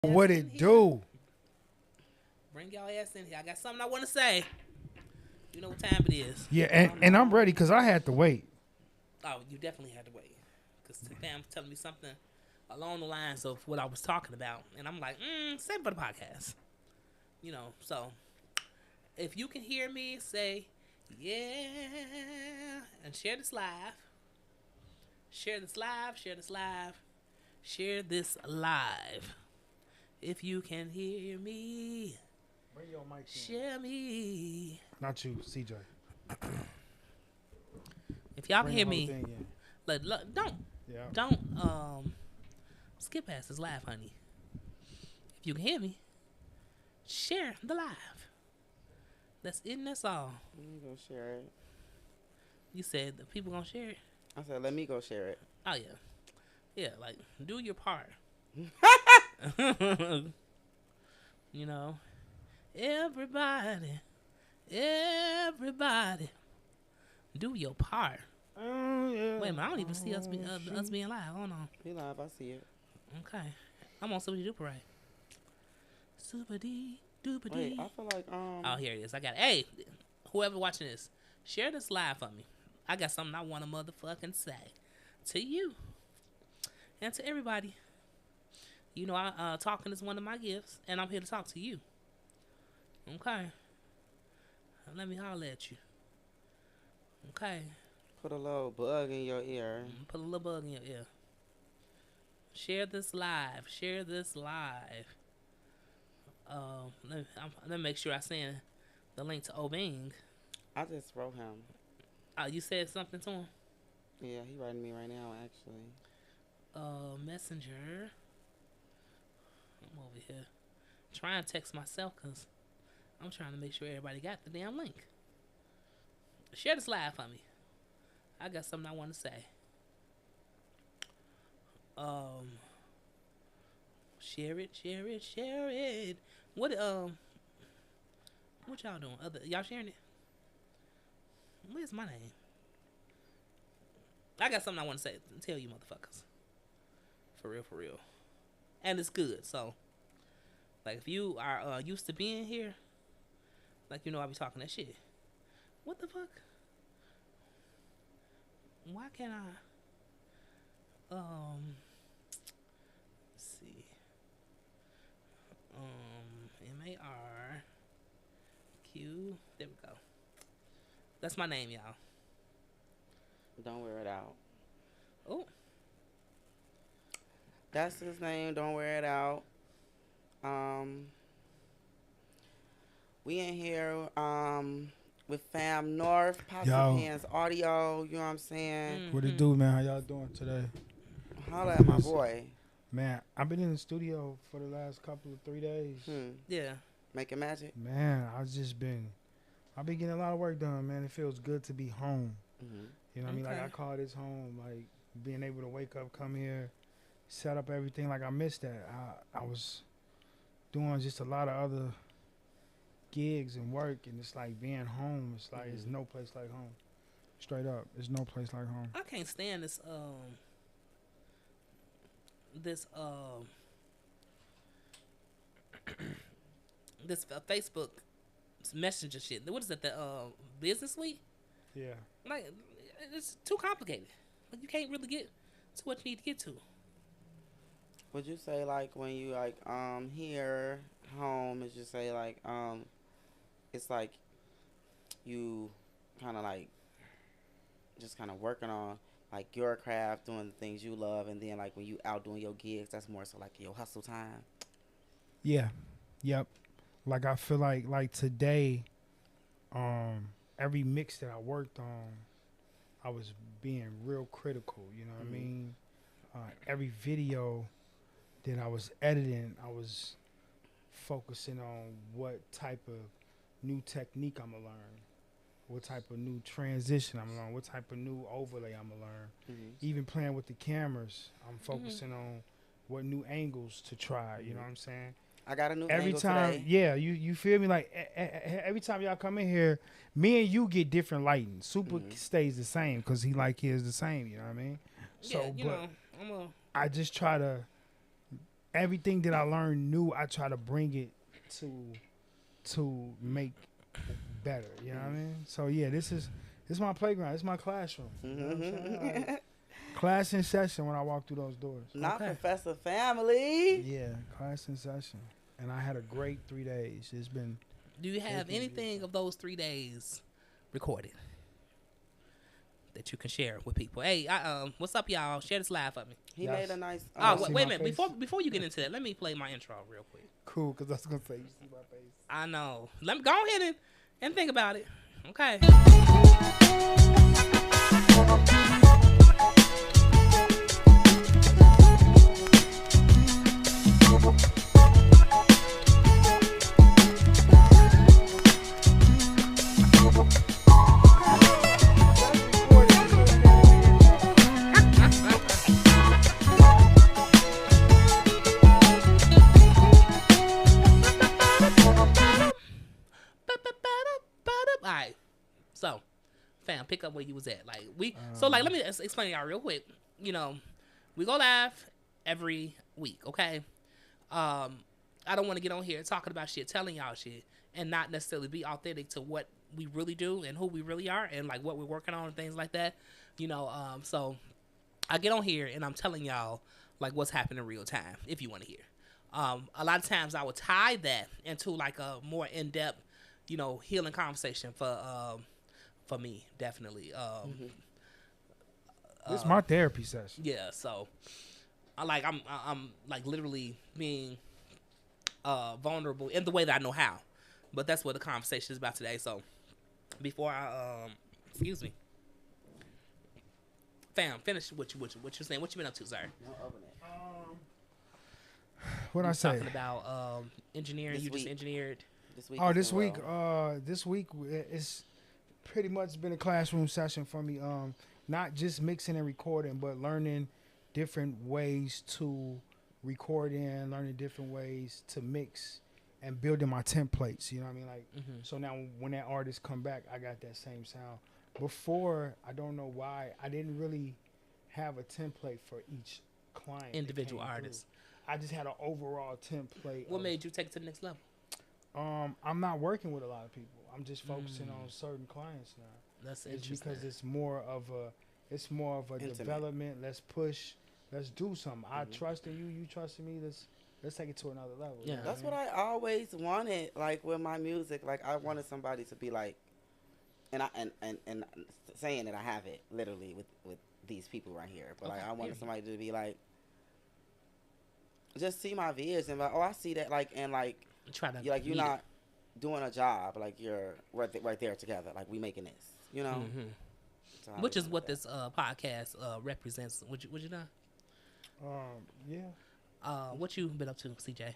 What it do? Bring y'all ass in here. I got something I want to say. You know what time it is. Yeah, and I'm ready because I had to wait. Oh, you definitely had to wait. Because Pam was telling me something along the lines of what I was talking about. And I'm like, save it for the podcast. You know, so if you can hear me, say, yeah. And share this live. Share this live. Share this live. Share this live. If you can hear me, Bring your mic share me. Not you, CJ. If y'all can Bring hear the whole me, thing in. don't Yeah. don't skip past this live, honey. If you can hear me, share the live. That's it and that's all. Let me go share it. You said the people gonna share it. I said, let me go share it. Oh yeah, yeah. Like do your part. You know, everybody, do your part. Yeah. Wait a minute, I don't even see us being live. Hold on. We live, I see it. Okay, I'm on Super Duper right. Super D, Duper Wait, D. I feel like Oh, here it is. I got it. Hey, whoever watching this, share this live for me. I got something I want to motherfucking say to you and to everybody. You know, talking is one of my gifts, and I'm here to talk to you. Okay. Let me holler at you. Okay. put a little bug in your ear. Put a little bug in your ear. Share this live. Share this live. Let me make sure I send the link to Obing. I just wrote him. You said something to him? Yeah, he writing me right now, actually. Messenger. I'm over here trying to text myself because I'm trying to make sure everybody got the damn link. Share this live for me. I got something I want to say. Share it, share it, share it. What y'all doing? Y'all sharing it? Where's my name? I got something I want to say. Tell you motherfuckers. For real, for real. And it's good. So, like, if you are used to being here, like, you know, I be talking that shit. What the fuck? Why can't I? Let's see. MARQ. There we go. That's my name, y'all. Don't wear it out. Oh. That's his name. Don't wear it out. We in here with Fam North, Possum Yo. Hands Audio. You know what I'm saying? What it do, man? How y'all doing today? Holla at my boy. Man, I've been in the studio for the last couple of 3 days. Yeah. Making magic. Man, I've been getting a lot of work done, man. It feels good to be home. Mm-hmm. You know what I mean? Like, Okay. I call this home, like, being able to wake up, come here, set up everything. Like, I missed that. I was doing just a lot of other gigs and work, and it's like being home. It's like, It's no place like home. Straight up. There's no place like home. I can't stand this this Facebook messenger shit. What is that? The business suite? Yeah. Like, it's too complicated. Like, you can't really get to what you need to get to. Would you say like when you like here home is just say like it's like you kind of like just kind of working on like your craft, doing the things you love, and then like when you out doing your gigs, that's more so like your hustle time. Yeah. Yep. Like, I feel like today, every mix that I worked on, I was being real critical, you know what I mean? Every video that I was editing, I was focusing on what type of new technique I'm gonna learn, what type of new transition I'm gonna learn, what type of new overlay I'm gonna learn. Even playing with the cameras, I'm focusing on what new angles to try, you know what I'm saying? I got a new Every angle time, today. yeah, you feel me? Like every time y'all come in here, me and you get different lighting. Super stays the same because he like his the same. You know what I mean? So, yeah, you know, I'm a I just try to everything that I learned new, I try to bring it to make better. You know what I mean? So yeah, this is my playground. This is my classroom. You know what I'm saying? Like, class in session when I walk through those doors. Not Okay. Professor Family. Yeah, class in session, and I had a great 3 days. It's been Do you have Thank you. anything of those 3 days recorded that you can share with people? Hey, what's up, y'all? Share this live for me. He Yes. made a nice. Oh, see wait a my minute. face? Before you get into that, let me play my intro real quick. cool because I was gonna say you see my face. I know. Let me go ahead and think about it. Okay. All right. So, fam, pick up where you was at. Like let me explain to y'all real quick. You know, we go live every week, okay? I don't want to get on here talking about shit, telling y'all shit, and not necessarily be authentic to what we really do and who we really are and like what we're working on and things like that. You know, so I get on here and I'm telling y'all like what's happening in real time if you want to hear. A lot of times I would tie that into like a more in-depth, you know, healing conversation for me, definitely. This is my therapy session. Yeah, so I'm like literally being vulnerable in the way that I know how. But that's what the conversation is about today. So before I excuse me. Fam, finish what you're saying. What you been up to, sir? Don't open it. What I say? Talking about engineering. This You just week. engineered. This week. Oh, has this been week, well. it's pretty much been a classroom session for me. Not just mixing and recording, but learning different ways to record in, learning different ways to mix, and building my templates. You know what I mean? Like, so now when that artist come back, I got that same sound. Before, I don't know why, I didn't really have a template for each client. that Individual came through. artist. I just had an overall template. What of- made you take it to the next level? I'm not working with a lot of people. I'm just focusing on certain clients now. That's It's interesting. because it's more of a Intimate. development. Let's push. Let's do something. I trust in you. You trust in me. Let's take it to another level. Yeah. That's what I always wanted. Like with my music, like I wanted somebody to be like, and saying that I have it literally with these people right here. But like Okay, I wanted period. somebody to be like, just see my vids and like, oh, I see that. Like and like, Try to you're meet it. not doing a job. Like you're right there together. Like we making this. You know. Mhm. So I Which always is wanted what that. this podcast represents. Would you know? Yeah. What you been up to, CJ?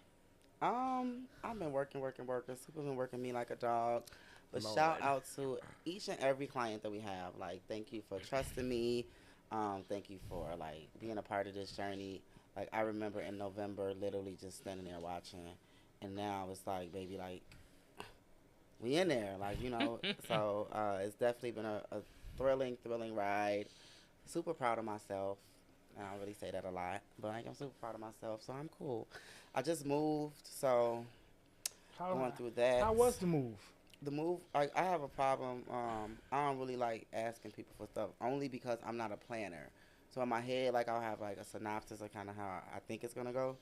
I've been working. Super been working me like a dog. But Lord. shout out to each and every client that we have. Like, thank you for trusting me. Thank you for like being a part of this journey. Like, I remember in November, literally just standing there watching, and now it's like, baby, like, we in there, like you know. So it's definitely been a thrilling ride. Super proud of myself. I don't really say that a lot, but like, I'm super proud of myself, so I'm cool. I just moved, so going through that. How was the move? The move? I have a problem. I don't really like asking people for stuff, only because I'm not a planner. So in my head, like I'll have like a synopsis of kind of how I think it's gonna go,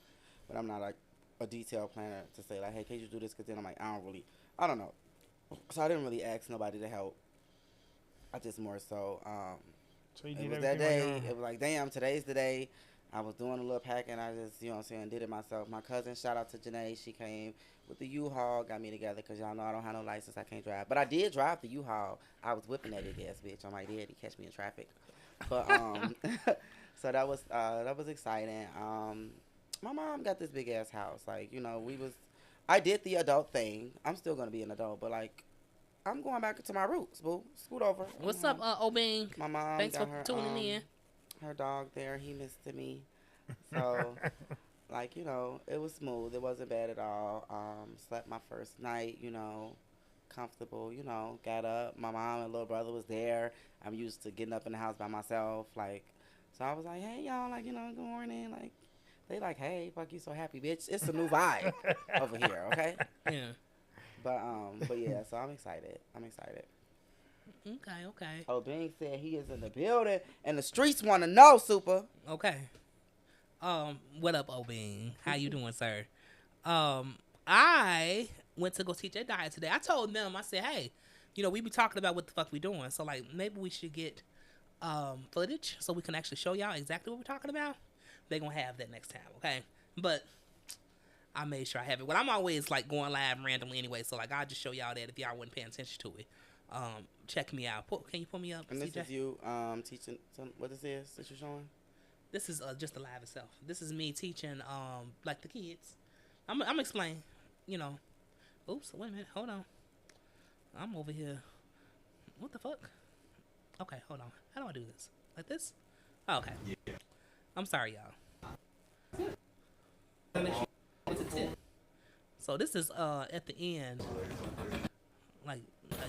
but I'm not like a detailed planner to say like, hey, can you do this? Because then I'm like, I don't know. So I didn't really ask nobody to help. I just more so. So you It did was that everything on your day. own. It was like, damn, today's the day. I was doing a little packing. I just, you know what I'm saying, did it myself. My cousin, shout out to Janae. She came with the U-Haul, got me together because y'all know I don't have no license. I can't drive. But I did drive the U-Haul. I was whipping that big ass bitch on my daddy. Catch me in traffic. But, so that was exciting. My mom got this big ass house. Like, you know, I did the adult thing. I'm still going to be an adult, but like, I'm going back to my roots, boo. Scoot over. What's up, Obing? My mom Thanks got for her, tuning in. her dog there. He missed me. So, like, you know, it was smooth. It wasn't bad at all. Slept my first night, you know, comfortable, you know, got up. My mom and little brother was there. I'm used to getting up in the house by myself. Like, so I was like, hey, y'all, like, you know, good morning. Like, They like, hey, fuck you, so happy, bitch. It's a new vibe over here, okay? Yeah. But yeah, so I'm excited. I'm excited. Okay. Okay. Oh, Bing said he is in the building, and the streets want to know, Super. Okay. What up, Obing? How you doing, sir? I went to go teach at diet today. I told them, I said, hey, we be talking about what the fuck we doing. So like maybe we should get footage so we can actually show y'all exactly what we're talking about. They gonna have that next time, okay? But I made sure I have it. Well, I'm always like going live randomly anyway, so like I'll just show y'all that if y'all wasn't paying attention to it. Check me out. Can you pull me up? And this CJ? is you teaching what this is that you're showing? This is just the live itself. This is me teaching like the kids. I'm explaining, Oops, wait a minute, hold on. I'm over here. What the fuck? Okay, hold on. How do I do this? Like this? Oh, okay. Yeah. I'm sorry, y'all. So this is at the end. Like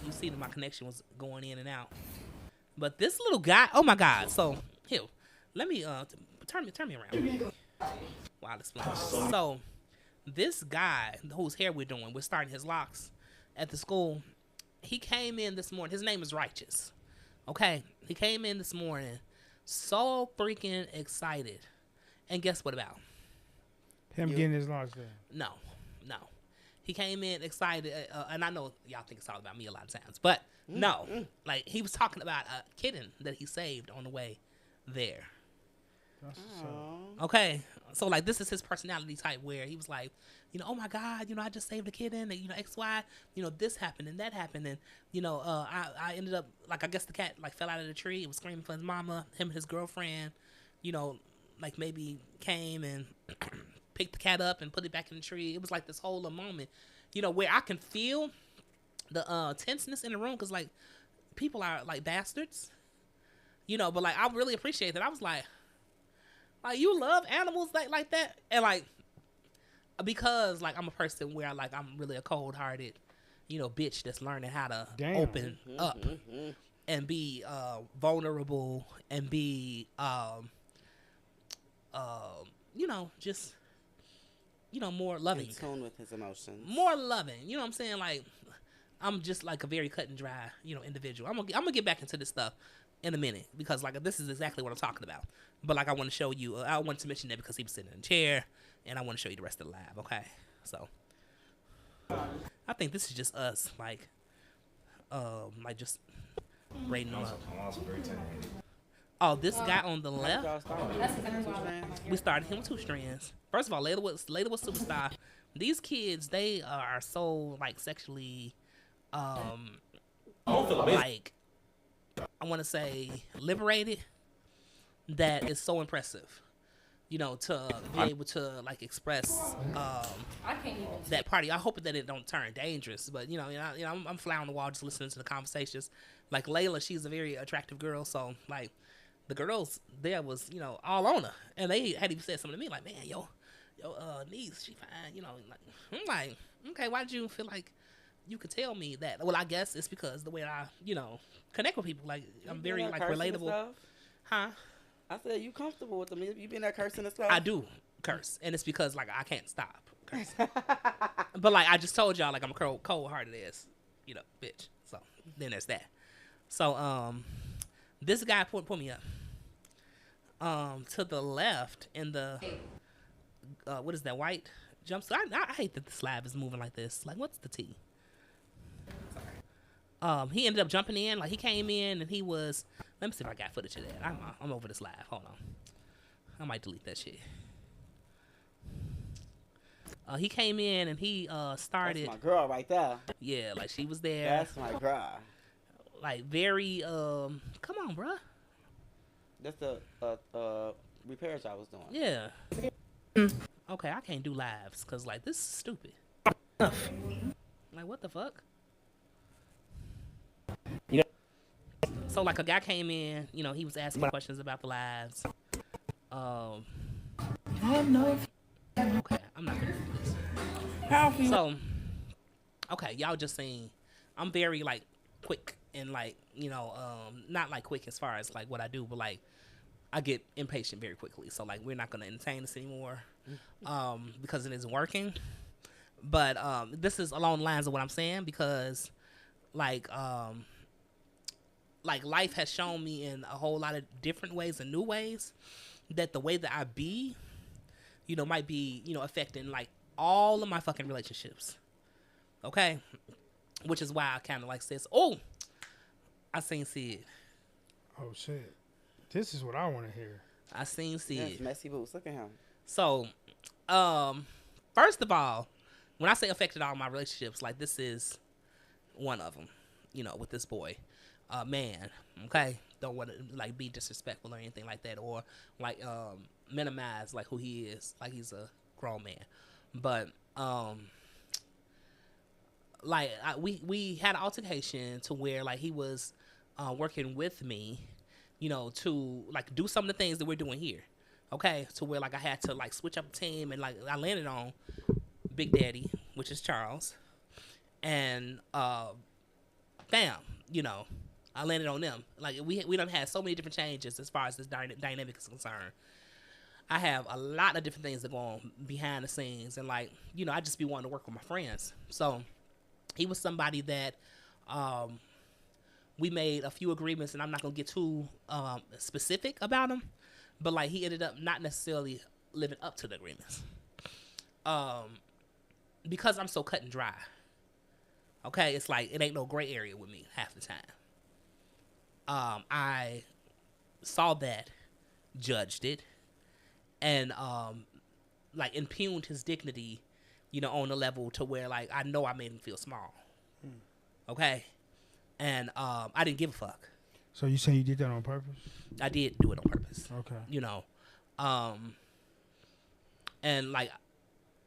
you see that my connection was going in and out. But this little guy, oh my God. So here, let me turn me around. While explaining. So this guy whose hair we're doing, we're starting his locks at the school. He came in this morning. His name is Righteous. Okay, he came in this morning so freaking excited. And guess what about? Him getting his locks done. No. He came in excited, and I know y'all think it's all about me a lot of times, but no. Like, he was talking about a kitten that he saved on the way there. Okay, so like this is his personality type where he was like, oh my God, I just saved a kitten, and X, Y, this happened and that happened, and I ended up like I guess the cat like fell out of the tree. It was screaming for his mama. Him and his girlfriend, like maybe came and picked the cat up and put it back in the tree. It was like this whole moment, where I can feel the tenseness in the room because like people are like bastards, but like I really appreciate that. I was like you love animals like that, and like because like I'm a person where I'm really a cold-hearted, bitch that's learning how to open up and be vulnerable and be just more loving. In tune with his emotions. More loving. You know what I'm saying? Like I'm just like a very cut and dry, individual. I'm gonna get back into this stuff in a minute because like this is exactly what I'm talking about. But like I want to show you, I want to mention that because he was sitting in a chair, and I want to show you the rest of the lab. Okay, so I think this is just us, like just rating them up. Oh, this guy on the left, we started him with 2 strands. First of all, Layla was superstar. These kids, they are so like sexually, like I want to say liberated. That is so impressive, to be able to like express that party. I hope that it don't turn dangerous, but I'm fly on the wall just listening to the conversations. Like Layla, she's a very attractive girl, so like the girls there was all on her, and they had even said something to me like, man, yo niece, she fine, like I'm like, okay, why did you feel like you could tell me that? Well, I guess it's because the way I connect with people, like I'm very like relatable, huh? I said, you comfortable with them? You been there cursing and stuff? I do curse, and it's because like I can't stop cursing. But like I just told y'all, like I'm a cold-hearted ass, bitch. So then there's that. So this guy pulled me up. To the left in the what is that white jumpsuit? I hate that the slab is moving like this. Like what's the T? He ended up jumping in. Like he came in and he was. Let me see if I got footage of that. I'm over this live. Hold on. I might delete that shit. He came in and he started. That's my girl right there. Yeah, like she was there. That's my girl. Like very come on, bruh. That's the repairs I was doing. Yeah. Okay, I can't do lives because like this is stupid. Like what the fuck? So like a guy came in, he was asking questions about the lives. I don't know. Okay, I'm not gonna do this. So, okay, y'all just seen. I'm very like quick and like not like quick as far as like what I do, but like I get impatient very quickly. So like we're not gonna entertain this anymore because it isn't working. But this is along the lines of what I'm saying because like life has shown me in a whole lot of different ways and new ways that the way that I be, you know, might be, you know, affecting like all of my fucking relationships. Okay? Which is why I kind of like says, oh, I seen Sid. Oh shit. This is what I want to hear. I seen Sid. Yes, messy boots. Look at him. So, first of all, when I say affected all my relationships, like this is one of them, you know, with this boy, man, okay? Don't want to like be disrespectful or anything like that or like minimize like who he is, like he's a grown man. But like we had an altercation to where like he was working with me, you know, to like do some of the things that we're doing here. Okay, to where like I had to like switch up the team and like I landed on Big Daddy, which is Charles, and bam, you know, I landed on them. Like we done had so many different changes as far as this dynamic is concerned. I have a lot of different things that go on behind the scenes, and like, you know, I just be wanting to work with my friends. So he was somebody that we made a few agreements, and I'm not gonna get too specific about them, but like he ended up not necessarily living up to the agreements. Because I'm so cut and dry. Okay, it's like it ain't no gray area with me half the time. I saw that, judged it, and like impugned his dignity, you know, on a level to where like I know I made him feel small. Okay, and I didn't give a fuck. So you saying you did that on purpose? I did do it on purpose. Okay. You know, and like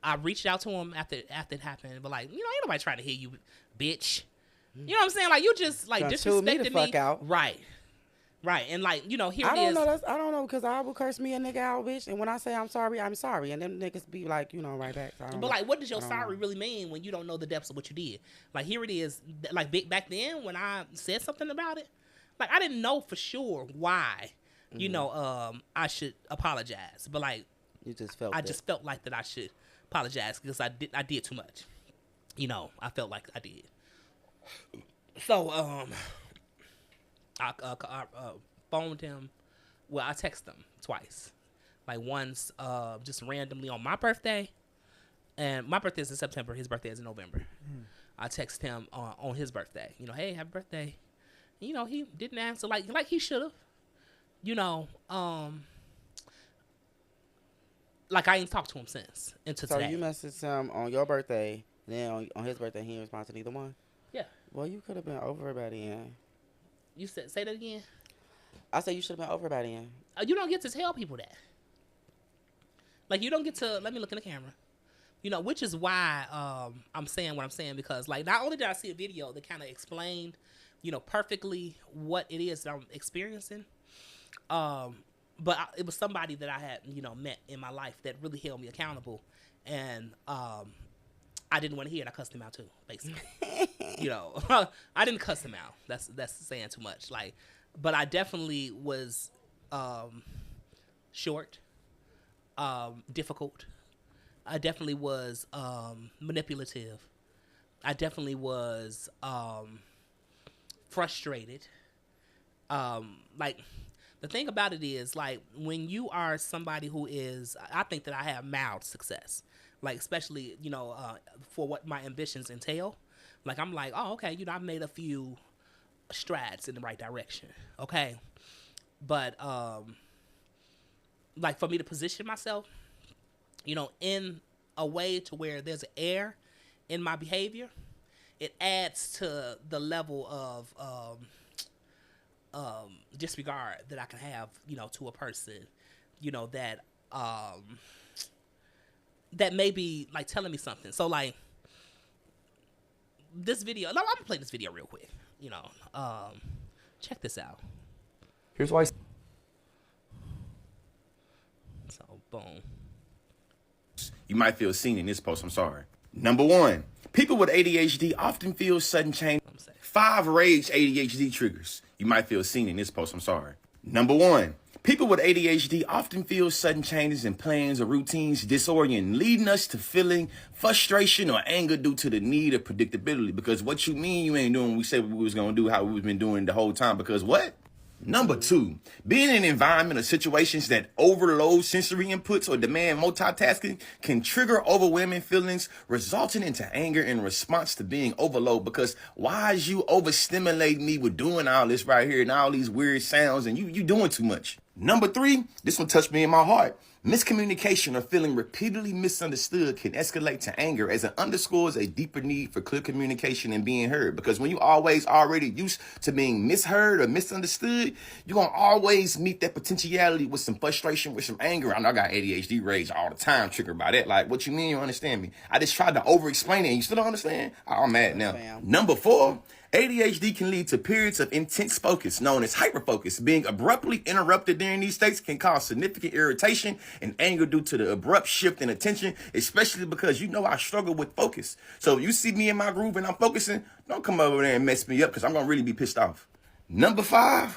I reached out to him after it happened, but like, you know, ain't nobody trying to hear you, bitch. You know what I'm saying? Like you just like disrespected me the fuck out. Right. And like, you know, here I it don't is. know. I don't know because I will curse me a nigga out, bitch. And when I say I'm sorry, and them niggas be like, you know, right back. So But like, what does your sorry really mean when you don't know the depths of what you did? Like here it is. Like back then when I said something about it, like I didn't know for sure why, you know, I should apologize. But like, you just felt. I just felt like that I should apologize because I did too much. You know, I felt like I did. So I phoned him. Well, I texted him twice. Like once just randomly on my birthday, and my birthday is in September. His birthday is in November. I texted him on his birthday. You know, hey, happy birthday. And, you know, he didn't answer like he should have. You know, like I ain't talked to him since until today. So you messaged him on your birthday, and then on his birthday he didn't respond to neither one? Yeah. Well, you could have been over by then. You said say that again? I said you should have been over by then. You don't get to tell people that. Like you don't get to let me look in the camera. You know, which is why I'm saying what I'm saying, because like not only did I see a video that kind of explained, you know, perfectly what it is that I'm experiencing, but it was somebody that I had, you know, met in my life that really held me accountable, and I didn't want to hear it. I cussed him out too, basically. You know, I didn't cuss him out. That's saying too much. Like, but I definitely was short, difficult. I definitely was manipulative. I definitely was frustrated. Like, the thing about it is, like, when you are somebody who is, I think that I have mild success. Like, especially, you know, for what my ambitions entail. Like, I'm like, oh, okay, you know, I've made a few strides in the right direction. Okay. But, like, for me to position myself, you know, in a way to where there's an air in my behavior, it adds to the level of disregard that I can have, you know, to a person, you know, that that may be like telling me something. So like this video, I'm gonna play this video real quick. You know, check this out. Here's why. So boom. You might feel seen in this post. I'm sorry. Number one, people with ADHD often feel sudden change. 5 rage ADHD triggers. You might feel seen in this post. I'm sorry. Number one, People with ADHD often feel sudden changes in plans or routines disorient, leading us to feeling frustration or anger due to the need of predictability. Because what you mean you ain't doing what we said we was going to do, how we've been doing the whole time? Because what? Number two, being in an environment or situations that overload sensory inputs or demand multitasking can trigger overwhelming feelings, resulting into anger in response to being overloaded. Because why is you overstimulating me with doing all this right here and all these weird sounds and you doing too much? Number three, this one touched me in my heart. Miscommunication or feeling repeatedly misunderstood can escalate to anger as it underscores a deeper need for clear communication and being heard. Because when you always already used to being misheard or misunderstood, you're going to always meet that potentiality with some frustration, with some anger. I know I got ADHD rage all the time, triggered by that. Like, what you mean you understand me? I just tried to over-explain it and you still don't understand? I'm mad now. Number four, ADHD can lead to periods of intense focus, known as hyperfocus. Being abruptly interrupted during these states can cause significant irritation and anger due to the abrupt shift in attention, especially because you know I struggle with focus. So if you see me in my groove and I'm focusing, don't come over there and mess me up because I'm going to really be pissed off. Number five,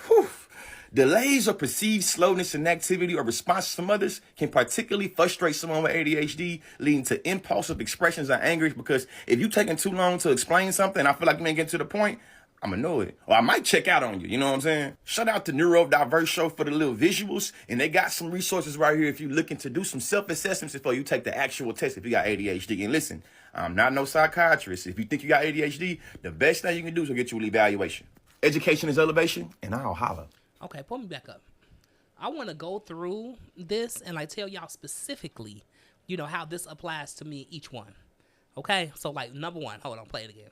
delays or perceived slowness in activity or response from others can particularly frustrate someone with ADHD, leading to impulsive expressions of anger. Because if you're taking too long to explain something, I feel like you ain't getting to the point, I'm annoyed. Or I might check out on you, you know what I'm saying? Shout out to Neurodiverse Show for the little visuals. And they got some resources right here if you're looking to do some self-assessments before you take the actual test if you got ADHD. And listen, I'm not no psychiatrist. If you think you got ADHD, the best thing you can do is get you an evaluation. Education is elevation, and I'll holler. Okay, pull me back up. I want to go through this and like tell y'all specifically, you know, how this applies to me, each one. Okay, so like number one, hold on, play it again.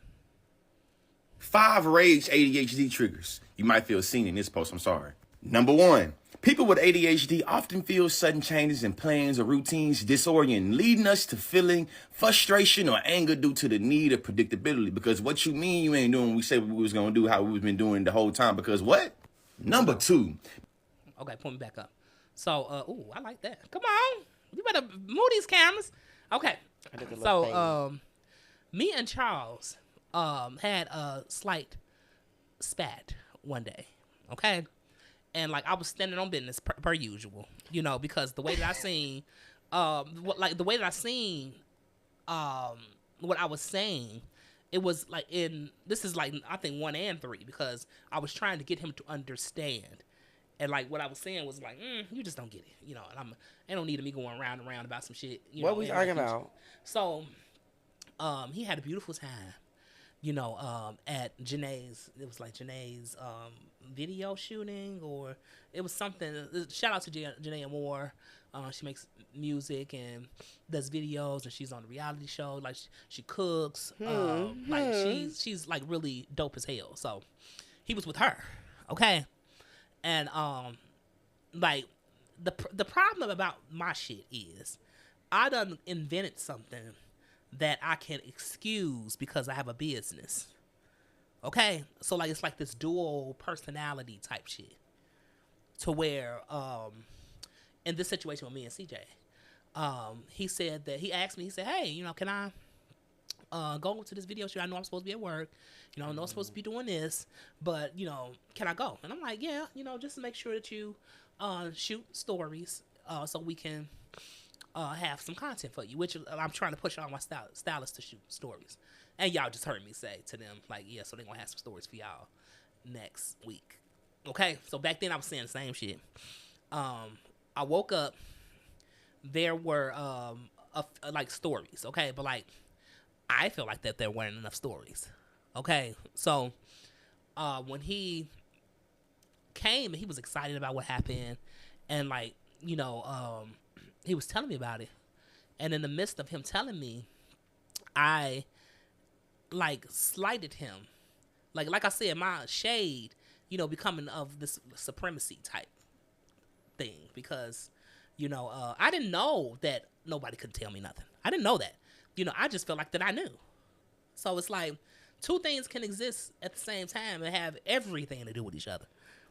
5 rage ADHD triggers. You might feel seen in this post, I'm sorry. Number 1, people with ADHD often feel sudden changes in plans or routines disorient, leading us to feeling frustration or anger due to the need of predictability. Because what you mean you ain't doing what we said we was going to do, how we've been doing the whole time? Because what? Number 2. Okay, pull me back up. So, I like that. Come on. You better move these cameras. Okay. So, me and Charles had a slight spat one day. Okay. And like I was standing on business per usual, you know, because the way that I seen, what I was saying, it was like this is like, I think 1 and 3, because I was trying to get him to understand. And like what I was saying was like, you just don't get it, you know. And ain't no need of me going round and round about some shit. What we arguing about? So, he had a beautiful time, you know, at Janae's. It was like Janae's video shooting, or it was something. Shout out to Janae Moore. She makes music and does videos, and she's on the reality show. Like she cooks. Like she's like really dope as hell. So he was with her, okay. And like the problem about my shit is I done invented something that I can excuse because I have a business. Okay? So like it's like this dual personality type shit. To where in this situation with me and CJ, he said that he asked me, he said, "Hey, you know, can I go to this video shoot? I know I'm supposed to be at work. You know, I know I'm supposed to be doing this, but, you know, can I go?" And I'm like, "Yeah, you know, just to make sure that you shoot stories so we can have some content for you," which I'm trying to push on my stylists to shoot stories. And y'all just heard me say to them, like, yeah, so they're going to have some stories for y'all next week. Okay? So back then I was saying the same shit. I woke up, there were like stories, okay? But like, I feel like that there weren't enough stories. Okay, so when he came, he was excited about what happened, and like, you know, he was telling me about it, and in the midst of him telling me, I like slighted him, like I said, my shade, you know, becoming of this supremacy type thing, because, you know, I didn't know that nobody could tell me nothing. I didn't know that. You know, I just felt like that I knew. So it's like two things can exist at the same time and have everything to do with each other.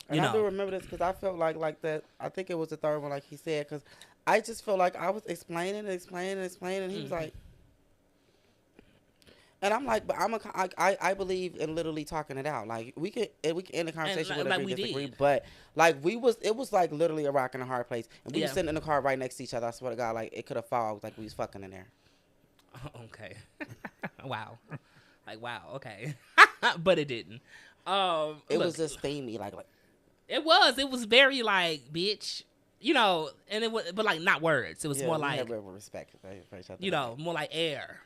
And I do remember this because I felt like that. I think it was the third one, like he said, because I just felt like I was explaining. And he was like, And I'm like, but I believe in literally talking it out. Like we can end the conversation like whatever we we disagree, did. but like it was like literally a rock and a hard place. And we Yeah. were sitting in the car right next to each other. I swear to God, like it could have fogged, like we was fucking in there. Okay. Wow. Like wow. Okay. But it didn't. It look, was just steamy, like It was very like bitch. You know, and it was, but like not words. It was more we like, had real respect for each other. you know, more like air.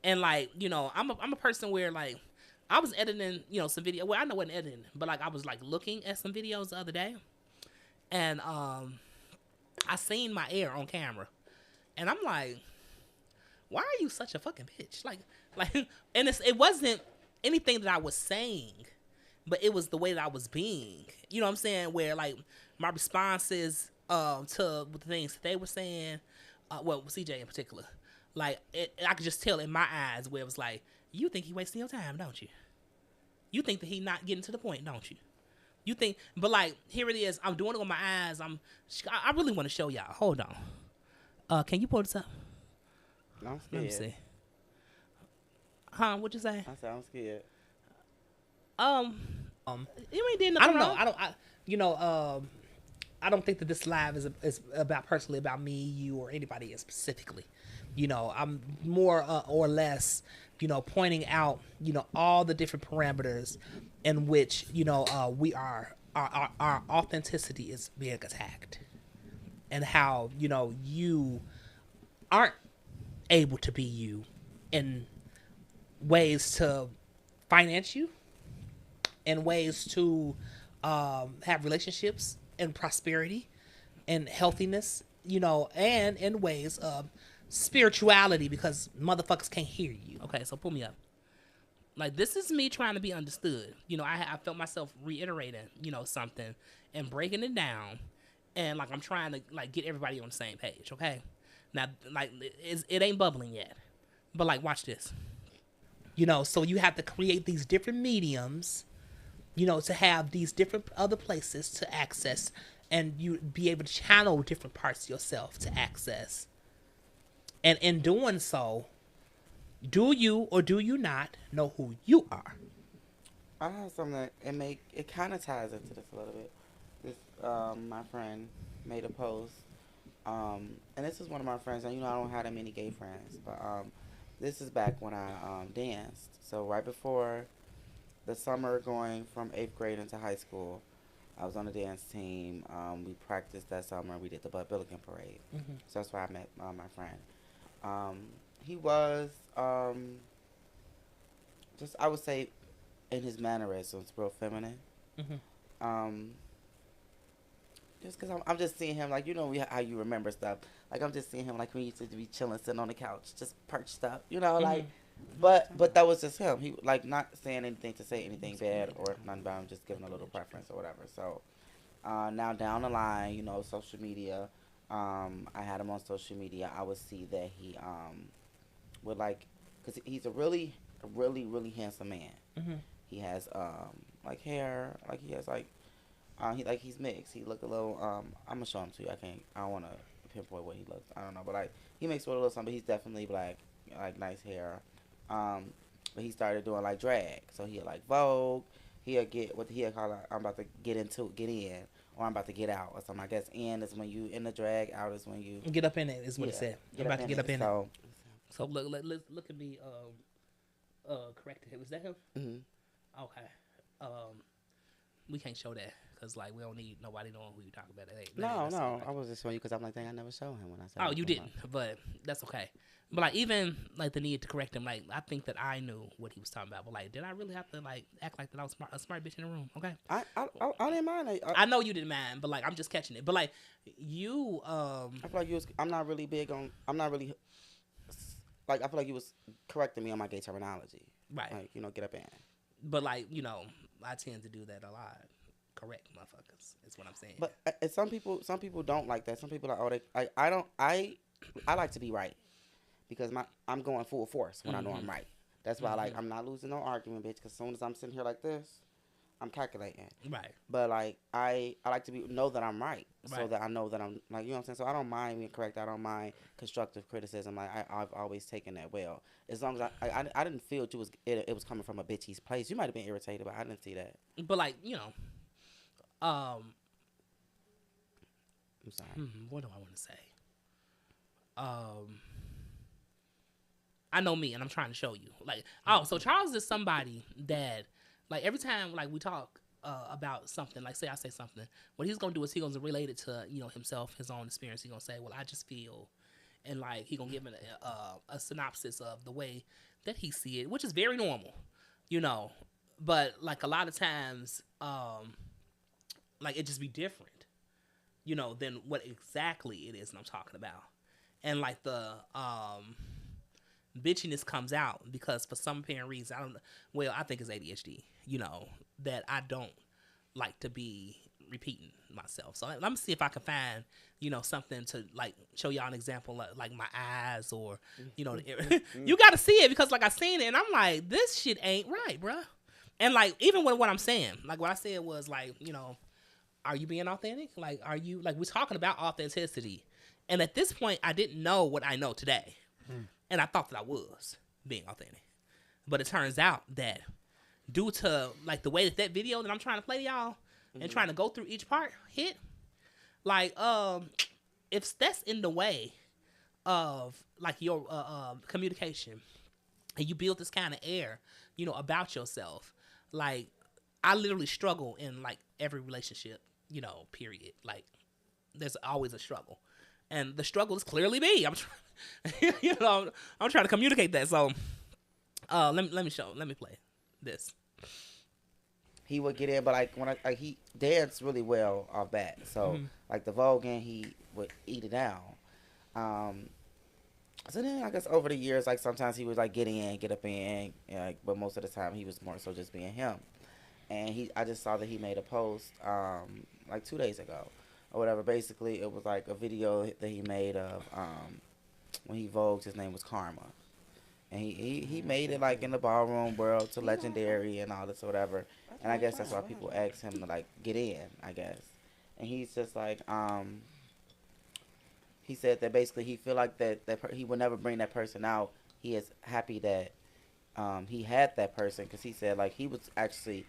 And like, you know, I'm a person where like I was editing, you know, some video. Well, I know it wasn't editing, but like I was like looking at some videos the other day, and I seen my air on camera, and I'm like, why are you such a fucking bitch? Like, and it wasn't anything that I was saying, but it was the way that I was being. You know what I'm saying? Where like my responses to the things that they were saying, well, CJ in particular, like I could just tell in my eyes where it was like, you think he wasting your time, don't you? You think that he not getting to the point, don't you? You think, but like here it is. I'm doing it with my eyes. I really want to show y'all. Hold on. Can you pull this up? No, I'm Let me scared. see. Huh? What'd you say? I said I'm scared. You ain't did nothing wrong. I don't think that this live is about personally about me, you, or anybody specifically. You know, I'm more or less, you know, pointing out, you know, all the different parameters in which, you know, our authenticity is being attacked, and how, you know, you aren't able to be you in ways to finance you, in ways to have relationships and prosperity and healthiness, you know, and in ways of spirituality, because motherfuckers can't hear you. Okay, so pull me up. Like, this is me trying to be understood. You know, I felt myself reiterating, you know, something and breaking it down, and like I'm trying to like get everybody on the same page. Okay, now like it ain't bubbling yet, but like watch this. You know, so you have to create these different mediums, you know, to have these different other places to access, and you be able to channel different parts of yourself to access. And in doing so, do you or do you not know who you are? I have something that it kind of ties into this a little bit. This my friend made a post, and this is one of my friends. And you know, I don't have that many gay friends, but this is back when I danced. So right before the summer going from 8th grade into high school, I was on the dance team. We practiced that summer. We did the Bud Billiken Parade. Mm-hmm. So that's where I met my friend. He was just, I would say, in his mannerisms, real feminine. Mm-hmm. Just because I'm just seeing him, like, you know how you remember stuff. Like, I'm just seeing him, like, when he used to be chilling, sitting on the couch, just perched up, you know, like. But that was just him. He, like, not saying anything to say anything bad or nothing about him, just giving a little preference or whatever. So, now down the line, you know, social media, I had him on social media. I would see that he would, like, because he's a really handsome man. Mm-hmm. He has, like, hair, like, he has, like, he's mixed. He look a little, I'm gonna show him to you. I don't want to pinpoint what he looks. I don't know, but, like, he mixed with a little something, but he's definitely black, like, nice hair. But he started doing, like, drag. So he'll, like, Vogue. He'll get what he'll call, like, I'm about to get in, or I'm about to get out or something. I guess in is when you in the drag, out is when you Get up in it is what it said. I'm about to get up in it. So look at me. Corrected. Was that him? Mm-hmm. Okay. We can't show that because like we don't need nobody knowing who you talking about. No, I was just showing you because I'm like, dang, I never showed him when I said. Oh, you didn't, but that's okay. But like even like the need to correct him, like I think that I knew what he was talking about. But like, did I really have to like act like that I was a smart bitch in the room? Okay. I didn't mind. I know you didn't mind, but like I'm just catching it. But like you, I feel like you was. I'm not really big on. I'm not really. Like I feel like you was correcting me on my gay terminology. Right. Like, you know, get up in. But like, you know, I tend to do that a lot. Correct motherfuckers. Is what I'm saying. But some people don't like that. Some people are, I like to be right. Because I'm going full force when I know I'm right. That's why, like, I'm not losing no argument, bitch. Because as soon as I'm sitting here like this, I'm calculating. Right. But like I like to know that I'm right, so Right. that I know that I'm like, you know what I'm saying. So I don't mind being correct. I don't mind constructive criticism. Like I've always taken that well, as long as I didn't feel it was coming from a bitchy's place. You might have been irritated, but I didn't see that. But like, you know, I'm sorry. what do I want to say? I know me, and I'm trying to show you. Like, so Charles is somebody that, like, every time like we talk about something, like say I say something, what he's gonna do is he's gonna relate it to, you know, himself, his own experience. He's gonna say, well, I just feel, and like he gonna give it a synopsis of the way that he see it, which is very normal, you know. But like a lot of times, like it just be different, you know, than what exactly it is that I'm talking about. And like the bitchiness comes out because for some apparent reason, I think it's ADHD, you know, that I don't like to be repeating myself. So let me see if I can find, you know, something to like show y'all an example, like my eyes or, you know, you got to see it because like I seen it and I'm like, this shit ain't right, bruh. And like, even with what I'm saying, like what I said was like, you know, are you being authentic? Like, are you, like, we're talking about authenticity. And at this point, I didn't know what I know today. And I thought that I was being authentic. But it turns out that due to, like, the way that video that I'm trying to play to y'all and trying to go through each part hit, like, if that's in the way of, like, your communication and you build this kind of air, you know, about yourself, like, I literally struggle in, like, every relationship, you know, period. Like, there's always a struggle. And the struggle is clearly me. I'm trying, you know, I'm trying to communicate that. So, let me play this. He would get in, but like when he danced really well off bat. So like the voguing, he would eat it down. So then I guess over the years, like sometimes he was like get in, get up in, like, but most of the time he was more so just being him. And I just saw that he made a post like 2 days ago or whatever. Basically, it was like a video that he made of when he vogued. His name was Karma, and he made it like in the ballroom world to legendary and all this or whatever. And I guess that's why people asked him to like get in, I guess. And he's just like he said that basically he feel like that he would never bring that person out. He is happy that he had that person because he said like he was actually.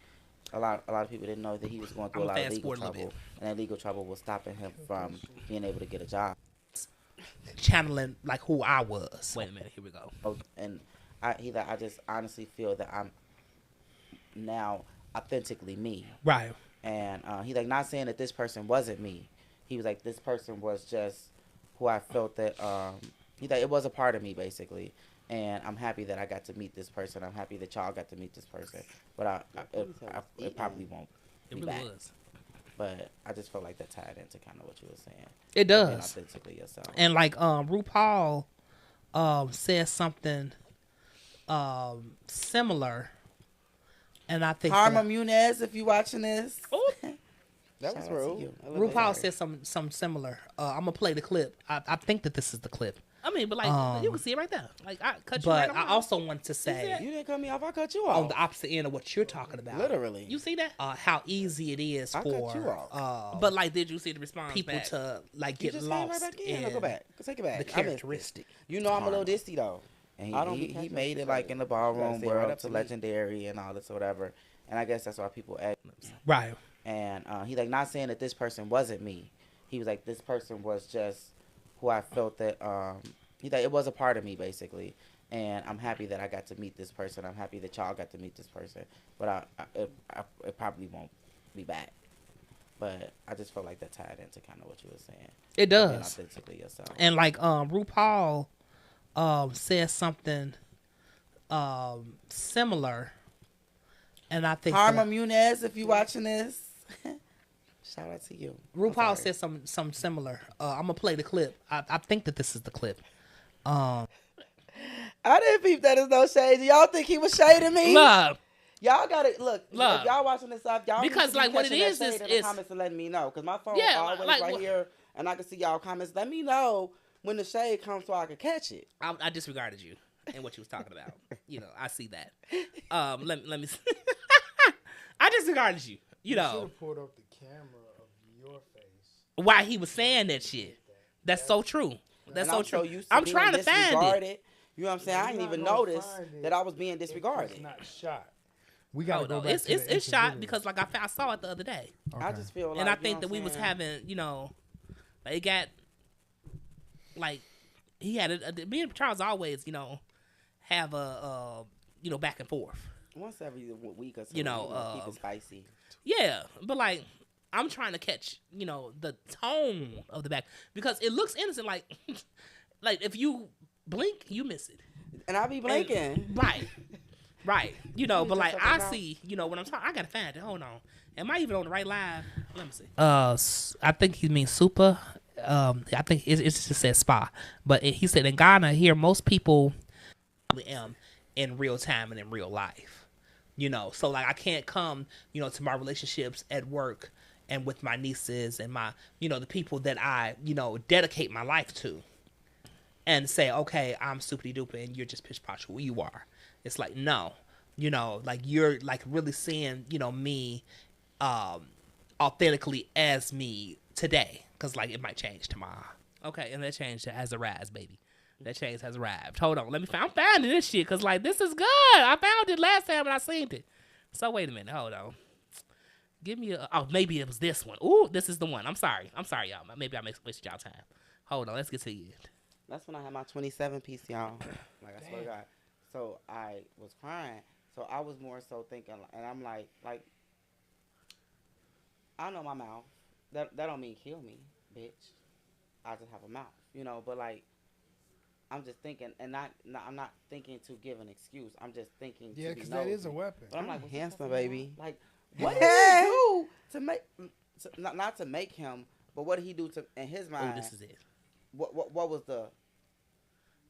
A lot of people didn't know that he was going through a lot of legal trouble, and that legal trouble was stopping him from being able to get a job. Channeling like who I was. Wait a minute, here we go. And I just honestly feel that I'm now authentically me. Right. And he like not saying that this person wasn't me. He was like this person was just who I felt that he thought it was a part of me basically. And I'm happy that I got to meet this person. I'm happy that y'all got to meet this person. But it probably won't be really back. was. But I just felt like that tied into kind of what you were saying. It does. Being authentically yourself. And like RuPaul says something similar. And I think Karma Munez, if you watching this. That was rude. RuPaul said some similar. I'm gonna play the clip. I think that this is the clip. I mean, but like you can see it right there. Like I cut you. But I also want to say You didn't cut me off. I cut you off. on the opposite end of what you're talking about. Literally. You see that? How easy it is I for cut you off. but like, did you see the response? People back? to like You get just came lost right back in. in No, go back. Take it back. the characteristic. You know I'm a little disty though. And I don't be he catching made it it like in the ballroom say it right world up to to me. legendary and all this or whatever. And I guess that's why people ask. Right. And he like not saying that this person wasn't me. He was like this person was just who I felt that he thought it was a part of me basically. And I'm happy that I got to meet this person. I'm happy that y'all got to meet this person. But it probably won't be back. But I just felt like that tied into kind of what you were saying. It Being does. authentically yourself. And like RuPaul says something similar. And I think Karma Munez, if you watching this, shout out to you. RuPaul said some similar. I'm gonna play the clip. I think that this is the clip. I didn't peep that as no shade. Y'all think he was shading me? Love. Y'all gotta look. Look. If y'all watching this stuff, y'all Because, need to like, be what it catching that is shade in the comments and letting me know. Cause my phone Yeah, always like, right here, and I can see y'all comments. Let me know when the shade comes so I can catch it. I disregarded you and what you was talking about. You know, I see that. Let me. disregarded you. You know, should have pulled up the camera of your face. why he was saying that shit. That's so true. That's And so I'm true. so used to I'm being trying to find it. disregarded. You know what I'm saying? I You're didn't not even gonna notice find it that I was being if disregarded. It's not shot. We gotta Oh, go no. back It's to the it's shot individual. because like I saw it the other day, I Okay. just feel like, and I you know think what that I'm we was saying? having, like it got like he had me and Charles always, have a back and forth. Once every week or so, You know, keep it spicy. Yeah, but like I'm trying to catch, the tone of the back because it looks innocent. Like, like if you blink, you miss it. And I be blinking. Right. But just like like I that. see, when I'm talking, I gotta find it. Hold on. Am I even on the right live? Let me see. I think he means super. I think it just says spa, but he said in Ghana here most people am in real time and in real life. So like I can't come, to my relationships at work and with my nieces and my, the people that I, dedicate my life to, and say, okay, I'm super duper and you're just pitch posh who you are. It's like, no, like you're like really seeing, me authentically as me today. Cause like it might change tomorrow. Okay, and that change has arrived, baby. That change has arrived. Hold on, let me find. I'm finding this shit cause like this is good. I found it last time and I seen it. So wait a minute, hold on. Give me maybe it was this one. Ooh, this is the one. I'm sorry, y'all. Maybe I wasted y'all time. Hold on, let's get to it. That's when I had my 27 piece, y'all. Like, I swear to God. So, I was crying. So, I was more so thinking, and I'm like, I know my mouth. That don't mean kill me, bitch. I just have a mouth, but like, I'm just thinking, and I'm not thinking to give an excuse. I'm just thinking Yeah, to be because that is a nosy. weapon. But I'm like, handsome, handsome, baby. Like, what did he do to make, not to make him, but what did he do to, in his Oh, mind, this is it. what was the,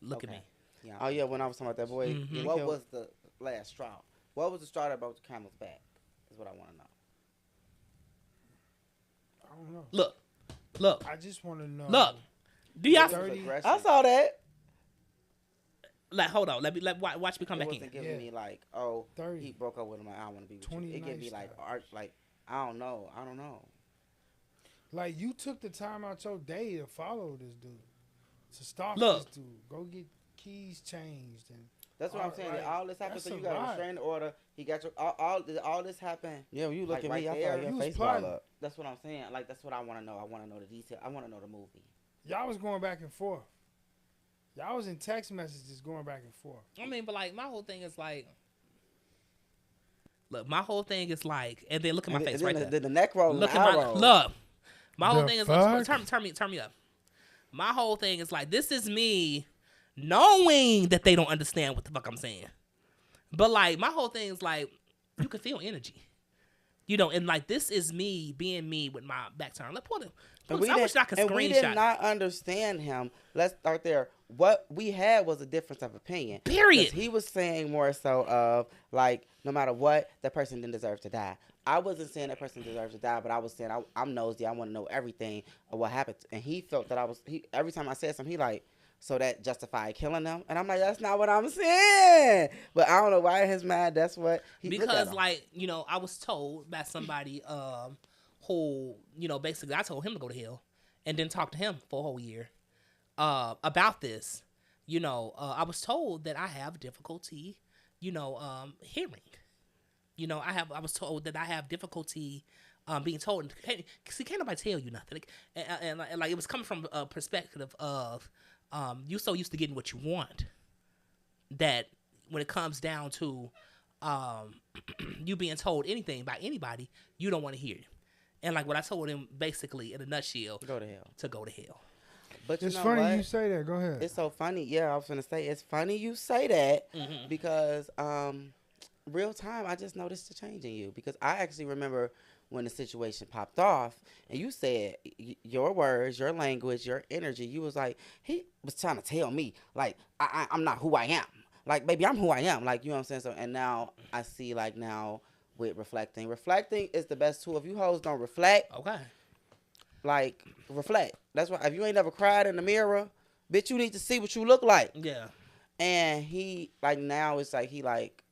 Look at Okay. me. yeah, Oh yeah, when I was talking about that boy. Mhm. getting what killed. was the last straw? What was the straw that broke the camel's back? Is what I want to know. I don't know. Look. I just want to know. Look. Do y'all It was 30. aggressive. I saw that. like? Hold on. Watch me come It back wasn't in. giving Yeah. me like, oh, 30. he broke up with him. I don't want to be with 20 you. It gave me nice like style. art, like I don't know. Like, you took the time out your day to follow this dude, to stalk Look. this dude, go get keys changed, and That's what I'm All saying. right. All this happened, That's so a you got a vibe. restraining order. He got your all this happened. Yeah, when you look Like, at right me, I feel there, like you your was face ball plotting. up. That's what I'm saying. Like that's what I want to know. I want to know the detail. I want to know the movie. y'all was going back and forth. Y'all was in text messages going back and forth. I mean, but like my whole thing is like. Look, my whole thing is like, and then look at my And face then right the, there. the neck roll. Look and at the my eye roll. look. My whole The thing is fuck? turn me up. My whole thing is like this is me knowing that they don't understand what the fuck I'm saying. But like my whole thing is like you can feel energy. And like this is me being me with my back turned. Let's put it. I wish I could and we did screenshot. not understand him. Let's start there. What we had was a difference of opinion. Period. 'Cause he was saying more so of like, no matter what, that person didn't deserve to die. I wasn't saying that person deserves to die, but I was saying I'm nosy. I want to know everything of what happened. And he felt that every time I said something, he like, so that justified killing them. And I'm like, that's not what I'm saying. But I don't know why in his mind that's what he looked at Because him. like I was told by somebody who basically I told him to go to hell and didn't talk to him for a whole year about this. I was told that I have difficulty hearing. I was told that I have difficulty being told. Can't nobody tell you nothing. And like it was coming from a perspective of you so used to getting what you want that when it comes down to you being told anything by anybody, you don't want to hear it. And like what I told him basically in a nutshell, Go to hell. to go to hell. But It's you know funny what? you say that. Go ahead. It's so funny. Yeah, I was gonna say it's funny you say that Mhm. because real time I just noticed the change in you because I actually remember when the situation popped off and you said your words, your language, your energy. You was like he was trying to tell me like I'm not who I am. Like baby, I'm who I am. Like you know what I'm saying. So and now I see like now with reflecting. Reflecting is the best tool. If you hoes don't reflect. Okay. Like, reflect. That's why if you ain't never cried in the mirror, bitch, you need to see what you look like. Yeah. And he, like, now it's like, he like,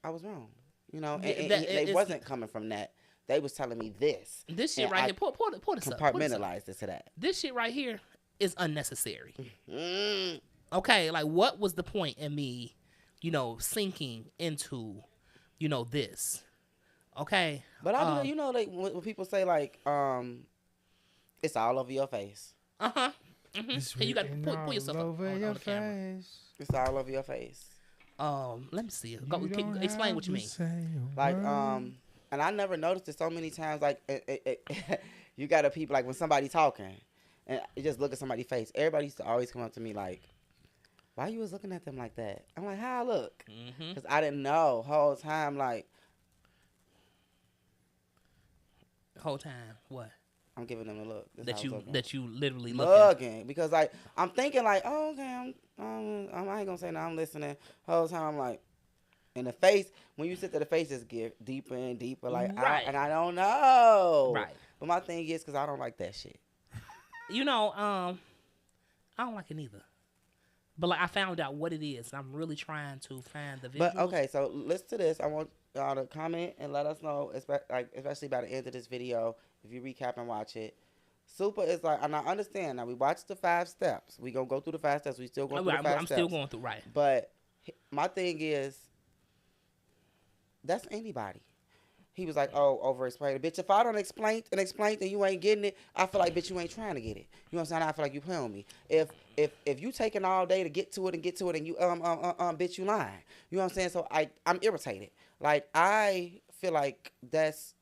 I was wrong. You know, Yeah, and that- they it's- wasn't coming from that. They was telling me this. This shit and right I here. Pull this up. Pull this up. Compartmentalized it to that. This shit right here is unnecessary. Mm. Okay, like what was the point in me, sinking into, this? Okay. But I do, like when people say like, it's all over your face. Uh-huh. It's Hey, you got to written pull all yourself up over on your the camera. face. It's all over your face. Let me see. Go, You don't explain have what you to mean. say a Like, word. and I never noticed it so many times. Like, you got to people like when somebody talking, and you just look at somebody's face. Everybody used to always come up to me like, "Why you was looking at them like that?" I'm like, "How I look?" Mm-hmm. Because I didn't know whole time. Like, Whole time, what? I'm giving them a look. That's how I was looking. That you literally look at. Looking because like I'm thinking like, oh, okay, I ain't gonna say no. I'm listening. Whole time I'm like, in the face. When you sit there, the face just get deeper and deeper. Like, Right. I don't know. Right. But my thing is, because I don't like that shit. I don't like it either. But like I found out what it is. I'm really trying to find the visuals. But okay, so listen to this. I want y'all to comment and let us know, especially by the end of this video, if you recap and watch it. Super is like, and I understand. Now we watched the 5 steps. We gonna go through the 5 steps. We still going through the 5 steps. I'm still going through, right. But my thing is, that's anybody. He was like, oh, over-explain it. Bitch, if I don't explain and you ain't getting it, I feel like, bitch, you ain't trying to get it. You know what I'm saying? I feel like you playing with me. If you taking all day to get to it and you, bitch, you lying. You know what I'm saying? So I'm irritated. Like, I feel like that's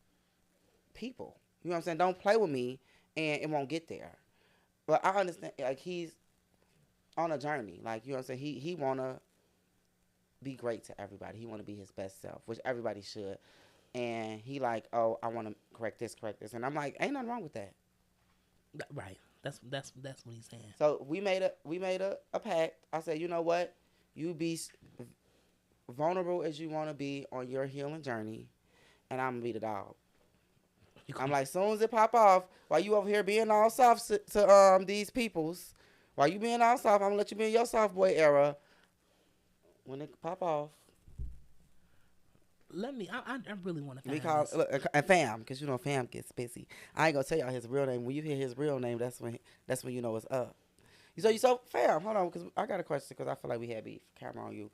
people. You know what I'm saying? Don't play with me and it won't get there. But I understand, like, he's on a journey. Like, you know what I'm saying? He want to be great to everybody. He want to be his best self, which everybody should. And he like, oh, I want to correct this. And I'm like, ain't nothing wrong with that. Right. That's what he's saying. So we made a pact. I said, you know what? You be vulnerable as you want to be on your healing journey, and I'm going to be the dog. I'm like, soon as it pop off, while you over here being all soft to these peoples, while you being all soft, I'm going to let you be in your soft boy era. When it pop off, I really want to find we call this. look, and Fam, because you know Fam gets busy. I ain't gonna tell y'all his real name. When you hear his real name, that's when you know it's up. So Fam, hold on, because I got a question. Because I feel like we had beef. Camera on you.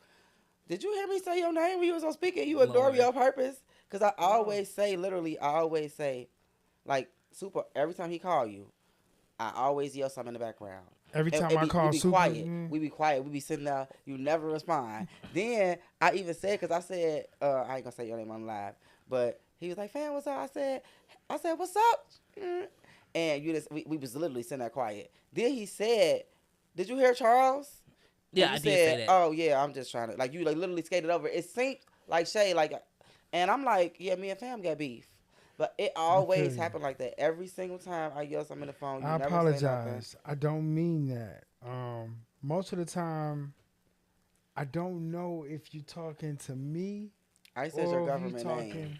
Did you hear me say your name when you was on speaker? You ignore me on purpose? Because I always say, like Super. Every time he call you, I always yell something in the background. Every time I call we be Super, quiet. We be quiet. We be sitting there. You never respond. Then I even said, because I said, I ain't gonna say your name on live, but he was like, "Fam, what's up?" I said, "What's up?" And we was literally sitting there quiet. Then he said, "Did you hear Charles?" Yeah, And I you did said, say that. "Oh yeah, I'm just trying to like you like literally skated over." It seemed like Shay and I'm like, "Yeah, me and Fam got beef." But it always happened like that. Every single time I yell something on the phone, you I never say nothing. apologize. I don't mean that. Most of the time, I don't know if you're talking to me I said or your if government you name. talking.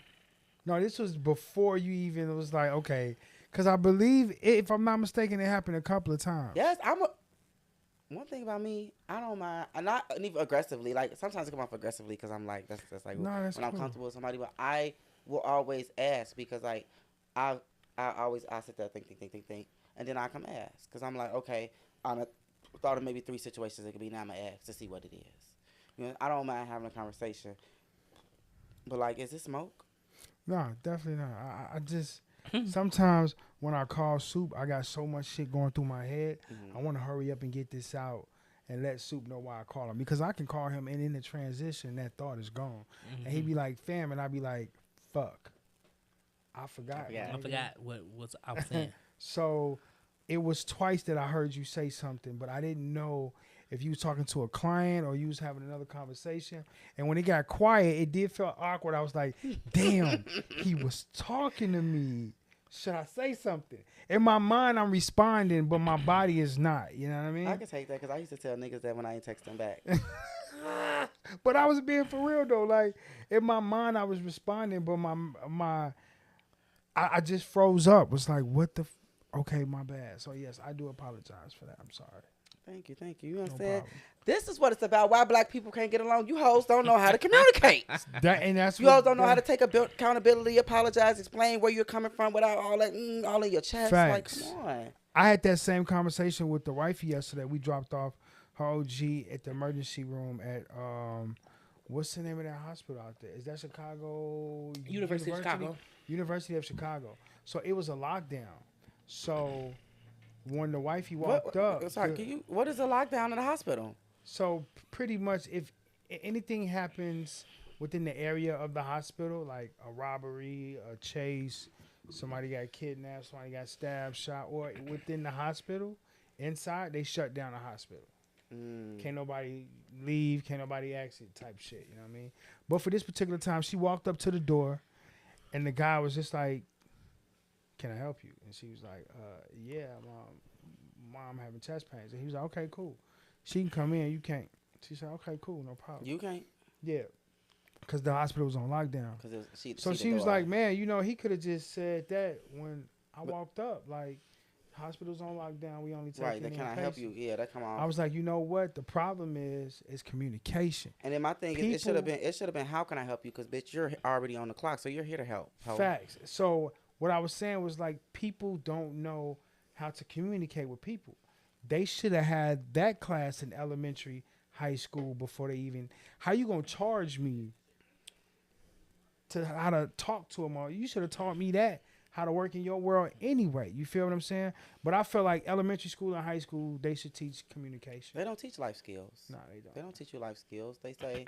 No, this was before you even was like, okay, because I believe, if I'm not mistaken, it happened a couple of times. Yes, one thing about me, I don't mind. I'm not even aggressively. Like sometimes I come off aggressively because I'm like that's like No, that's when I'm cool. comfortable with somebody. But I will always ask because like I sit there think, and then I come ask because I'm like okay, I thought of maybe 3 situations it could be. Now I'm gonna ask to see what it is. You know, I don't mind having a conversation. But like, is it smoke? No, definitely not. I just sometimes when I call Soup, I got so much shit going through my head. I want to hurry up and get this out and let Soup know why I call him, because I can call him and in the transition that thought is gone, and he'd be like, "Fam," and I'd be like, "Fuck, I forgot." I nigga." forgot what I was saying. So it was twice that I heard you say something, but I didn't know if you was talking to a client or you was having another conversation. And when it got quiet, it did feel awkward. I was like, damn, he was talking to me. Should I say something? In my mind, I'm responding, but my body is not. You know what I mean? I can take that because I used to tell niggas that when I ain't text them back. But I was being for real, though. Like, in my mind, I was responding, but I just froze up. Was like, what the... Okay, my bad. So, yes, I do apologize for that. I'm sorry. Thank you. You know what No I'm saying? problem. This is what it's about. Why black people can't get along. You hoes don't know how to communicate. That's You hoes don't know how to take accountability, apologize, explain where you're coming from without all that all in your chest. Facts. Like, come on. I had that same conversation with the wifey yesterday. We dropped off her OG at the emergency room at what's the name of that hospital out there? Is that Chicago University of Chicago. University of Chicago. So it was a lockdown. So when the wifey walked up, Sorry, what is a lockdown in the hospital? so pretty much if anything happens within the area of the hospital, like a robbery, a chase, somebody got kidnapped, somebody got stabbed, shot, or within the hospital, inside, they shut down the hospital. Can't nobody leave, can't nobody exit type shit, you know what I mean? But for this particular time, she walked up to the door, and the guy was just like, can I help you? And she was like, yeah, mom having chest pains. And he was like, okay, cool. She can come in, you can't. She said, okay, cool, no problem. You can't. Yeah, because the hospital was on lockdown. So she was like, man, you know, he could have just said that when I walked up. Like, hospital's on lockdown. We only take right. Can I help you? Yeah, that come on. I was like, you know what? The problem is communication. And then my thing is, it should have been, how can I help you? Because bitch, you're already on the clock, so you're here to help. Facts. So what I was saying was like, people don't know how to communicate with people. They should have had that class in elementary, high school before they even. How you gonna charge me to how to talk to them? Or you should have taught me that, how to work in your world anyway. You feel what I'm saying? But I feel like elementary school and high school, they should teach communication. They don't teach life skills. No, they don't. They don't teach you life skills. They say,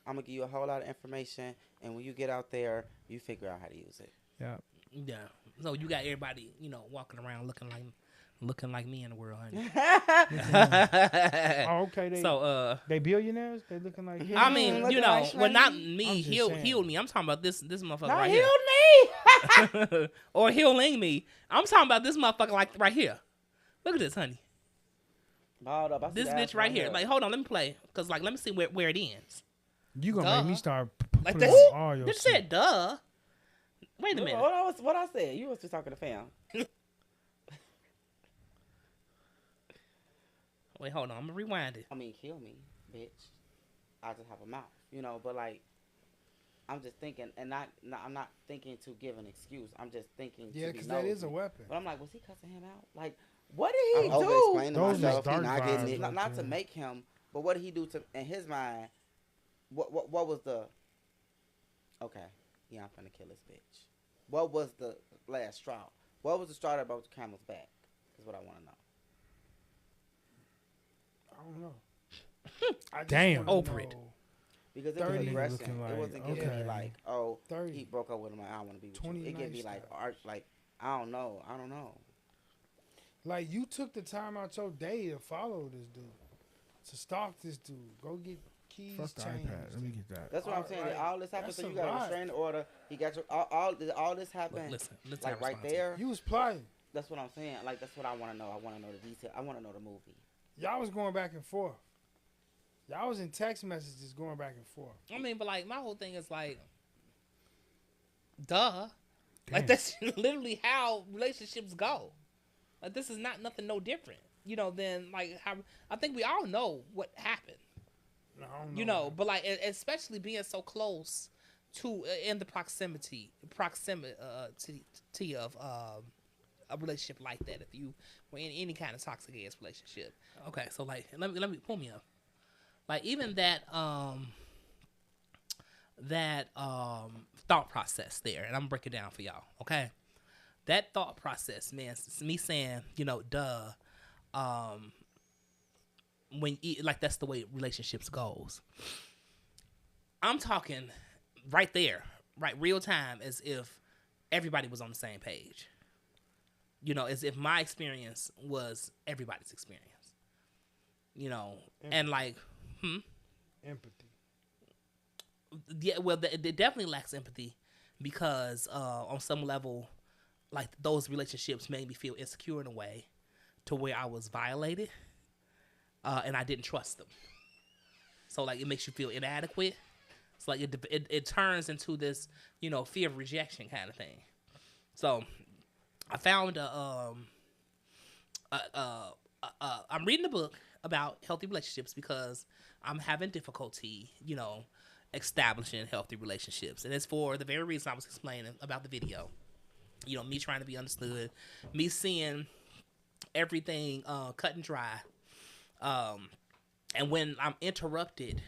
I'm going to give you a whole lot of information, and when you get out there, you figure out how to use it. Yeah. Yeah. So you got everybody, you know, walking around looking like me in the world, honey. Oh, okay. They billionaires? They looking like him? I mean, looking you know, like well, not Shrek. me healed me. I'm talking about this motherfucker Not right healed me. here. Or healing me. I'm talking about this motherfucker like right here. Look at this, honey. Balled up. I see This the bitch ass right here. here. Like, hold on, let me play. Because, like, let me see where it ends. You gonna make me start Like putting this. all your Bitch shit. said, duh. Wait a minute. What I said? You was just talking to fam. Wait, hold on. I'm going to rewind it. I mean, kill me, bitch. I just have a mouth, you know. But like, I'm just thinking, and I'm not thinking to give an excuse. I'm just thinking. Yeah, because because that is a weapon. But I'm like, was he cussing him out? Like, what did he I'm do? over-explaining Those is myself. dark Not getting vibes. it. Not to make him, but what did he do to in his mind? What was the? Okay, yeah, I'm finna kill this bitch. What was the last straw? What was the straw that broke the camel's back? Is what I want to know. I don't know. I just Damn. wanna Over it. know. Because it 30 was aggression. looking like, It wasn't giving okay. me like, oh, 30. he broke up with him. Like, I want to be with you. 20 It gave me nice like stuff. art. Like, I don't know. Like, you took the time out your day to follow this dude, to stalk this dude. Go get keys, Fuck the changed. iPad. Let me get that. That's what I'm saying. Like, All this happened, that's so a you got a lot. restraining order. He got your all this happened. Listen Like right there. You was plotting. That's what I'm saying. Like that's what I want to know. I want to know the detail. I want to know the movie. Y'all was going back and forth. Y'all was in text messages going back and forth. I mean, but like my whole thing is like, duh. Damn. Like that's literally how relationships go. Like this is nothing no different, you know. Than like how I think we all know what happened, No, I don't you know. But like especially being so close to in the proximity of a relationship like that. If you were in any kind of toxic ass relationship, okay. So like let me pull me up. Like even that thought process there, and I'm gonna break it down for y'all, okay? That thought process, man, it's me saying, you know, duh, like that's the way relationships goes. I'm talking right there, right, real time, as if everybody was on the same page. You know, as if my experience was everybody's experience. You know, and like. Empathy. Yeah, well, it definitely lacks empathy because on some level, like those relationships made me feel insecure in a way to where I was violated and I didn't trust them. So like it makes you feel inadequate. It's like it turns into this, you know, fear of rejection kind of thing. So I found I'm reading the book. about healthy relationships because I'm having difficulty, establishing healthy relationships. And it's for the very reason I was explaining about the video. Me trying to be understood, me seeing everything cut and dry. And when I'm interrupted,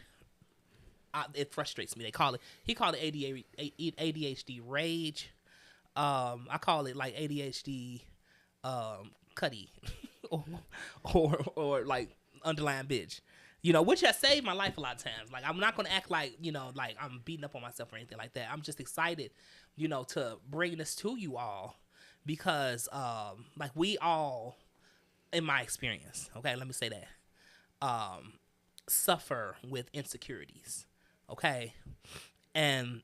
it frustrates me. He called it ADHD rage. I call it like ADHD cutty or like underlying bitch. Which has saved my life a lot of times. Like, I'm not going to act like, like I'm beating up on myself or anything like that. I'm just excited, to bring this to you all because, like, we all, in my experience, okay, let me say that, suffer with insecurities, okay? And,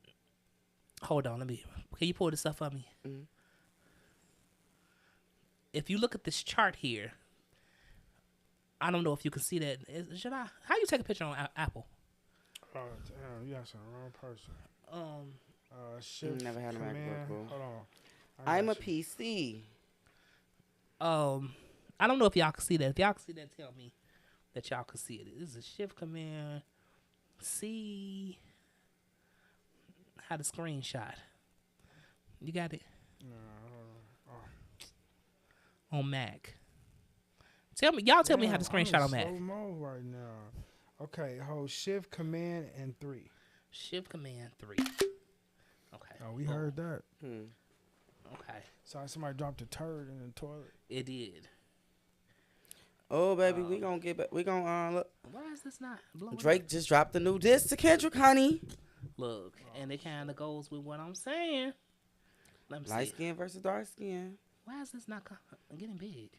hold on, can you pull this up for me? Mm-hmm. If you look at this chart here, I don't know if you can see that. Should I? How you take a picture on Apple? Oh, damn, you asking the wrong person. Shift never had a MacBook, bro. Hold on. I'm a PC. I don't know if y'all can see that. If y'all can see that, tell me that y'all can see it. This is a Shift Command C. How to screenshot? You got it? No, hold on. On Mac. Tell me how to screenshot on Mac. Slow mo right now. Okay, hold Shift Command and 3. Shift Command 3. Okay. Oh, we heard that. Okay. Sorry, somebody dropped a turd in the toilet. It did. Oh, baby, we gonna get back. We gonna look. Why is this not blowing Drake just dropped the new disc to Kendrick, honey. Look, and it kind of goes with what I'm saying. Let me Light see. skin versus dark skin. Why is this not getting big?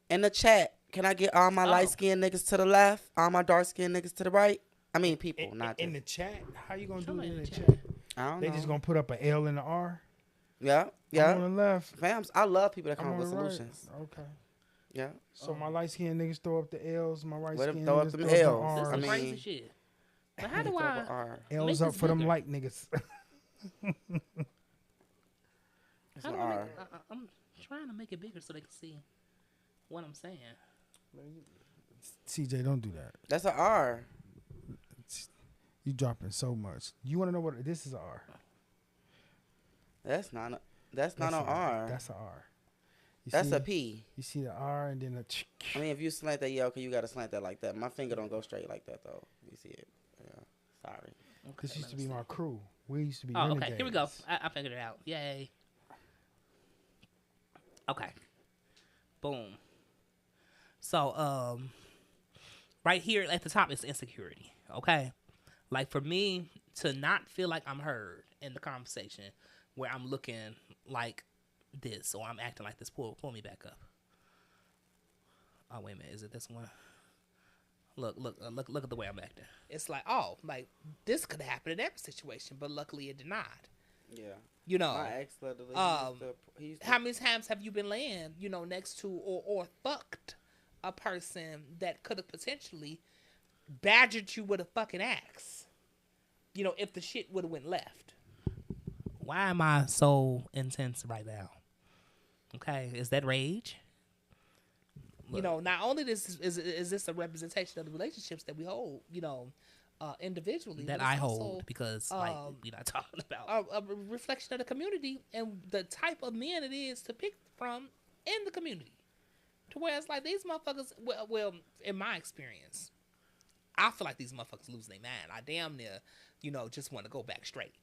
In the chat, can I get all my light skinned niggas to the left, all my dark skinned niggas to the right? I mean, people, not in the just. chat. How you gonna do it in the chat? I don't They know. just gonna put up an L and an R. Yeah, I'm yeah. on the left. Fams, I love people that I'm come on up with the right. solutions. Okay. Yeah. So my light skinned niggas throw up the L's. My right Let 'em skinned throw up niggas them throw up the L's. This R's. is I crazy mean- shit. But how do Throw up I? a R. L's make up this for them bigger? light niggas. It's How an do I R. I'm trying to make it bigger so they can see what I'm saying. CJ, don't do that. That's an R. You dropping so much. You want to know what this is? A R. That's not an a- R. That's a R. You That's see, a P. You see the R and then a. I mean, if you slant that, yeah, okay, you gotta slant that like that. My finger don't go straight like that though. You see it? Yeah. Sorry. This Okay, used to let be me see. my crew. We used to be. Oh, renegades. okay. Here we go. I figured it out. Yay. Okay. Boom. So, right here at the top is insecurity. Okay. Like for me to not feel like I'm heard in the conversation where I'm looking like this or I'm acting like this. Pull me back up. Oh, wait a minute. Is it this one? Look at the way I'm acting. It's like, oh, like this could happen in every situation, but luckily it did not. Yeah. You know, My ex literally. He used to how many times have you been laying, next to or fucked a person that could have potentially badgered you with a fucking axe? If the shit would have went left. Why am I so intense right now? Okay, is that rage? Look. Not only is this a representation of the relationships that we hold, individually. That but I it's hold also, because we're not talking about a reflection of the community and the type of men it is to pick from in the community. To where it's like these motherfuckers, well, in my experience, I feel like these motherfuckers lose their mind. I damn near, just want to go back straight.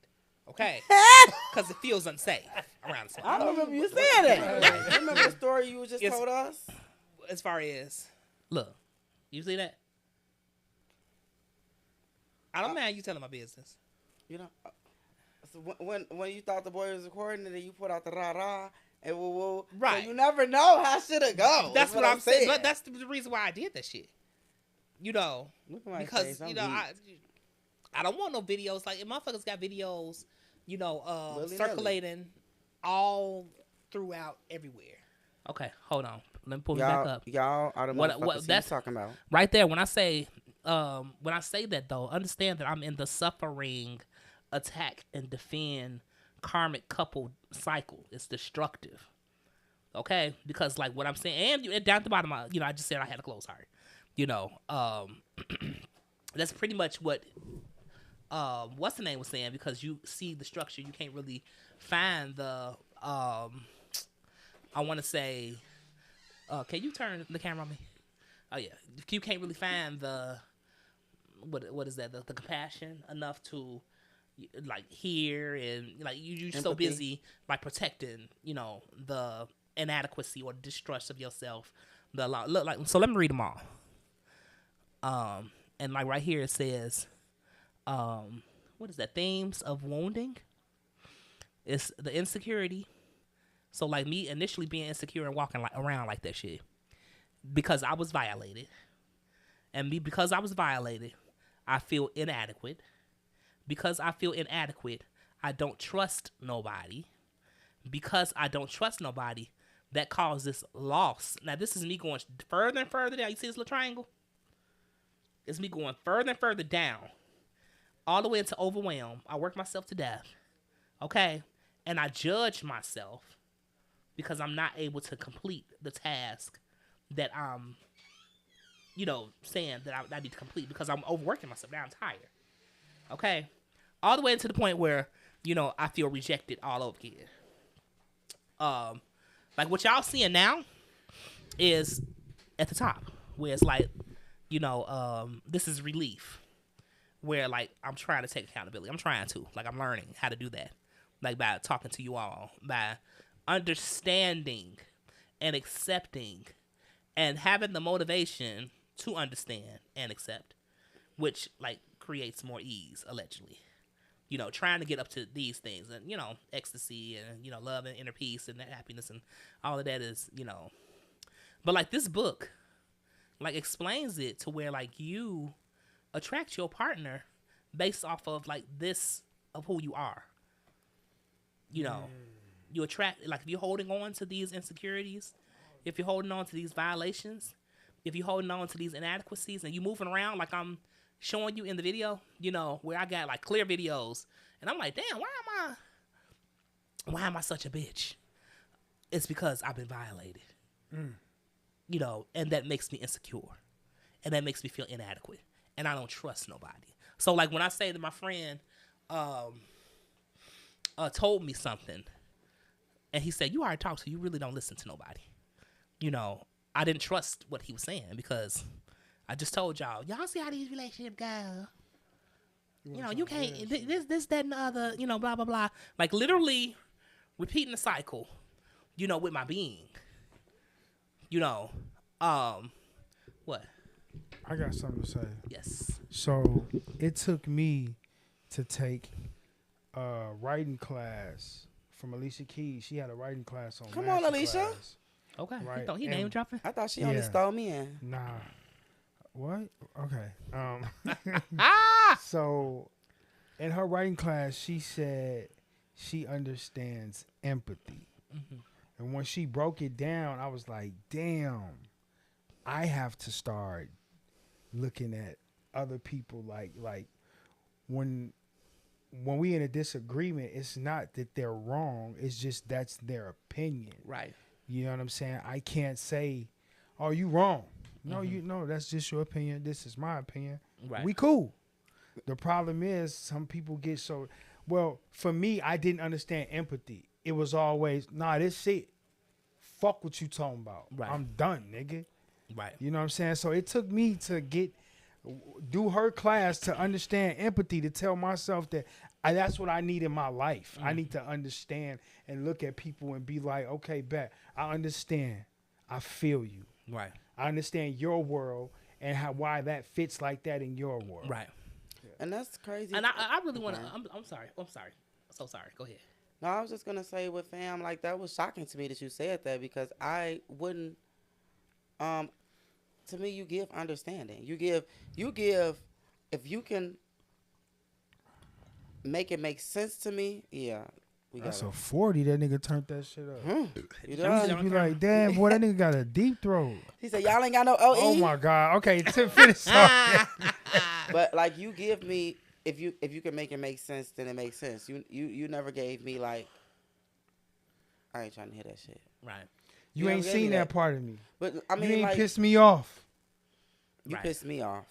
Okay? Because it feels unsafe around this I don't remember you saying that. Remember the story you just told us? As far as, look, you see that? I don't mind you telling my business. So when you thought the boy was recording and then you put out the rah-rah and woo-woo. Right. So you never know how shit it go. That's what I'm saying. But that's the reason why I did that shit. Look at my Because, face, I'm I don't want no videos. Like, if motherfuckers got videos, Willy-nilly. circulating all throughout everywhere. Okay, hold on. Let me pull you back up. Y'all are the motherfuckers that's he's talking about. Right there. When I say that though, understand that I'm in the suffering, attack and defend karmic couple cycle. It's destructive. Okay, because like what I'm saying, and down at the bottom, I just said I had a closed heart. You know, that's pretty much what what's the name was saying, because you see the structure, you can't really find the I want to say, can you turn the camera on me? Oh yeah, you can't really find the what is that, the compassion enough to like hear, and like you're so Empathy. busy like protecting, you know, the inadequacy or distrust of yourself. Look, like, so let me read them all. And like right here it says, what is that? Themes of wounding. It's the insecurity. So like me initially being insecure and walking like around like that shit because I was violated, because I was violated, I feel inadequate. Because I feel inadequate, I don't trust nobody. Because I don't trust nobody, that causes loss. Now this is me going further and further down. You see this little triangle? It's me going further and further down, all the way into overwhelm. I work myself to death, okay? And I judge myself because I'm not able to complete the task that I'm, you know, saying that I need to complete because I'm overworking myself. Now I'm tired, okay? All the way to the point where, you know, I feel rejected all over again. Like what y'all seeing now is at the top, where it's like, you know, this is relief, where like I'm trying to take accountability. I'm trying to, like, I'm learning how to do that, like by talking to you all, by understanding and accepting and having the motivation to understand and accept, which like creates more ease, allegedly. You know, trying to get up to these things and, you know, ecstasy and, you know, love and inner peace and happiness and all of that is, you know. But like this book, like explains it to where like you attract your partner based off of like this, of who you are. You know, you attract, like if you're holding on to these insecurities, if you're holding on to these violations, if you're holding on to these inadequacies and you moving around like I'm showing you in the video, you know, where I got like clear videos and I'm like, damn, why am I such a bitch? It's because I've been violated. You know, and that makes me insecure and that makes me feel inadequate and I don't trust nobody. So like when I say that my friend told me something and he said, you already talked, so you really don't listen to nobody. You know, I didn't trust what he was saying because I just told y'all see how these relationships go. You know, you can't, this, that, and the other, you know, blah, blah, blah. Like, literally repeating the cycle, you know, with my being. You know, what? I got something to say. Yes. So it took me to take a writing class from Alicia Keys. She had a writing class on Come on, master Alicia. class. Okay. Right. He And- name dropping. I thought she only Yeah. stole me in. Nah. What? Okay. Ah! So in her writing class, she said she understands empathy. And when she broke it down, I was like, damn, I have to start looking at other people like when we in a disagreement, it's not that they're wrong, it's just that's their opinion. Right. You know what I'm saying? I can't say, "Oh, you wrong." No, that's just your opinion. This is my opinion. Right. We cool. The problem is some people get so, well, for me, I didn't understand empathy. It was always, nah, this shit, fuck what you talking about. Right. I'm done, nigga. Right. You know what I'm saying? So it took me to do her class to understand empathy, to tell myself that that's what I need in my life. I need to understand and look at people and be like, okay, bet, I understand. I feel you. Right. I understand your world and why that fits like that in your world. Right. And that's crazy. And I really want to. Okay. I'm sorry. I'm sorry. So sorry. Go ahead. No, I was just gonna say with fam, like that was shocking to me that you said that because I wouldn't. To me, you give understanding. You give. If you can make it make sense to me, yeah, we got That's it. a 40. That nigga turned that shit up. You Let me done? see. You be like, damn, boy, that nigga got a deep throat. He said, "Y'all ain't got no OE." Oh my God. Okay, to finish off. But like you give me, if you can make it make sense, then it makes sense. You never gave me like, I ain't trying to hear that shit. Right. You You ain't never gave me seen that that. part of me. But I You mean, ain't like, pissed me off. You Right. pissed me off.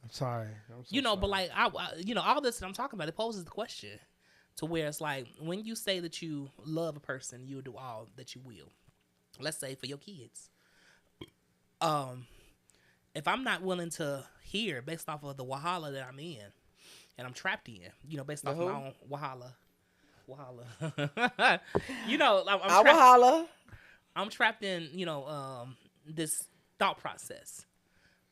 I'm sorry. You know, but like you know, all this that I'm talking about, it poses the question to where it's like when you say that you love a person, you'll do all that you will. Let's say for your kids. If I'm not willing to hear based off of the wahala that I'm in and I'm trapped in, you know, based off of my own wahala. You know, I'm trapped in, you know, this thought process.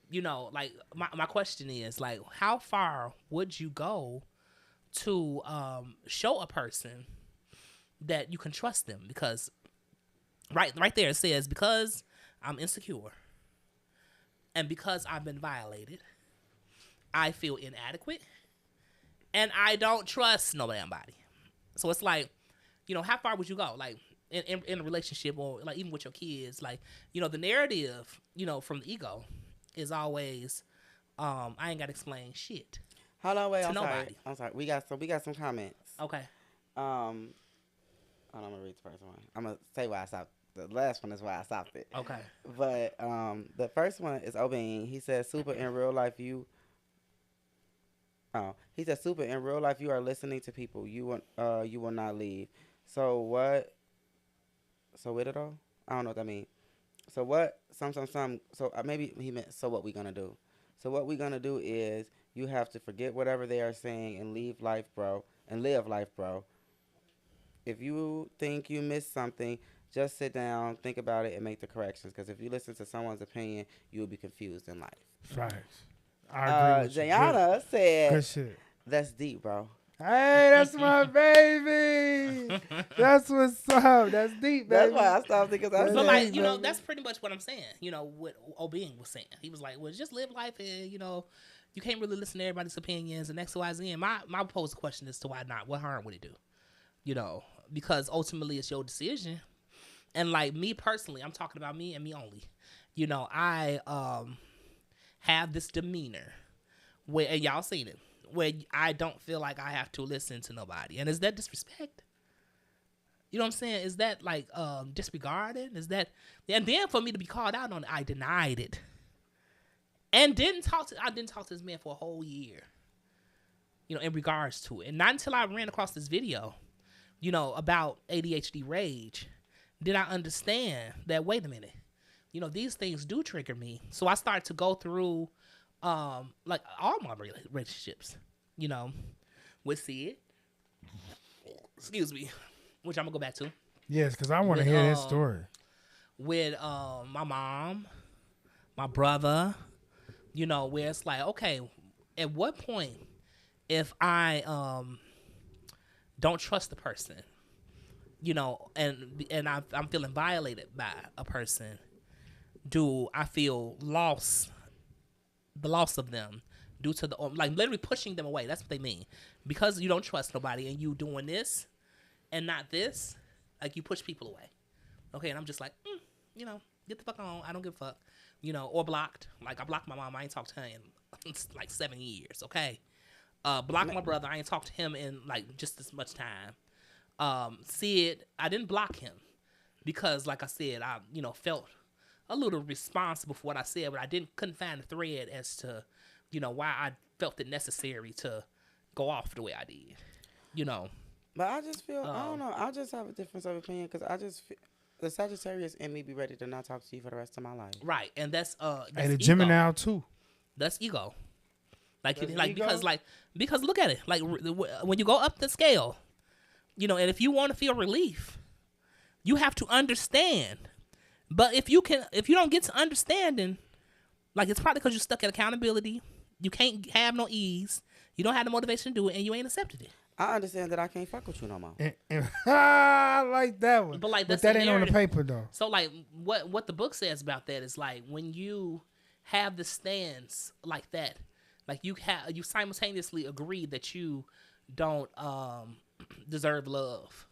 You know, like my question is like, how far would you go to show a person that you can trust them? Because right there it says, because I'm insecure and because I've been violated, I feel inadequate and I don't trust nobody. So it's like, you know, how far would you go? Like in a relationship or like even with your kids, like, you know, the narrative, you know, from the ego is always, I ain't gotta explain shit. Hold on, wait, to I'm nobody. sorry. I'm sorry. We got some comments. Okay. I'm gonna read the first one. I'm gonna say why I stopped. The last one is why I stopped it. Okay. But the first one is Obeying. He says, "Super in real life, you." Oh, he said, "Super in real life, you are listening to people. You will not leave. So what? So with it all, I don't know what that means. So what? Some. So maybe he meant. So what we gonna do? So what we gonna do is you have to forget whatever they are saying and leave life, bro, and live life, bro. If you think you missed something, just sit down, think about it, and make the corrections. Because if you listen to someone's opinion, you will be confused in life." Facts. I agree with you. Jayana said, Good shit. "That's deep, bro." Hey, that's my baby. That's what's up. That's deep, baby. That's why I stopped thinking. I So said, like, you know, baby. that's pretty much what I'm saying. You know, what Obeying was saying. He was like, well, just live life and, you know, you can't really listen to everybody's opinions and X, Y, Z. And my posed question is to why not? What harm would it do? You know, because ultimately it's your decision. And like me personally, I'm talking about me and me only. You know, I have this demeanor where, and y'all seen it, where I don't feel like I have to listen to nobody. And is that disrespect? You know what I'm saying? Is that like disregarded? Is that, and then for me to be called out on it, I denied it. And I didn't talk to this man for a whole year. You know, in regards to it. And not until I ran across this video, you know, about ADHD rage, did I understand that, wait a minute, you know, these things do trigger me. So I started to go through like all my relationships, you know, with Sid, excuse me, which I'm gonna go back to. Yes, because I want to hear this story. With my mom, my brother, you know, where it's like, okay, at what point, if I don't trust the person, you know, and I'm feeling violated by a person, do I feel the loss of them due to the, like, literally pushing them away? That's what they mean. Because you don't trust nobody and you doing this and not this, like, you push people away. Okay, and I'm just like, you know, get the fuck on. I don't give a fuck. You know, or blocked. Like, I blocked my mom. I ain't talked to her in like 7 years, okay? Blocked my brother. I ain't talked to him in like just as much time. Sid, I didn't block him because, like I said, I, you know, felt a little responsible for what I said, but I couldn't find a thread as to, you know, why I felt it necessary to go off the way I did, you know. But I just feel, I don't know, I just have a difference of opinion because I just feel, the Sagittarius in me be ready to not talk to you for the rest of my life. Right, and that's And the Gemini too. That's ego. Like, That's like ego? because look at it. Like, when you go up the scale, you know, and if you want to feel relief, you have to understand. But if you don't get to understanding, like, it's probably because you're stuck at accountability. You can't have no ease. You don't have the motivation to do it, and you ain't accepted it. I understand that I can't fuck with you no more. I like that one. But, like, but that's that the ain't on the narrative. paper though. So, like, what the book says about that is, like, when you have the stance like that, like, you simultaneously agree that you don't deserve love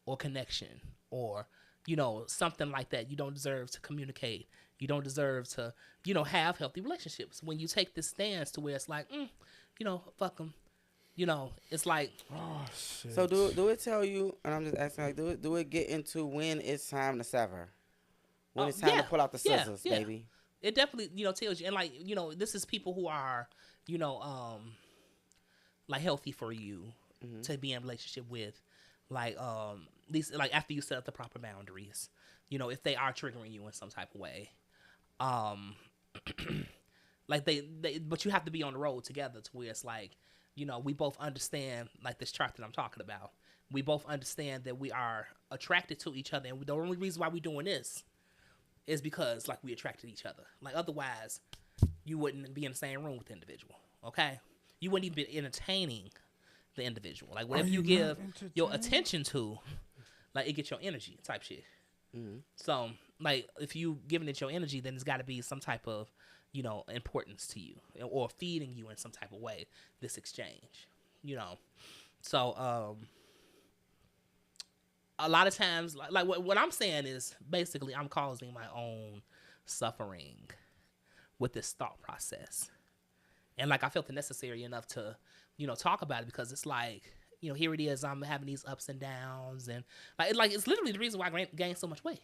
or connection or, you know, something like that. You don't deserve to communicate. You don't deserve to, you know, have healthy relationships. When you take this stance to where it's like, you know, fuck them. You know, it's like, Oh shit. So do it tell you, and I'm just asking, like, do it get into when it's time to sever? When it's time to pull out the scissors, baby? it definitely, you know, tells you. And like, you know, this is people who are, you know, like healthy for you to be in a relationship with. Like, these, like after you set up the proper boundaries, you know, if they are triggering you in some type of way, like they, but you have to be on the road together to where it's like, you know, we both understand, like this chart that I'm talking about. We both understand that we are attracted to each other, and the only reason why we're doing this is because, like, we attracted each other. Like, otherwise, you wouldn't be in the same room with the individual, okay? You wouldn't even be entertaining the individual. Like, whatever you give your attention to, like, it gets your energy type shit. So, like, if you giving it your energy, then it's got to be some type of, you know, importance to you or feeding you in some type of way, this exchange, you know? So, a lot of times, like what I'm saying is basically I'm causing my own suffering with this thought process. And like I felt it necessary enough to, you know, talk about it because it's like, you know, here it is, I'm having these ups and downs, and like it's literally the reason why I gained so much weight.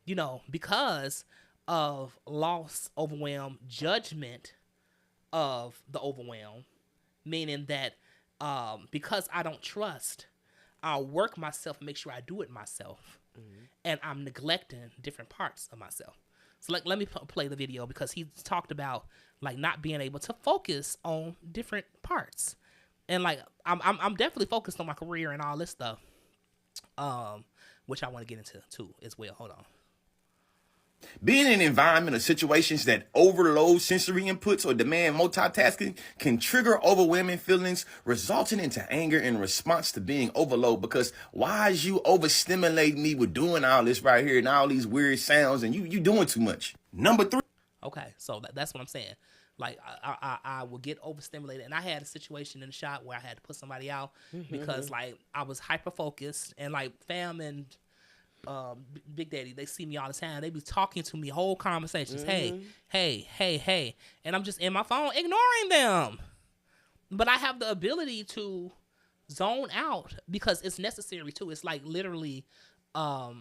You know, because of loss, overwhelm, judgment of the overwhelm, meaning that because I don't trust, I'll work myself and make sure I do it myself, and I'm neglecting different parts of myself. So like, let me play the video because he talked about like not being able to focus on different parts, and like I'm definitely focused on my career and all this stuff, which I want to get into too as well. Hold on. Being in an environment or situations that overload sensory inputs or demand multitasking can trigger overwhelming feelings, resulting into anger in response to being overloaded. Because why is you overstimulating me with doing all this right here and all these weird sounds, and you doing too much? Number 3. Okay, so that's what I'm saying. Like I will get overstimulated, and I had a situation in the shop where I had to put somebody out because like I was hyper focused, and like fam and Big Daddy, they see me all the time. They be talking to me whole conversations. Hey, and I'm just in my phone ignoring them. But I have the ability to zone out because it's necessary too. It's like literally a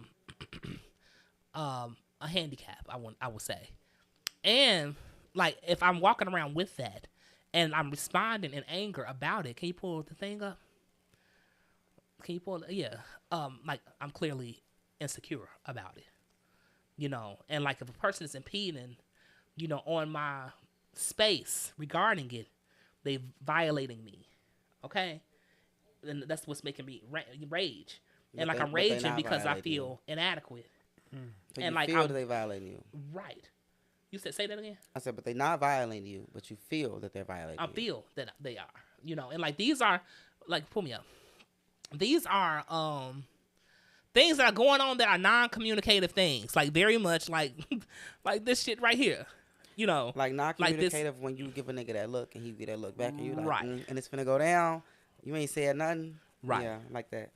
handicap, I would say. And like if I'm walking around with that and I'm responding in anger about it, can you pull the thing up? Can you pull it? Yeah. Like I'm clearly insecure about it, you know, and like if a person is impeding, you know, on my space regarding it, they violating me, okay, and that's what's making me rage, and like I'm raging because I feel inadequate, So and you like feel that they violating you. Right. You said say that again. I said, but they not violating you, but you feel that they're violating you. I feel that they are, you know, and like these are like pull me up. These are things that are going on that are non-communicative things, like very much like like this shit right here, you know, like non-communicative when you give a nigga that look and he get that look back and you like, right, and it's finna go down. You ain't said nothing, right? Yeah, like that,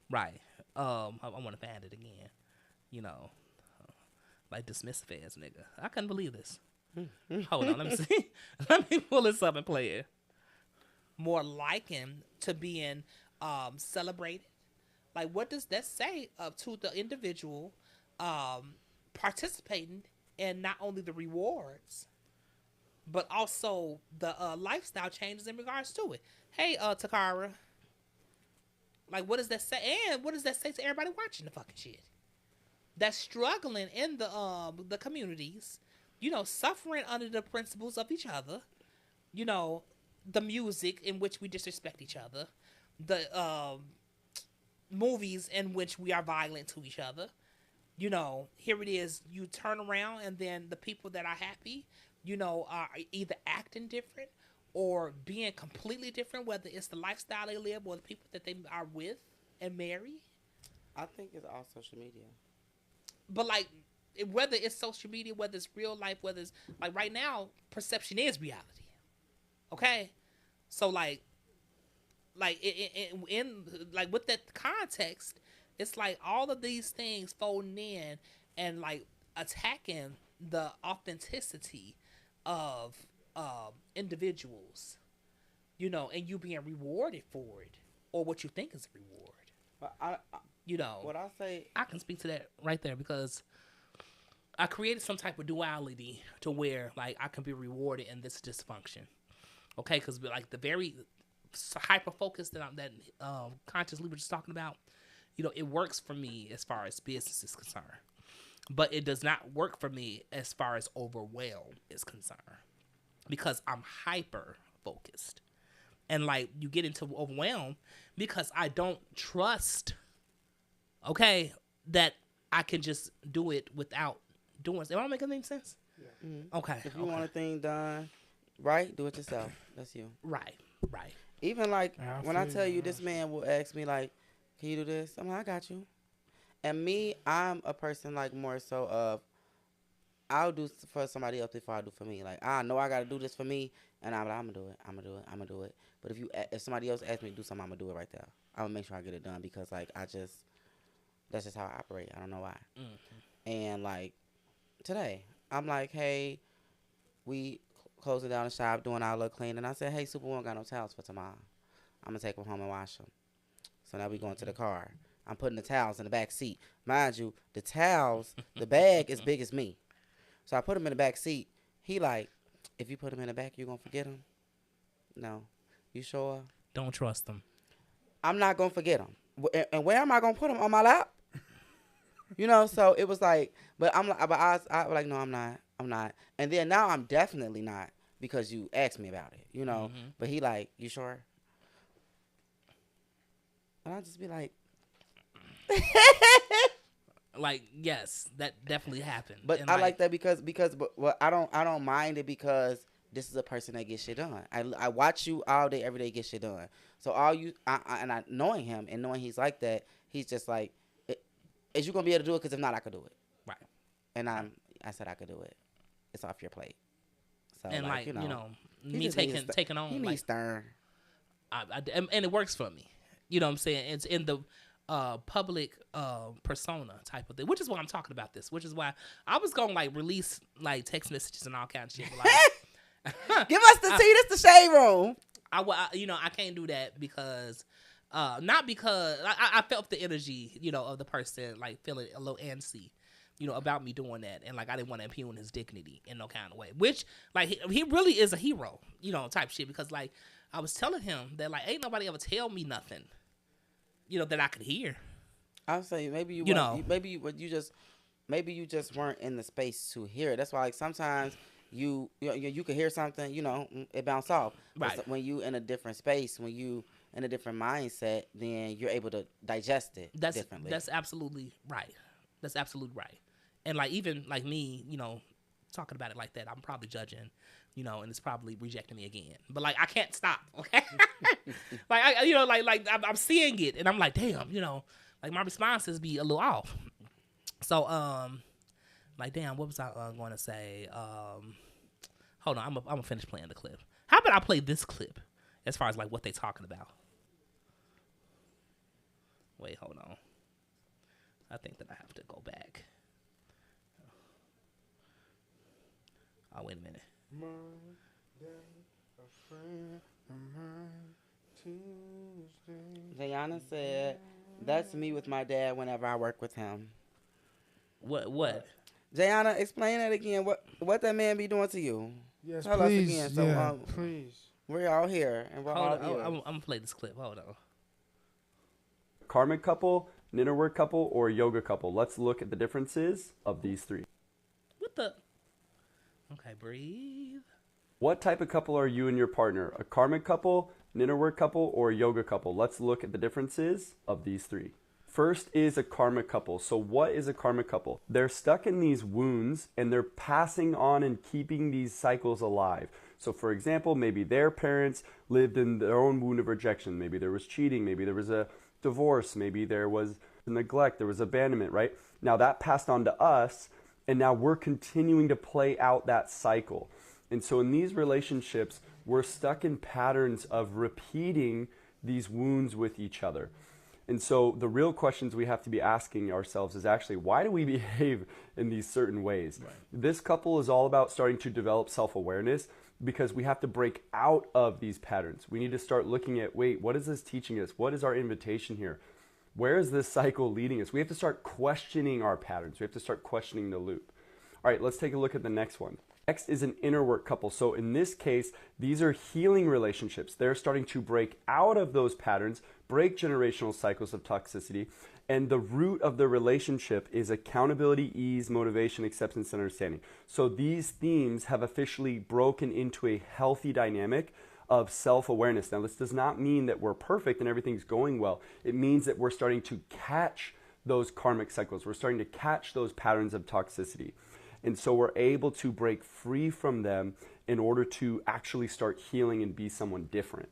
right. I want to find it again, you know, like dismissive ass nigga. I couldn't believe this. Hold on, let me see. Let me pull this up and play it. More likened to being celebrated. Like, what does that say to the individual participating in not only the rewards, but also the lifestyle changes in regards to it? Hey, Takara. Like, what does that say? And what does that say to everybody watching the fucking shit? That's struggling in the communities, you know, suffering under the principles of each other, you know, the music in which we disrespect each other, the movies in which we are violent to each other. You know, here it is, you turn around and then the people that are happy, you know, are either acting different or being completely different, whether it's the lifestyle they live or the people that they are with and marry. I think it's all social media. But like, whether it's social media, whether it's real life, whether it's like right now, perception is reality. Okay? So like in like with that context, it's like all of these things folding in and like attacking the authenticity of individuals, you know, and you being rewarded for it or what you think is a reward. But I you know, what I say, I can speak to that right there because I created some type of duality to where like I can be rewarded in this dysfunction. Okay, because like the very hyper focus that conscious Lee was just talking about, you know, it works for me as far as business is concerned, but it does not work for me as far as overwhelm is concerned, because I'm hyper focused, and like you get into overwhelm because I don't trust. Okay, that I can just do it without doing. Am I making any sense? Yeah. Mm-hmm. Okay. If you want a thing done right, do it yourself. That's you. Right. Even like when I tell you, this man will ask me like, "Can you do this?" I'm like, "I got you." And me, I'm a person like more so of I'll do for somebody else before I do for me. Like I know I gotta do this for me, and I'm like, I'm gonna do it. But if somebody else asks me to do something, I'm gonna do it right there. I'm gonna make sure I get it done because like that's just how I operate. I don't know why. Mm-hmm. And like today, I'm like, hey, we closing down the shop, doing our little cleaning. And I said, hey, Super, we don't got no towels for tomorrow. I'm gonna take them home and wash them. So now we going to the car. I'm putting the towels in the back seat. Mind you, the towels, the bag is big as me. So I put them in the back seat. He like, if you put them in the back, you gonna forget them? No. You sure? Don't trust them. I'm not gonna forget them. And where am I gonna put them? On my lap? You know, so it was like, but I was like, no, I'm not. And then now I'm definitely not because you asked me about it, you know. Mm-hmm. But he like, you sure? And I'll just be like, like, yes, that definitely happened. But and I like that because well, I don't mind it because this is a person that gets shit done. I watch you all day, every day get shit done. So I knowing him and knowing he's like that, he's just like, is you gonna be able to do it? Because if not, I could do it. Right. And I said I could do it. It's off your plate. So and like you know me taking on he like stern. And it works for me. You know what I'm saying? It's in the public persona type of thing, which is why I'm talking about this. Which is why I was gonna like release like text messages and all kinds of shit. Like, give us the tea. This the shade room. I can't do that because. Not because I felt the energy, you know, of the person like feeling a little antsy, you know, about me doing that, and like I didn't want to impugn his dignity in no kind of way. Which like he really is a hero, you know, type shit. Because like I was telling him that like ain't nobody ever tell me nothing, you know, that I could hear. I was saying maybe you just weren't in the space to hear it. That's why like sometimes you could hear something, you know, it bounce off. Right. But when you in a different space, when you in a different mindset, then you're able to digest it differently. That's absolutely right. That's absolutely right. And like even like me, you know, talking about it like that, I'm probably judging, you know, and it's probably rejecting me again. But like I can't stop, okay? Like I, you know, like I'm seeing it, and I'm like, damn, you know, like my responses be a little off. So like damn, what was I going to say? Hold on, I'm gonna finish playing the clip. How about I play this clip as far as like what they talking about? Wait, hold on. I think that I have to go back. Oh, wait a minute. Jayana said, that's me with my dad whenever I work with him. What? Jayana, explain that again. What that man be doing to you? Yes, Tell please. us again. So, yeah, please. We're all here, and we're all here. I'm going to play this clip. Hold on. Karmic couple, inner work couple, or yoga couple. Let's look at the differences of these three. What the? Okay, breathe. What type of couple are you and your partner? A karmic couple, an inner work couple, or a yoga couple? Let's look at the differences of these three. First is a karmic couple. So what is a karmic couple? They're stuck in these wounds and they're passing on and keeping these cycles alive. So for example, maybe their parents lived in their own wound of rejection. Maybe there was cheating. Maybe there was a divorce. Maybe there was neglect. There was abandonment, right? Now that passed on to us, and now we're continuing to play out that cycle. And so in these relationships, we're stuck in patterns of repeating these wounds with each other. And so the real questions we have to be asking ourselves is actually, why do we behave in these certain ways? Right. This couple is all about starting to develop self-awareness, because we have to break out of these patterns. We need to start looking at, wait, what is this teaching us? What is our invitation here? Where is this cycle leading us? We have to start questioning our patterns. We have to start questioning the loop. All right, let's take a look at the next one. Next is an inner work couple. So in this case, these are healing relationships. They're starting to break out of those patterns, break generational cycles of toxicity. And the root of the relationship is accountability, ease, motivation, acceptance, and understanding. So these themes have officially broken into a healthy dynamic of self-awareness. Now, this does not mean that we're perfect and everything's going well. It means that we're starting to catch those karmic cycles. We're starting to catch those patterns of toxicity. And so we're able to break free from them in order to actually start healing and be someone different.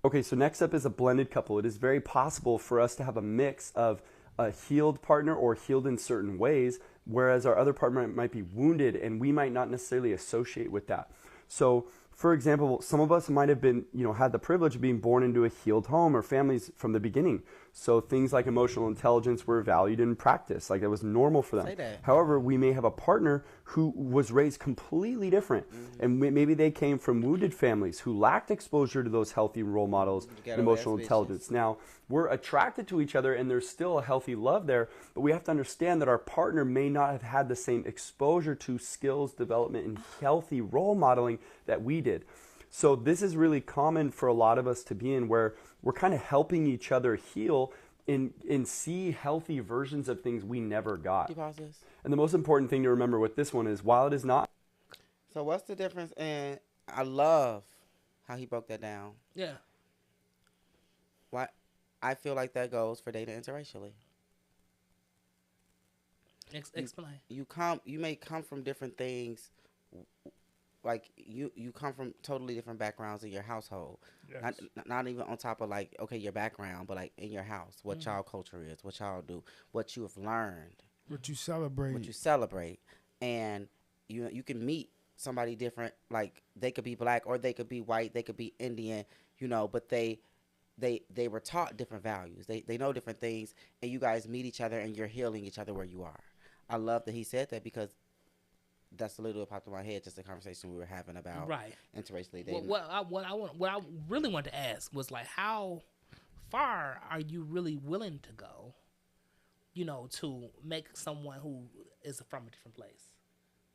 Okay, so next up is a blended couple. It is very possible for us to have a mix of a healed partner or healed in certain ways, whereas our other partner might be wounded and we might not necessarily associate with that. So for example, some of us might have been, had the privilege of being born into a healed home or families from the beginning. So things like emotional intelligence were valued in practice, like it was normal for them. Say that. However, we may have a partner who was raised completely different. And maybe they came from wounded families who lacked exposure to those healthy role models and emotional intelligence. Now, we're attracted to each other and there's still a healthy love there, but we have to understand that our partner may not have had the same exposure to skills development and healthy role modeling that we did. So this is really common for a lot of us to be in, where we're kind of helping each other heal and see healthy versions of things we never got. And the most important thing to remember with this one is, while it is not... So what's the difference in... I love how he broke that down. Yeah. Why? I feel like that goes for dating interracially. Explain. You may come from different things, like you come from totally different backgrounds in your household. Yes. Not even on top of like, okay, your background, but like in your house, what y'all culture is, what y'all do, what you have learned, What you celebrate. and you can meet somebody different. Like they could be black or they could be white, they could be Indian, but they were taught different values. They know different things, and you guys meet each other and you're healing each other where you are. I love that he said that, because that's a little popped in my head, just a conversation we were having about interracially dating. What I really wanted to ask was, like, how far are you really willing to go, to make someone who is from a different place,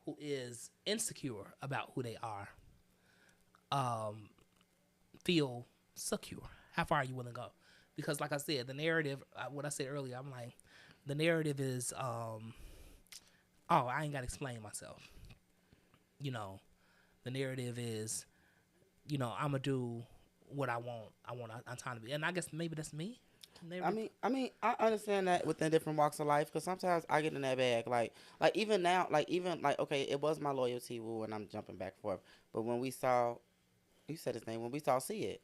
who is insecure about who they are, feel secure? How far are you willing to go? Because, like I said, the narrative, what I said earlier, I'm like, the narrative is, I ain't got to explain myself. The narrative is, I'm going to do what I want autonomy. And I guess maybe that's me. I mean, I understand that within different walks of life, because sometimes I get in that bag. Like even now, okay, it was my loyalty rule, and I'm jumping back and forth. But when we saw, you said his name, when we saw See It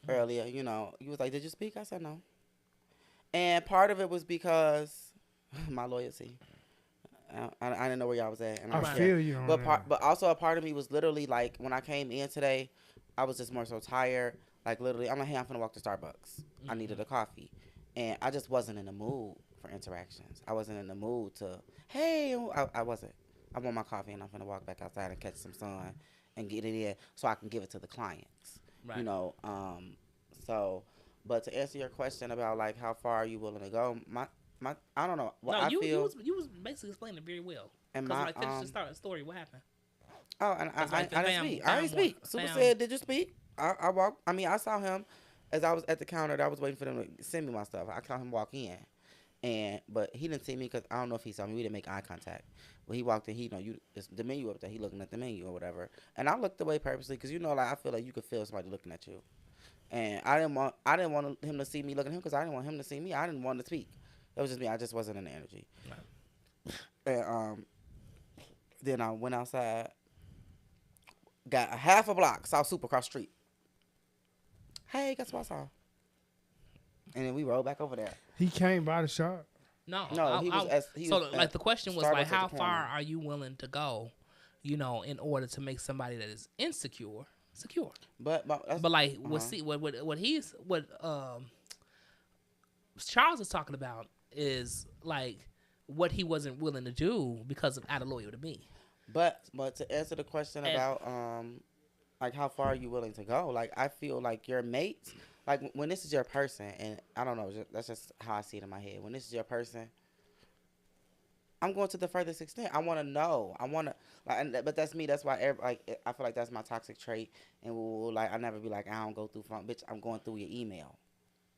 earlier, you was like, did you speak? I said no. And part of it was because my loyalty. I didn't know where y'all was at. And I feel you on that. But also a part of me was literally like, when I came in today, I was just more so tired. Like literally, I'm like, hey, I'm finna walk to Starbucks. I needed a coffee. And I just wasn't in the mood for interactions. I wasn't in the mood to, hey, I wasn't. I want my coffee, and I'm finna walk back outside and catch some sun and get it in so I can give it to the clients. Right. But to answer your question about like how far are you willing to go, I don't know. You was basically explaining it very well. And finish the story. What happened? Oh, and I didn't speak. Super said, did you speak? I walked. I mean, I saw him as I was at the counter. I was waiting for them to send me my stuff. I saw him walk in, but he didn't see me because I don't know if he saw me. We didn't make eye contact. But he walked in. It's the menu up there. He looking at the menu or whatever. And I looked away purposely because I feel like you could feel somebody looking at you. And I didn't want him to see me looking at him because I didn't want him to see me. I didn't want to speak. It was just me. I just wasn't in the energy. Right. And then I went outside, got a half a block, saw Super across the street. Hey, guess what I saw? And then we rolled back over there. He came by the shop. No, the question was like, how far are you willing to go, in order to make somebody that is insecure secure? But like what Charles is talking about is like what he wasn't willing to do because of out of loyalty to me. But to answer the question about like how far are you willing to go? Like I feel like your mates, like when this is your person, and I don't know, that's just how I see it in my head. When this is your person, I'm going to the furthest extent. I want to know. I want to, but that's me. That's why, I feel like that's my toxic trait. And I never be like, I don't go through phone. Bitch, I'm going through your email.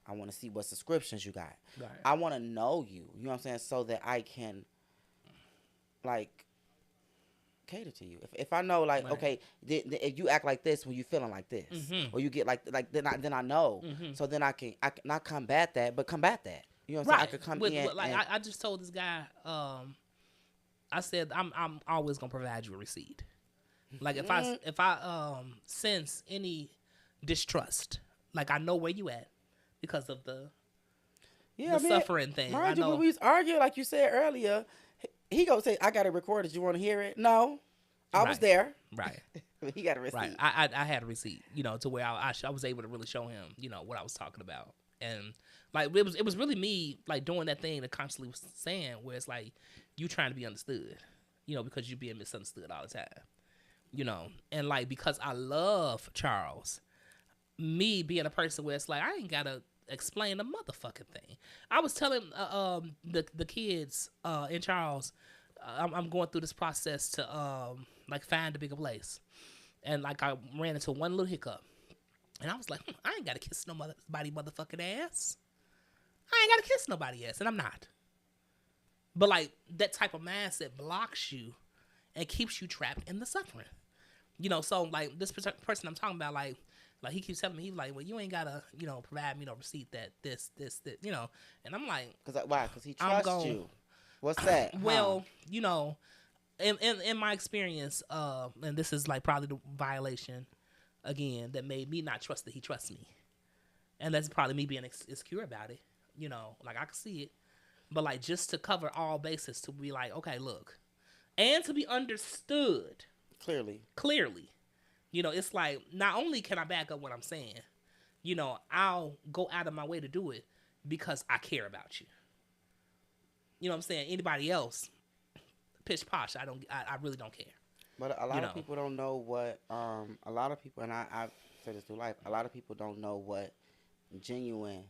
I want to see what subscriptions you got. Right. I want to know you. You know what I'm saying? So that I can, cater to you. If I know, Right. okay, if you act like this when you feeling like this, or you get then I know. So then I can not combat that, but combat that. You know what I'm saying? I could come in. I just told this guy, I said I'm always gonna provide you a receipt. Like if I sense any distrust, like I know where you at because of the suffering thing. Mind you, when we was arguing, like you said earlier, he gonna say, "I got it recorded. You want to hear it?" No, I was there. Right. He got a receipt. Right. I had a receipt, to where I was able to really show him, what I was talking about. And it was really me doing that thing that constantly was saying, where it's like you trying to be understood, because you being misunderstood all the time, and because I love Charles, me being a person where it's like I ain't gotta explain the motherfucking thing. I was telling the kids in Charles, I'm going through this process to find a bigger place, and I ran into one little hiccup. And I was like, I ain't got to kiss nobody motherfucking ass. I ain't got to kiss nobody ass, and I'm not. But, that type of mindset blocks you and keeps you trapped in the suffering. So, this person I'm talking about, he keeps telling me, he's like, well, you ain't got to, provide me no receipt that this, and I'm like. Why? Because he trusts you. What's that? Well, in my experience, and this is, probably the violation again that made me not trust that he trusts me, and that's probably me being insecure about it. I can see it, but just to cover all bases, to be like, okay, look, and to be understood clearly. It's like not only can I back up what I'm saying, I'll go out of my way to do it because I care about you. You know what I'm saying? Anybody else, pish posh, I really don't care. But a lot of people don't know what, a lot of people, and I've said this through life, a lot of people don't know what genuine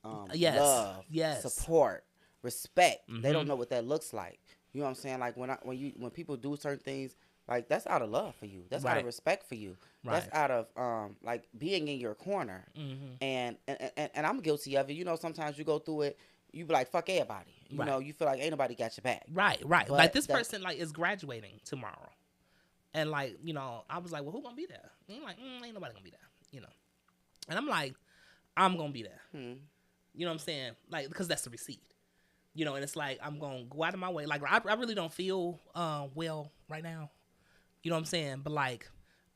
love, support, respect, they don't know what that looks like. You know what I'm saying? When people do certain things, that's out of love for you. That's out of respect for you. Right. That's out of, being in your corner. And I'm guilty of it. Sometimes you go through it, you be like, fuck everybody. You feel like ain't nobody got your back. Right. But this person is graduating tomorrow. And I was like, well, who gonna be there? And he's like, ain't nobody gonna be there. And I'm like, I'm gonna be there. You know what I'm saying? Because that's the receipt. And it's like, I'm gonna go out of my way. I really don't feel well right now. You know what I'm saying? But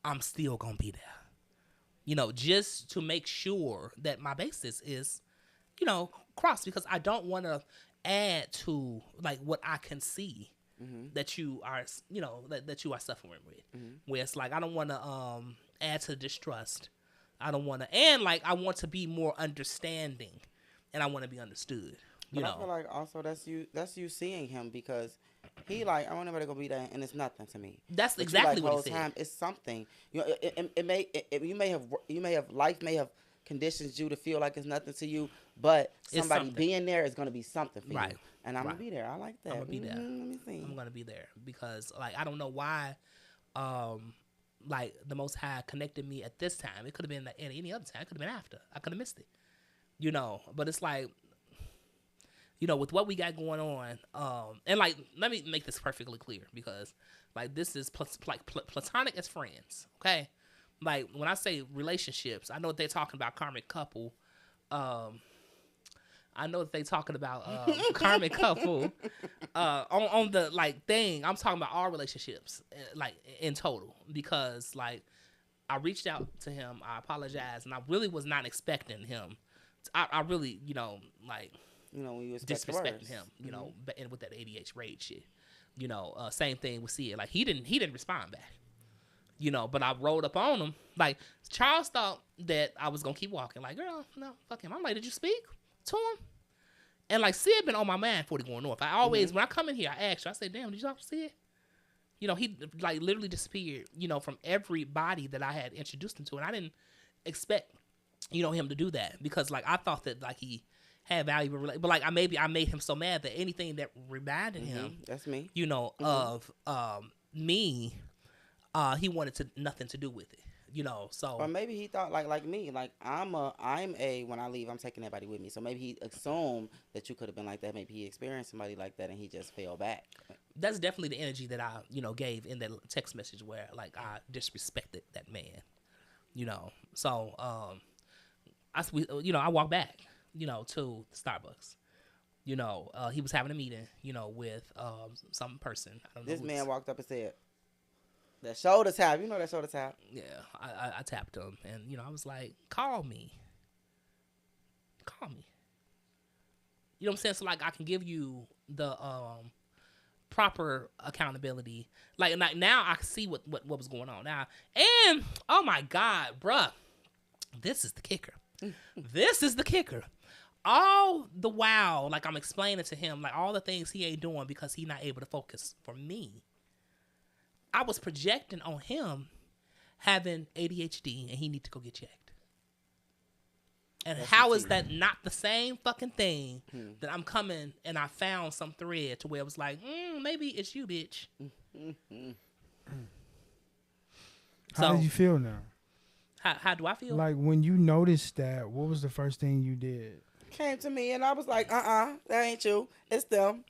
I'm still gonna be there. Just to make sure that my basis is, crossed, because I don't want to add to what I can see that you are, that you are suffering with. Where it's I don't want to add to distrust. I don't want to, and I want to be more understanding, and I want to be understood. I feel like also that's you seeing him, because he I want nobody gonna be there, and it's nothing to me. That's but exactly what he said. Time, it's something. You may have life may have conditions you to feel like it's nothing to you, but somebody being there is gonna be something for you. And I'm gonna be there. I like that. I'm gonna be there. Let me see. I'm gonna be there because I don't know why. The Most High connected me at this time. It could have been at any other time. It could have been after. I could have missed it. But it's with what we got going on, and let me make this perfectly clear, because this is platonic as friends, okay? When I say relationships, I know what they're talking about karmic couple. I know that they talking about karmic couple on the thing. I'm talking about our relationships in total, because I reached out to him. I apologized, and I really was not expecting him. I really when you disrespecting him, and with that ADH rage shit, same thing with Sid. He didn't respond back, but I rolled up on him. Charles thought that I was gonna keep walking. Girl, no, fuck him. I'm like, did you speak to him? And Sid been on my mind before going north. I always, when I come in here, I ask you, I say, damn, did you talk to Sid? He literally disappeared, from everybody that I had introduced him to, and I didn't expect, him to do that, because I thought that he had valuable, but like maybe I made him so mad that anything that reminded him, That's me. you know, of me, he wanted nothing to do with it, you know. So Or maybe he thought like me, like I'm a when I leave, I'm taking everybody with me. So maybe he assumed that you could have been like that. Maybe he experienced somebody like that and he just fell back. that's definitely the energy that I, you know, gave in that text message where like I disrespected that man, you know. So I walked back, you know, to Starbucks. You know, he was having a meeting, you know, with some person. I don't know. This man walked up and said, "That shoulder tap, you know that shoulder tap." Yeah, I tapped him, and you know, I was like, "Call me." You know what I'm saying? So like, I can give you the proper accountability. Like now, I can see what was going on now. And oh my God, bruh, this is the kicker. This is the kicker. All the while, like I'm explaining to him, like all the things he ain't doing because he not able to focus for me. I was projecting on him having ADHD and he need to go get checked. And how is that not the same fucking thing that I'm coming and I found some thread to where it was like, maybe it's you, bitch. How did you feel now? How do I feel? Like when you noticed that, what was the first thing you did? Came to me and I was like, that ain't you. It's them.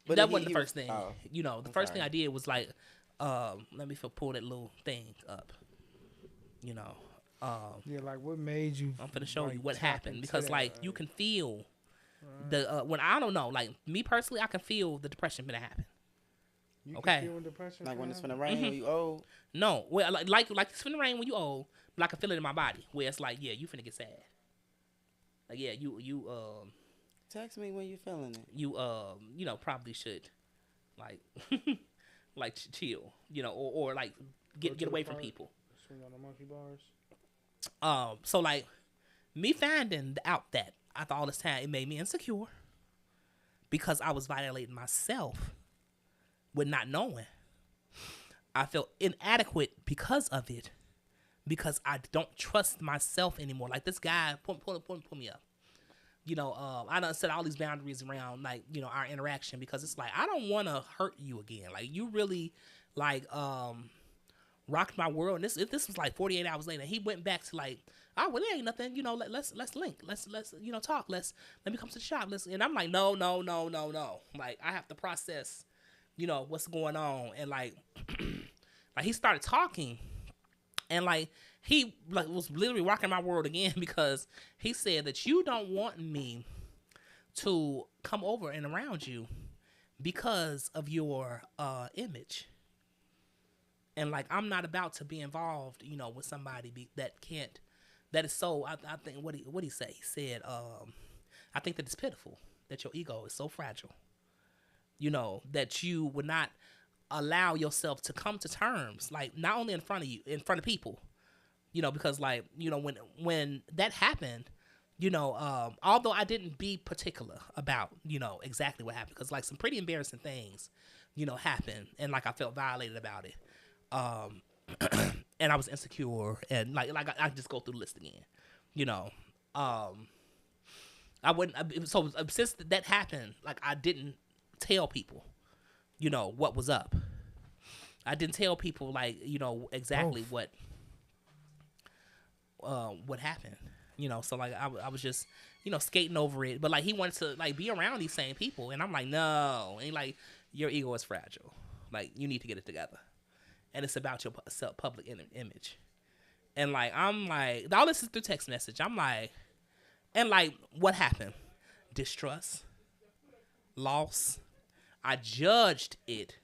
But that wasn't the first thing. Oh, you know, the first thing I did was like, let me pull that little thing up. You know. Yeah, like what made you? I'm finna show like, you what tap happened into because that, like you can feel the when I don't know, like me personally, I can feel the depression finna happen. You Okay. can feel when depression like when it's finna finna rain when you old. No, well, like it's finna rain when you old, but I can feel it in my body where it's like, yeah, you finna get sad. Like yeah, you Text me when you feeling it. you know, probably should like like chill, you know, or like get away from people. Swing on the monkey bars. So like me finding out that after all this time, it made me insecure because I was violating myself with not knowing. I felt inadequate because of it, because I don't trust myself anymore. Like this guy, pull me up. You know, I done set all these boundaries around like, you know, our interaction because it's like, I don't want to hurt you again. Like you really like, rocked my world. And this was like 48 hours later. He went back to like, oh, well, there ain't nothing, you know, let's link. Let's, you know, talk. Let me come to the shop. And I'm like, no. Like I have to process, you know, what's going on. And like, like he started talking and like, he like was literally rocking my world again because he said that you don't want me to come over and around you because of your image. And like I'm not about to be involved, you know, with somebody that is so. I think what he say? He said, I think that it's pitiful that your ego is so fragile. You know that you would not allow yourself to come to terms, like not only in front of people. You know, because like, you know, when that happened, you know, although I didn't be particular about, you know, exactly what happened, because like some pretty embarrassing things, you know, happened, and like I felt violated about it, and I was insecure, and like I just go through the list again, you know, I wouldn't. So since that happened, like I didn't tell people, you know, what was up. I didn't tell people like, you know, exactly what happened, you know. So like I was just, you know, skating over it, but like he wanted to like be around these same people, and I'm like, no. And like, your ego is fragile, like you need to get it together, and it's about your public image. And like I'm like, all this is through text message. I'm like, and like what happened? Distrust, loss. I judged it,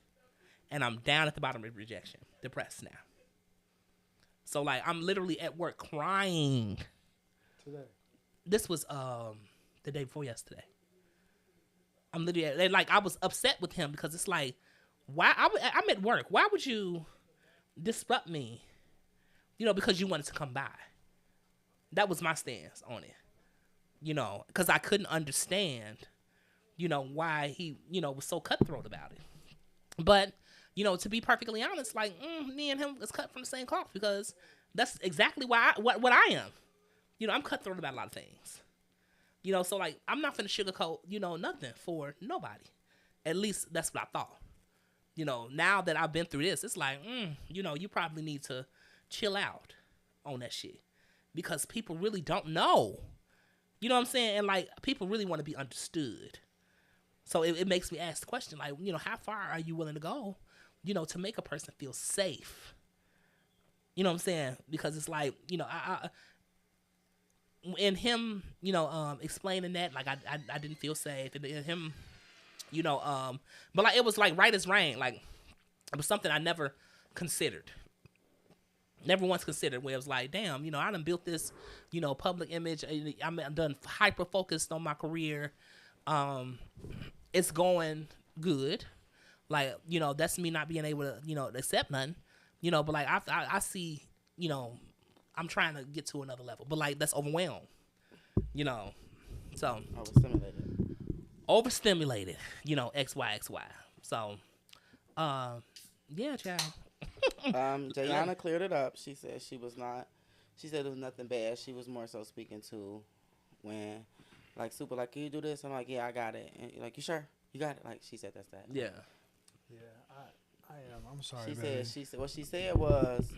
and I'm down at the bottom of rejection, depressed now. So like I'm literally at work crying. Today. This was the day before yesterday. I'm literally like I was upset with him because it's like, why I'm at work. Why would you disrupt me? You know, because you wanted to come by. That was my stance on it. You know, because I couldn't understand, you know, why he, you know, was so cutthroat about it. But you know, to be perfectly honest, like me and him is cut from the same cloth because that's exactly what I am. You know, I'm cutthroat about a lot of things. You know, so like I'm not finna sugarcoat, you know, nothing for nobody. At least that's what I thought. You know, now that I've been through this, it's like, you know, you probably need to chill out on that shit because people really don't know. You know what I'm saying? And like people really want to be understood. So it makes me ask the question, like, you know, how far are you willing to go, you know, to make a person feel safe? You know what I'm saying? Because it's like, you know, and him, you know, explaining that, like, I didn't feel safe. And him, you know, but like, it was like right as rain. Like, it was something I never considered. Never once considered where it was like, damn, you know, I done built this, you know, public image. I'm done hyper-focused on my career. It's going good. Like, you know, that's me not being able to, you know, accept nothing. You know, but like I see, you know, I'm trying to get to another level, but like that's overwhelmed, you know. So overstimulated, you know, XY. So, yeah, child. Jayana cleared it up. She said she was not. She said it was nothing bad. She was more so speaking to when, like, Super, like, can you do this? I'm like, yeah, I got it. And like, you sure? You got it? Like, she said that's that. Yeah. Yeah, I am. I'm sorry, She man. said what she said was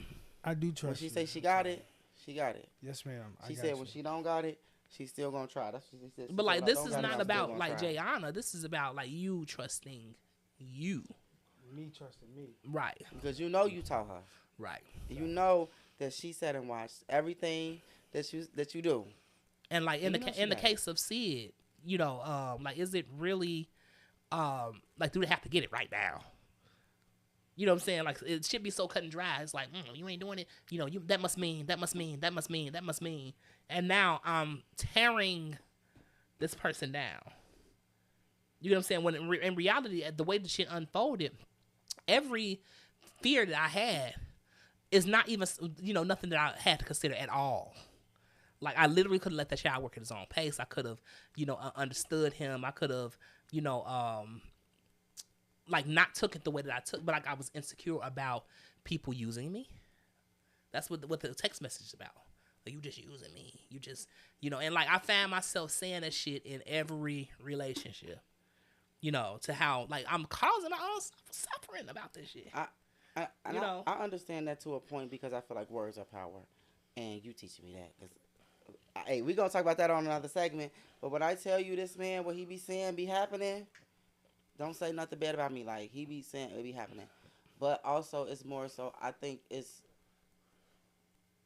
I do when trust she you. say she got it, she got it. Yes, ma'am. She I said got when you. she don't got it, she's still gonna try. That's what she said. She But said, like, "When I this don't is got it, not I'm still about gonna like try." Jayana. This is about like you trusting you. Me trusting me. Right. Because you know you taught her. Right. You know that she sat and watched everything that you do. And like in You know the she in the got it. case of Sid, you know, like, is it really, like, do they have to get it right now? You know what I'm saying? Like, it should be so cut and dry. It's like, you ain't doing it. You know, that must mean. And now I'm tearing this person down. You know what I'm saying? When in reality, the way the shit unfolded, every fear that I had is not even, you know, nothing that I had to consider at all. Like, I literally could have let that child work at his own pace. I could have, you know, understood him. I could have, you know, like, not took it the way that I took, but like I was insecure about people using me. That's what the text message is about. Like, you just using me. You just, you know, and like I found myself saying that shit in every relationship. You know, to how like I'm causing my own suffering about this shit. I understand that to a point because I feel like words are power, and you teaching me that. Cause, hey, we gonna talk about that on another segment. But when I tell you this man, what he be saying be happening, don't say nothing bad about me. Like, he be saying it be happening. But also, it's more so, I think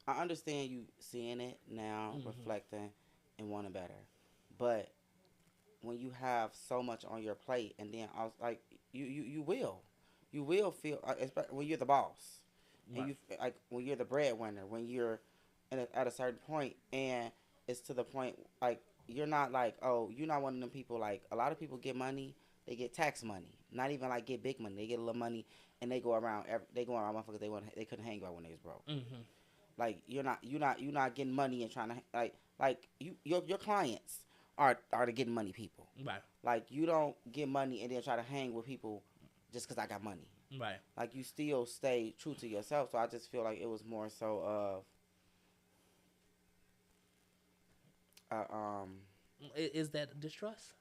I understand you seeing it now, reflecting, and wanting better. But when you have so much on your plate, and then I was like, you will feel, especially when you're the boss, and Right. you like when you're the breadwinner, when you're at a certain point, and it's to the point like you're not like, oh, you're not one of them people. Like, a lot of people get money, they get tax money, not even like get big money. They get a little money, and they go around motherfuckers they couldn't hang about when they was broke. Mm-hmm. Like, you're not getting money and trying to like your clients are the getting money people. Right. Like, you don't get money and then try to hang with people just because I got money. Right. Like, you still stay true to yourself. So I just feel like it was more so of Is that distrust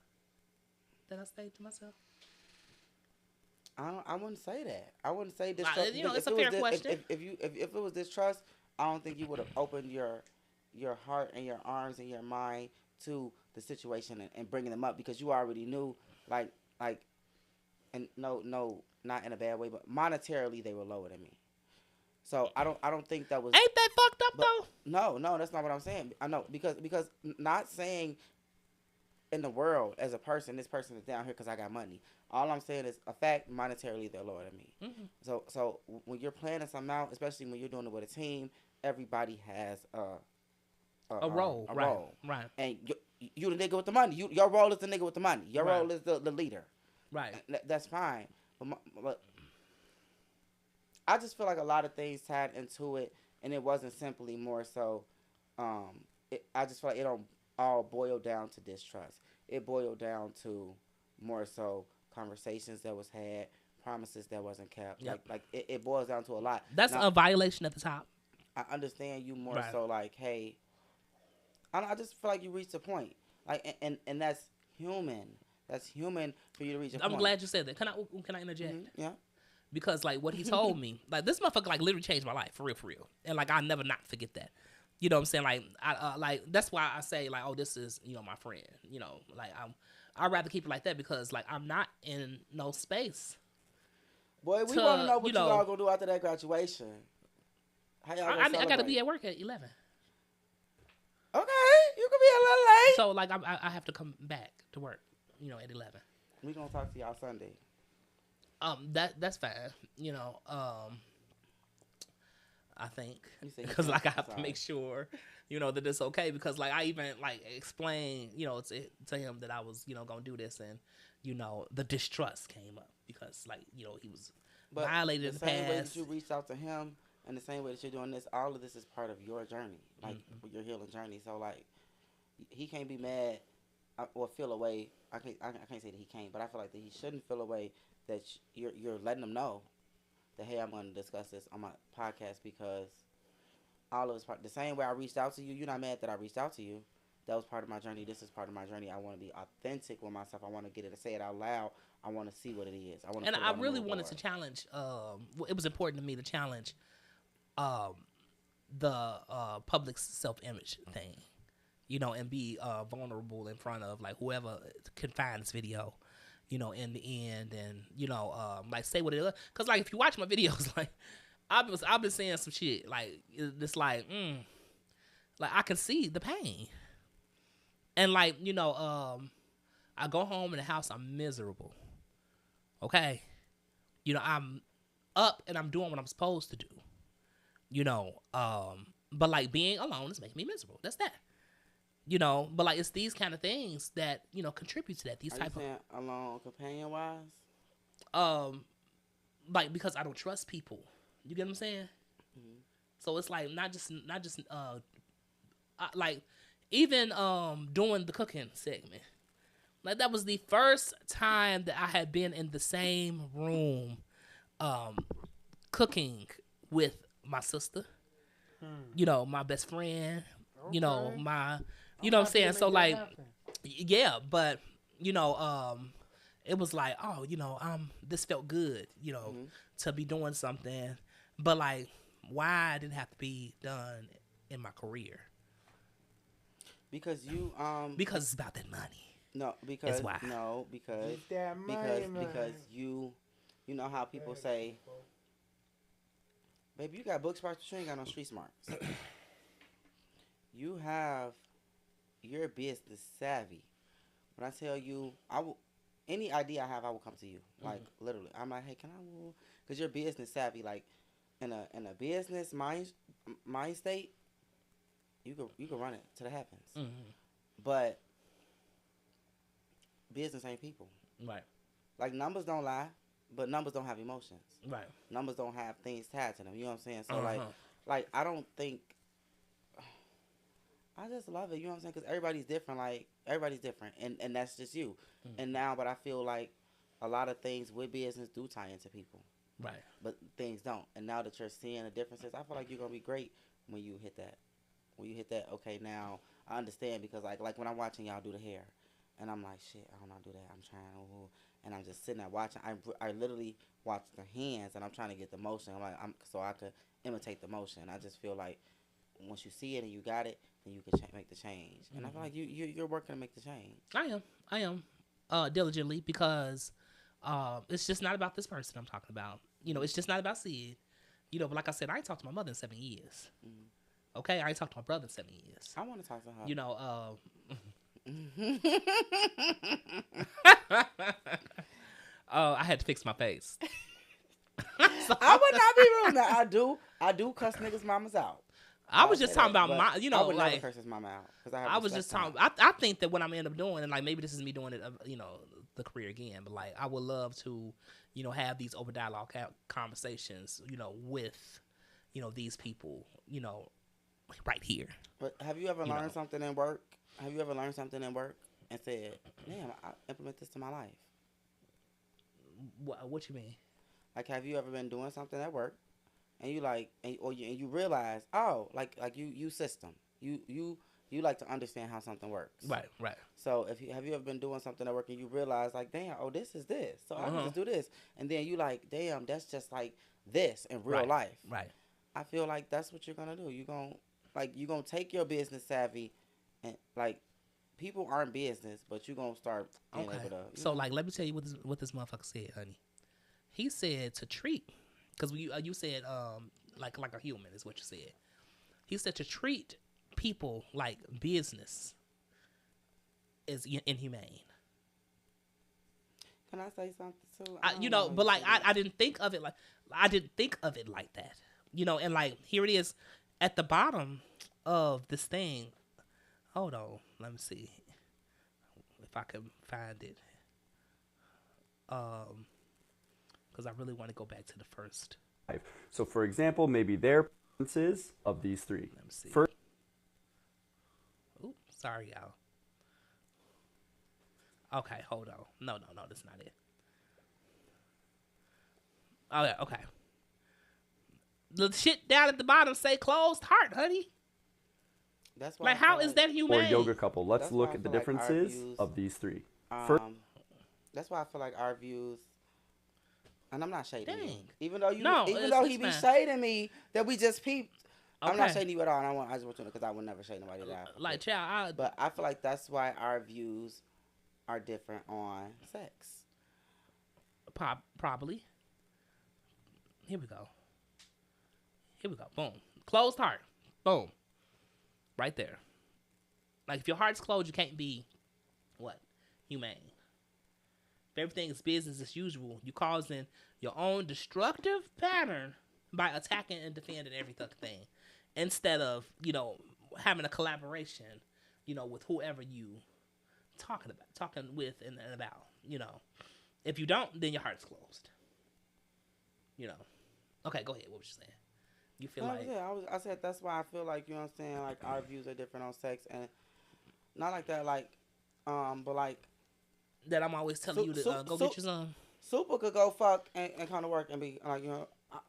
that I say to myself? I wouldn't say that. I wouldn't say distrust. You know, because it's a fair question. If it was distrust, I don't think you would have opened your heart and your arms and your mind to the situation and bringing them up, because you already knew, like, and no, not in a bad way, but monetarily they were lower than me. So I don't think that was. Ain't that fucked up though? No, that's not what I'm saying. I know because not saying in the world as a person, this person is down here because I got money. All I'm saying is a fact, monetarily they're lower than me. Mm-hmm. So when you're planning something out, especially when you're doing it with a team, everybody has A role. Right. And you the nigga with the money. Your role is the nigga with the money. Your Right. role is the leader. Right. That's fine. But I just feel like a lot of things tied into it, and it wasn't simply more so. I just feel like it don't all boil down to distrust. It boiled down to more so conversations that was had, promises that wasn't kept. Yep. Like it boils down to a lot. That's Now, a violation at the top. I understand you more Right. so like, hey, I just feel like you reached a point. Like, and that's human. That's human for you to reach a I'm point. glad you said that. Can I interject? Yeah. Because like what he told me, like this motherfucker like literally changed my life for real, and like I'll never not forget that. You know what I'm saying? Like I like that's why I say like, oh, this is my friend. Like I'd rather keep it like that because like I'm not in no space. Boy, we want to know what you all gonna do after that graduation. How y'all gonna celebrate? I gotta be at work at 11. Okay, you could be a little late. So like I have to come back to work, at 11. We gonna talk to y'all Sunday. That's fine. I think because like I have to make sure, that it's okay because like I even like explained, to him that I was, gonna do this and, the distrust came up because like, he was violated in the past. The same way that you reached out to him and the same way that you're doing this, all of this is part of your journey, like your healing journey. So like, he can't be mad or feel a way. I can't say that he can't, but I feel like that he shouldn't feel a way that you're letting him know that, hey, I'm going to discuss this on my podcast because all of it's part. The same way I reached out to you, you're not mad that I reached out to you. That was part of my journey. This is part of my journey. I want to be authentic with myself. I want to get it to say it out loud. I want to see what it is. I really wanted to challenge. It was important to me to challenge the public self-image thing, and be vulnerable in front of like whoever can find this video, in the end, and like say what it is. Cause like if you watch my videos, like I've been saying some shit like it's like I can see the pain, and like I go home in the house, I'm miserable. Okay, I'm up and I'm doing what I'm supposed to do. But like being alone is making me miserable. That's that. But like it's these kind of things that contribute to that. These type of alone companion wise. Like because I don't trust people. You get what I'm saying? Mm-hmm. So it's like not just like even doing the cooking segment. Like that was the first time that I had been in the same room, cooking with my sister. My best friend. Okay. My. You know what I'm saying? So like, yeah, but it was like, oh, this felt good, to be doing something, but like, why did it have to be done in my career? Because because it's about that money. No, because why. No, because that money, because you know how people say, baby, you got book smarts, but you ain't got no street smarts. You're business savvy. When I tell you, any idea I have, I will come to you. Like literally, I'm like, hey, can I? Because you're business savvy. Like in a business mind state, you can run it till it happens. Mm-hmm. But business ain't people. Right. Like numbers don't lie, but numbers don't have emotions. Right. Numbers don't have things tied to them. You know what I'm saying? So like I don't think. I just love it, you know what I'm saying? Because everybody's different. Like, everybody's different. And that's just you. Mm-hmm. And now, but I feel like a lot of things with business do tie into people. Right. But things don't. And now that you're seeing the differences, I feel like you're going to be great when you hit that. When you hit that, okay, now I understand because, like when I'm watching y'all do the hair, and I'm like, shit, I don't know how to do that. I'm trying, and I'm just sitting there watching. I literally watch the hands, and I'm trying to get the motion. So I could imitate the motion. I just feel like once you see it and you got it, then you can make the change. And I feel like you're working to make the change. I am diligently because it's just not about this person I'm talking about. It's just not about Sid. But like I said, I ain't talked to my mother in 7 years. Mm-hmm. Okay, I ain't talked to my brother in 7 years. I want to talk to her. I had to fix my face. I would not be rude. Now, I do cuss niggas' mamas out. I was just talking about my, I would never curse his mama out because I was just talking. I think that what I'm end up doing, and like maybe this is me doing it, the career again, but like I would love to, have these open dialogue conversations, with, these people, right here. But have you ever learned something in work? Have you ever learned something in work and said, "Damn, I implement this to my life"? What you mean? Like, have you ever been doing something at work? And you like, and you realize, oh, like you system, you You like to understand how something works. Right. So have you ever been doing something that works and you realize like, damn, oh, this is this. So I can just do this. And then you like, damn, that's just like this in real life. Right. I feel like that's what you're gonna do. You're gonna take your business savvy and like people aren't business, but you're gonna start being able to. So like, let me tell you what this motherfucker said, honey. He said to treat, because you said like a human is what you said. He said to treat people like business is inhumane. Can I say something too? But like I didn't think of it like that. And like here it is at the bottom of this thing. Hold on, let me see if I can find it. Because I really want to go back to the first. So for example, maybe their preferences of these three. Let me see. First, Oops, sorry, y'all. Okay, hold on. No, that's not it. Oh yeah, okay. The shit down at the bottom say closed heart, honey. That's why. Like, how is that or humane? yoga couple. Let's That's why look I at the feel like our differences views, of these three. First, That's why I feel like our views. And I'm not shading you. Dang. Even though It's he be fine. shading me that we just peeped. I'm not Okay. shading you at all. And I just want you to know because I would never shade nobody down. Like, child, But I feel like that's why our views are different on sex. probably. Here we go. Boom. Closed heart. Boom. Right there. Like, if your heart's closed, you can't be, what? Humane. If everything is business as usual, you're causing your own destructive pattern by attacking and defending every fucking thing. Instead of, having a collaboration, with whoever you talking with and about, If you don't, then your heart's closed. Okay, go ahead. What was you saying? You feel like... Yeah, I said that's why I feel like, you know what I'm saying, like our views are different on sex. And not like that, like, but like... That I'm always telling you to go get your son. Super could go fuck and come to work and be like,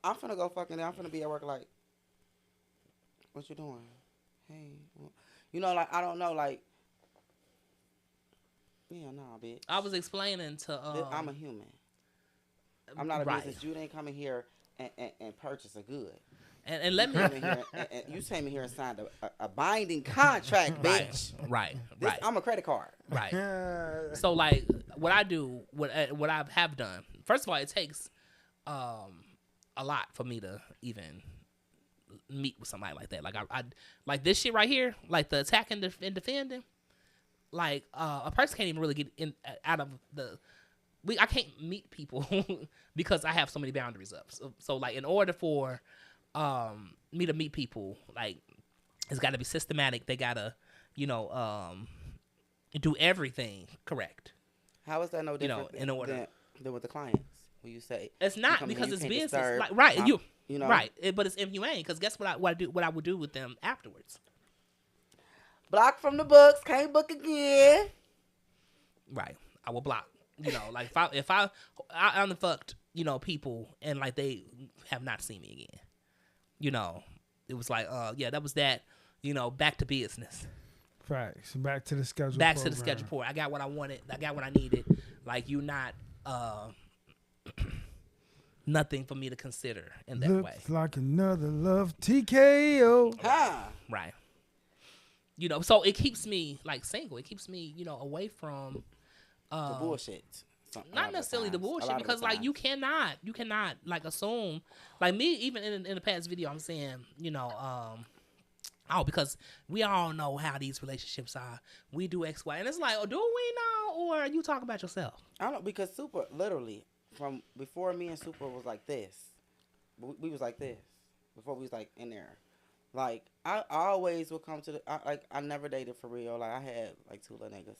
I'm finna go fuck and then I'm finna be at work like, what you doing? Hey, like, I don't know, like, yeah, nah, bitch. I was explaining to... I'm a human. I'm not a right. business. You ain't coming here and purchase a good. And let me... You came in here and signed a binding contract, bitch. Right. I'm a credit card. Right. So, like, what I do, what I have done, first of all, it takes a lot for me to even meet with somebody like that. Like, I like this shit right here, like the attacking and defending, like, a person can't even really get out of the... I can't meet people because I have so many boundaries up. So like, in order for me to meet people, like, it's got to be systematic. They gotta, do everything correct. How is that no different in order than with the clients? When you say it's not come because in, it's you can't business, disturb like, right? my- Right, but it's inhumane because guess what? What I would do with them afterwards. Block from the books, can't book again. Right, I will block. Like if I unfucked, people and like they have not seen me again. It was like, yeah, that was that. Back to business. Facts. Back to the schedule. Back to the schedule point. I got what I wanted. I got what I needed. Like, you not nothing for me to consider in that way. Looks like another love TKO. Ha! Right. So it keeps me like single. It keeps me, away from The bullshit. not necessarily the bullshit, because like you cannot like assume, like me, even in the past video I'm saying, because we all know how these relationships are. We do X, Y, and it's like, oh, do we know, or you talk about yourself? I don't know, because Super literally from before me and Super was like this. We was like this before we was like in there. Like I always would come to the I never dated for real. Like I had like 2 little niggas.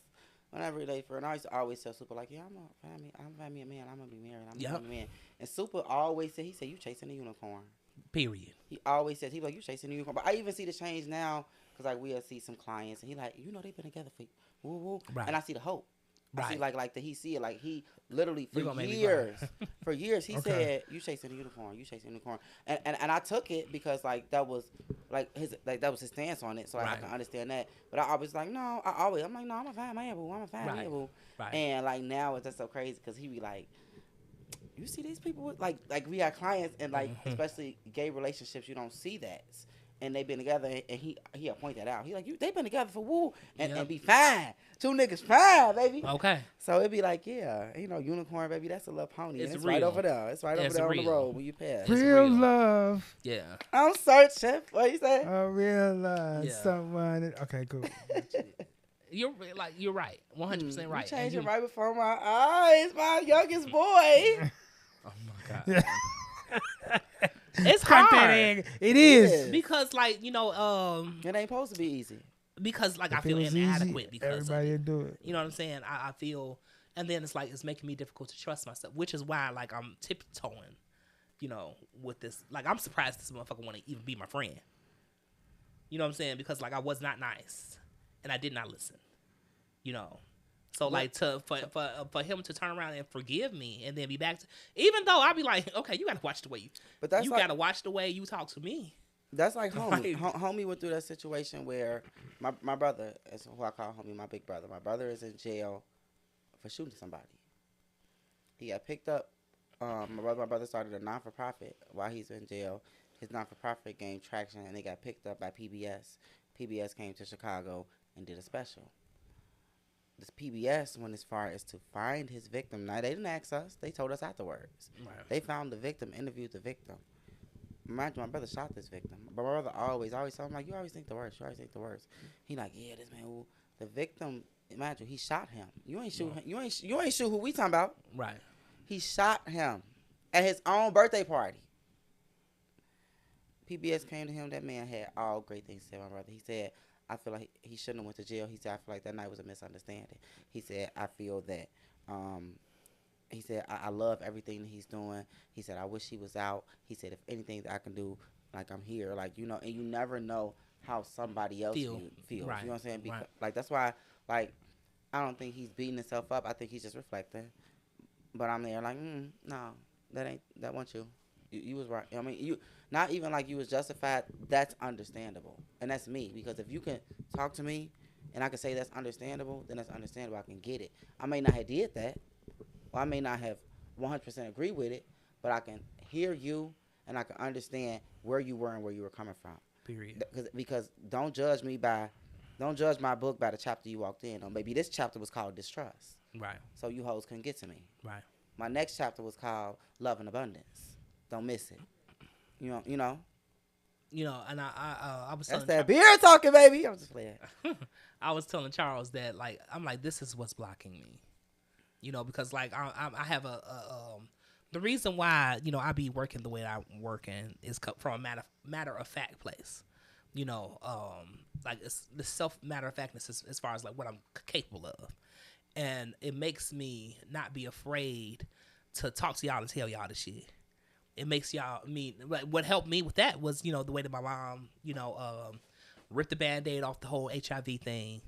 I never dated for, and I used to always tell Super like, yeah, I'm find me a man. I'm gonna be married. I'm gonna be a man. And Super always said, you chasing a unicorn. Period. He always says, he like, you chasing a unicorn. But I even see the change now, because like we'll see some clients and he like, they been together for woo woo. Right. And I see the hope. I see Right. like that he see it like he literally You for gonna make me years, for years he Okay. said you chasing a unicorn, you chasing a unicorn, and I took it because like that was that was his stance on it, so like, I Right. can understand that. But I always like no, I'm like no, I'm a fine man, boo, I'm a fine Right. man, boo, Right. and like now it's just so crazy because he be like. You see these people with, like we have clients and like especially gay relationships you don't see that and they've been together and he point that out he like they been together for woo and, Yep. and be fine 2 niggas fine baby Okay. so it'd be like yeah unicorn baby that's a little pony It's and it's right real. over there it's right over It's there on real. the road when you pass It's Real real. love. Yeah. I'm searching what you say I realize Yeah. someone. Okay, cool. You're right. 100% right. you And changed you- it right before my eyes my youngest boy Oh my god. It's Cut that hard egg. It is. is. because like it ain't supposed to be easy because like I If it feel was inadequate easy, because of everybody it. would do it. You know what I'm saying? I feel, and then it's like it's making me difficult to trust myself, which is why like I'm tiptoeing, with this. Like I'm surprised this motherfucker want to even be my friend. You know what I'm saying? Because like I was not nice, and I did not listen. So like for him to turn around and forgive me and then be back to, even though I'll be like, okay, you gotta watch the way but that's you like, gotta watch the way you talk to me. That's like homie. Like- Homie went through that situation where my brother is who I call homie, my big brother. My brother is in jail for shooting somebody. He got picked up. My brother started a non-for-profit while he's in jail. His non-for-profit gained traction, and they got picked up by PBS. PBS came to Chicago and did a special. This PBS went as far as to find his victim. Now, they didn't ask us. They told us afterwards. Right. They found the victim, interviewed the victim. Mind you, my brother shot this victim. But my brother always told him, like, you always think the worst. You always think the worst. He like, yeah, this man, who the victim, imagine, he shot him. You ain't shoot him. You ain't shoot who we talking about. Right. He shot him at his own birthday party. PBS came to him. That man had all great things to say, my brother. He said, I feel like he shouldn't have went to jail. He said, I feel like that night was a misunderstanding. He said, I feel that, he said, I love everything that he's doing. He said, I wish he was out. He said, if anything that I can do, like I'm here, like, and you never know how somebody else feels. Right. You know what I'm saying? Because, Right. like, that's why, like, I don't think he's beating himself up. I think he's just reflecting. But I'm there like, no, that wasn't you. You was right. I mean, you not even like you was justified. That's understandable, and that's me because if you can talk to me, and I can say that's understandable, then that's understandable. I can get it. I may not have did that, or I may not have 100% agree with it, but I can hear you, and I can understand where you were and where you were coming from. Period. Because don't judge my book by the chapter you walked in. Or maybe this chapter was called Distrust, Right. so you hoes couldn't get to me. Right. My next chapter was called Love and Abundance. Don't miss it. You know. And I was That's telling that beer talking, baby. I'm just playing. I was telling Charles that like I'm like this is what's blocking me, because like I have the reason why I be working the way I'm working is from a matter of fact place, like it's the self matter of factness as far as like what I'm capable of, and it makes me not be afraid to talk to y'all and tell y'all the shit. It makes y'all like what helped me with that was the way that my mom ripped the Band-Aid off the whole HIV thing.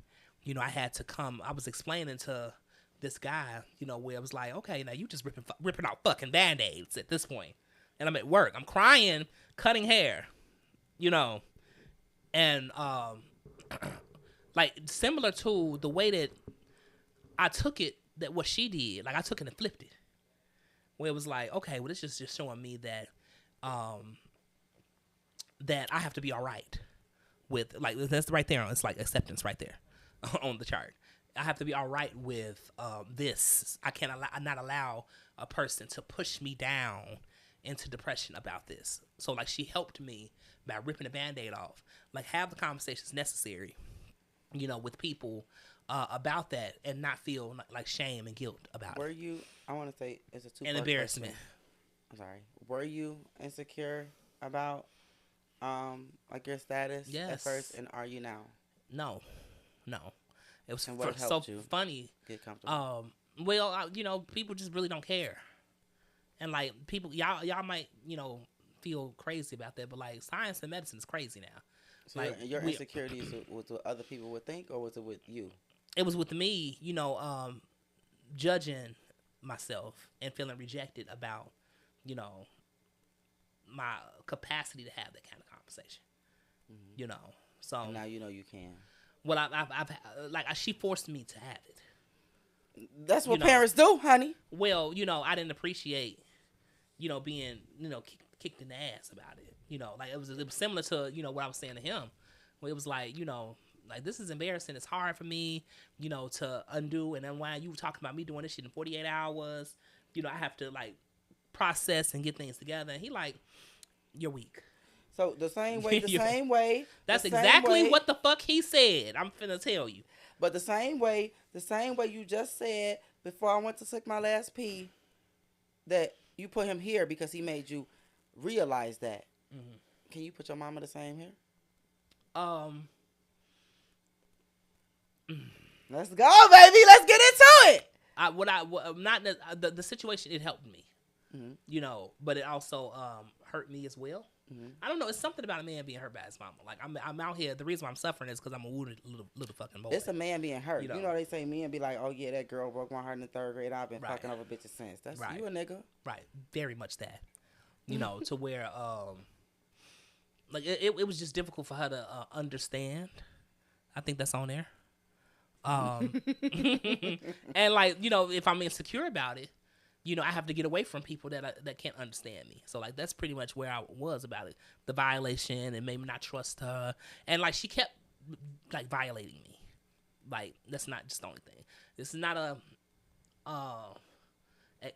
I had to come. I was explaining to this guy, where I was like, okay, now you just ripping out fucking Band-Aids at this point. And I'm at work. I'm crying, cutting hair, and like similar to the way that I took it, that what she did, like I took it and flipped it. Where it was like, okay, well, this is just showing me that that I have to be all right with, like, that's right there. It's like acceptance right there on the chart. I have to be all right with this. I can't not allow a person to push me down into depression about this. So, like, she helped me by ripping the Band-Aid off. Like, have the conversations necessary, with people about that and not feel like shame and guilt about Were it. you? I want to say it's a two-part And embarrassment. question. I'm sorry. Were you insecure about like your status at Yes. first, and are you now? No. It was And what so helped you funny. Get comfortable. Well, people just really don't care, and like people, y'all might feel crazy about that, but like science and medicine is crazy now. So like, your insecurities was what other people would think, or was it with you? It was with me, judging myself and feeling rejected about, you know, my capacity to have that kind of conversation. You know, so And now you know you can. well, I've she forced me to have it. That's what You know. parents do, honey. Well, you know, I didn't appreciate, you know, being, you know, kicked in the ass about it. You know, like it was similar to, you know, what I was saying to him, where it was like, you know, like this is embarrassing. It's hard for me, you know, to undo. And then when you were talking about me doing this shit in 48 hours, you know, I have to like process and get things together. And he like, you're weak. So the same way, Yeah. That's the same exactly way- what the fuck he said. I'm finna tell you. But the same way you just said before I went to take my last pee, that you put him here because he made you realize that. Mm-hmm. Can you put your mama the same here? Let's go, baby. Let's get into it. The situation, it helped me, you know, but it also hurt me as well. I don't know. It's something about a man being hurt by his mama. Like I'm out here. The reason why I'm suffering is because I'm a wounded little fucking boy. It's a man being hurt. You You know. know they say men be like, oh yeah, that girl broke my heart in the 3rd grade. I've been Right. fucking over bitches since. That's Right. you a nigga. Right, very much that. You know, to where like it was just difficult for her to understand. I think that's on there. And like, you know, if I'm insecure about it, you know, I have to get away from people that can't understand me. So like that's pretty much where I was about it. The violation and maybe not trust her, and like she kept like violating me. Like that's not just the only thing. This is not a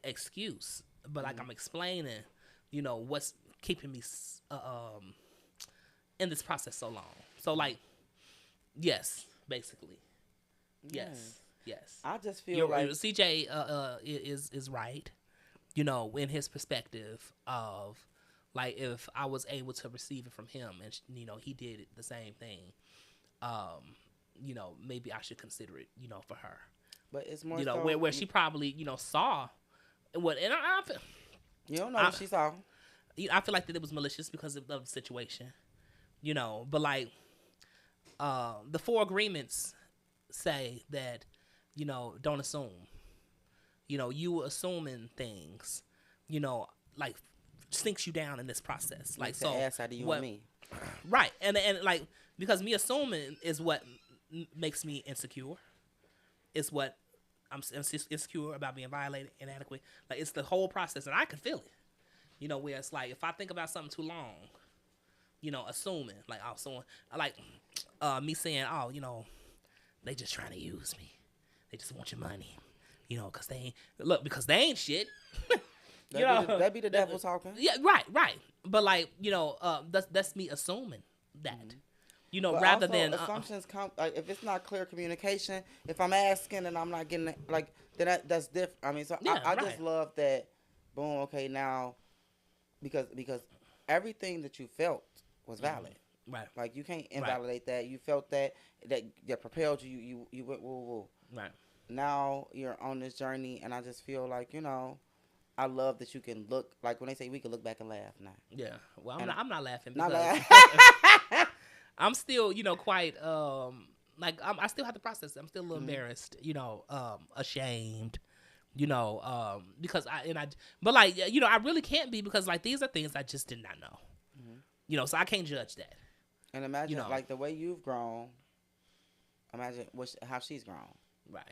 excuse, but like I'm explaining, you know, what's keeping me in this process so long. So like, yes, basically, yes. I just feel You're, like CJ is right, you know, in his perspective of like if I was able to receive it from him and you know he did the same thing, you know, maybe I should consider it, you know, for her, but it's more you know, so, where she probably, you know, saw what, and I feel, you don't know what she saw. I feel like that it was malicious because of the situation, you know, but like the 4 agreements say that, you know, don't assume. You know, you assuming things, you know, like sinks you down in this process. Like, Makes so the ass out of you what, and me. right? And like because me assuming is what makes me insecure. It's what I'm insecure about being violated, inadequate. Like it's the whole process, and I can feel it. You know, where it's like if I think about something too long, you know, assuming like oh, someone like me saying oh, you know, they just trying to use me. They just want your money, you know, because they ain't shit. That be the devil talking. Yeah, right. But like, you know, that's me assuming that, you know, But rather also, than assumptions come like if it's not clear communication. If I'm asking and I'm not getting it, like then that's different. I mean, so Yeah, I right. just love that. Boom. Okay, now because everything that you felt was valid. right, Like you can't invalidate that. You felt that propelled you. You went woo. right. Now you're on this journey, and I just feel like, you know, I love that you can look like when they say we can look back and laugh now. Yeah. Well, And- I'm not laughing Not because laugh. I'm still, you know, quite like I still have to process it. I'm still a little embarrassed, you know, ashamed, you know, because but like, you know, I really can't be because like these are things I just did not know, you know, so I can't judge that. And imagine You know. like the way you've grown. Imagine how she's grown. Right.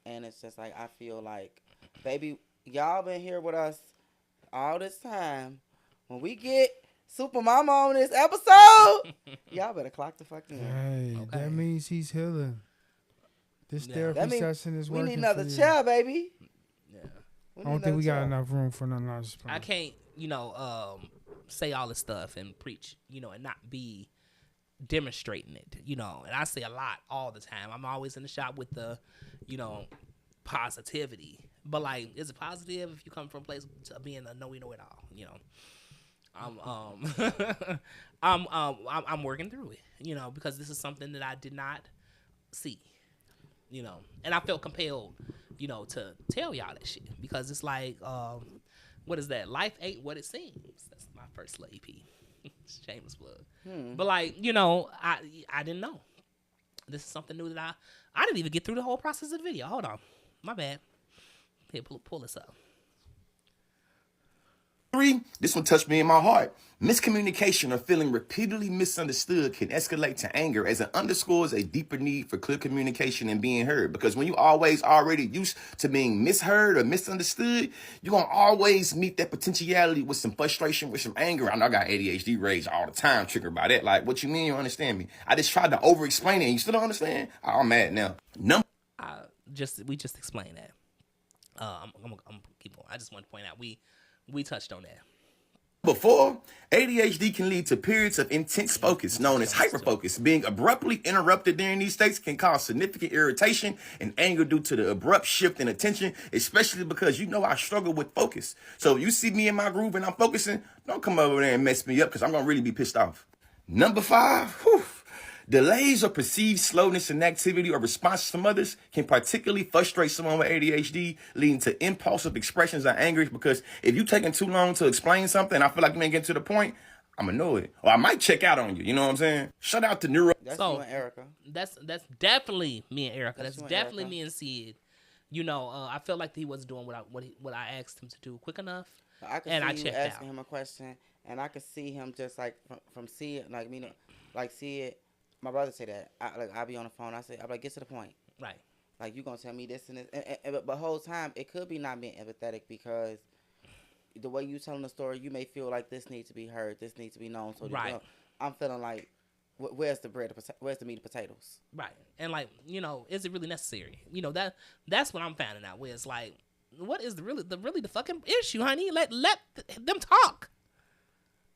And it's just like I feel like, baby, y'all been here with us all this time. When we get Super Mama on this episode, y'all better clock the fuck in. Hey, Okay. that means he's healing. This Yeah. therapy That means session is we working need another for you. chair, baby. Yeah. I don't think we got enough room for nothing else. I can't, you know, say all this stuff and preach, you know, and not be demonstrating it, you know. And I say a lot all the time. I'm always in the shop with the, you know, positivity. But like, is it positive if you come from a place to being a know it all? You know, I'm working through it, you know, because this is something that I did not see, you know, and I felt compelled, you know, to tell y'all that shit because it's like, what is that? Life ain't what it seems. That's my first little EP. Shameless plug. But like, you know, I didn't know. This is something new that I didn't even get through the whole process of the video. Hold on, my bad. Here, pull this up. 3, this one touched me in my heart. Miscommunication or feeling repeatedly misunderstood can escalate to anger as it underscores a deeper need for clear communication and being heard. Because when you always already used to being misheard or misunderstood, you're going to always meet that potentiality with some frustration, with some anger. I know I got ADHD rage all the time, triggered by that. Like, what you mean you don't understand me? I just tried to over-explain it and you still don't understand? I'm mad now. We just explained that. I'm gonna keep going. I just want to point out we touched on that. Before, ADHD can lead to periods of intense focus known as hyperfocus. Being abruptly interrupted during these states can cause significant irritation and anger due to the abrupt shift in attention, especially because you know I struggle with focus. So if you see me in my groove and I'm focusing, don't come over there and mess me up because I'm going to really be pissed off. Number 5, delays or perceived slowness in activity or responses from others can particularly frustrate someone with ADHD, leading to impulsive expressions of anger. Because if you taking too long to explain something, I feel like you ain't getting to the point, I'm annoyed. Or I might check out on you. You know what I'm saying? Shout out to Neuro. That's So- you and Erica. That's definitely me and Erica. That's That's you and definitely Erica. me and Sid. You know, I felt like he wasn't doing what I asked him to do quick enough. I could And I see you checked asking out. him a question, and I could see him just like from see it, like me, like see it. My brother say that. I be on the phone. I be like, get to the point. Right. Like you gonna tell me this and this, but the whole time it could be not being empathetic because the way you telling the story, you may feel like this needs to be heard, this needs to be known. So Right. I'm feeling like, where's the bread? Where's the meat and potatoes? Right. And like, you know, is it really necessary? You know, that's what I'm finding out. Where it's like, what is the fucking issue, honey? Let them talk.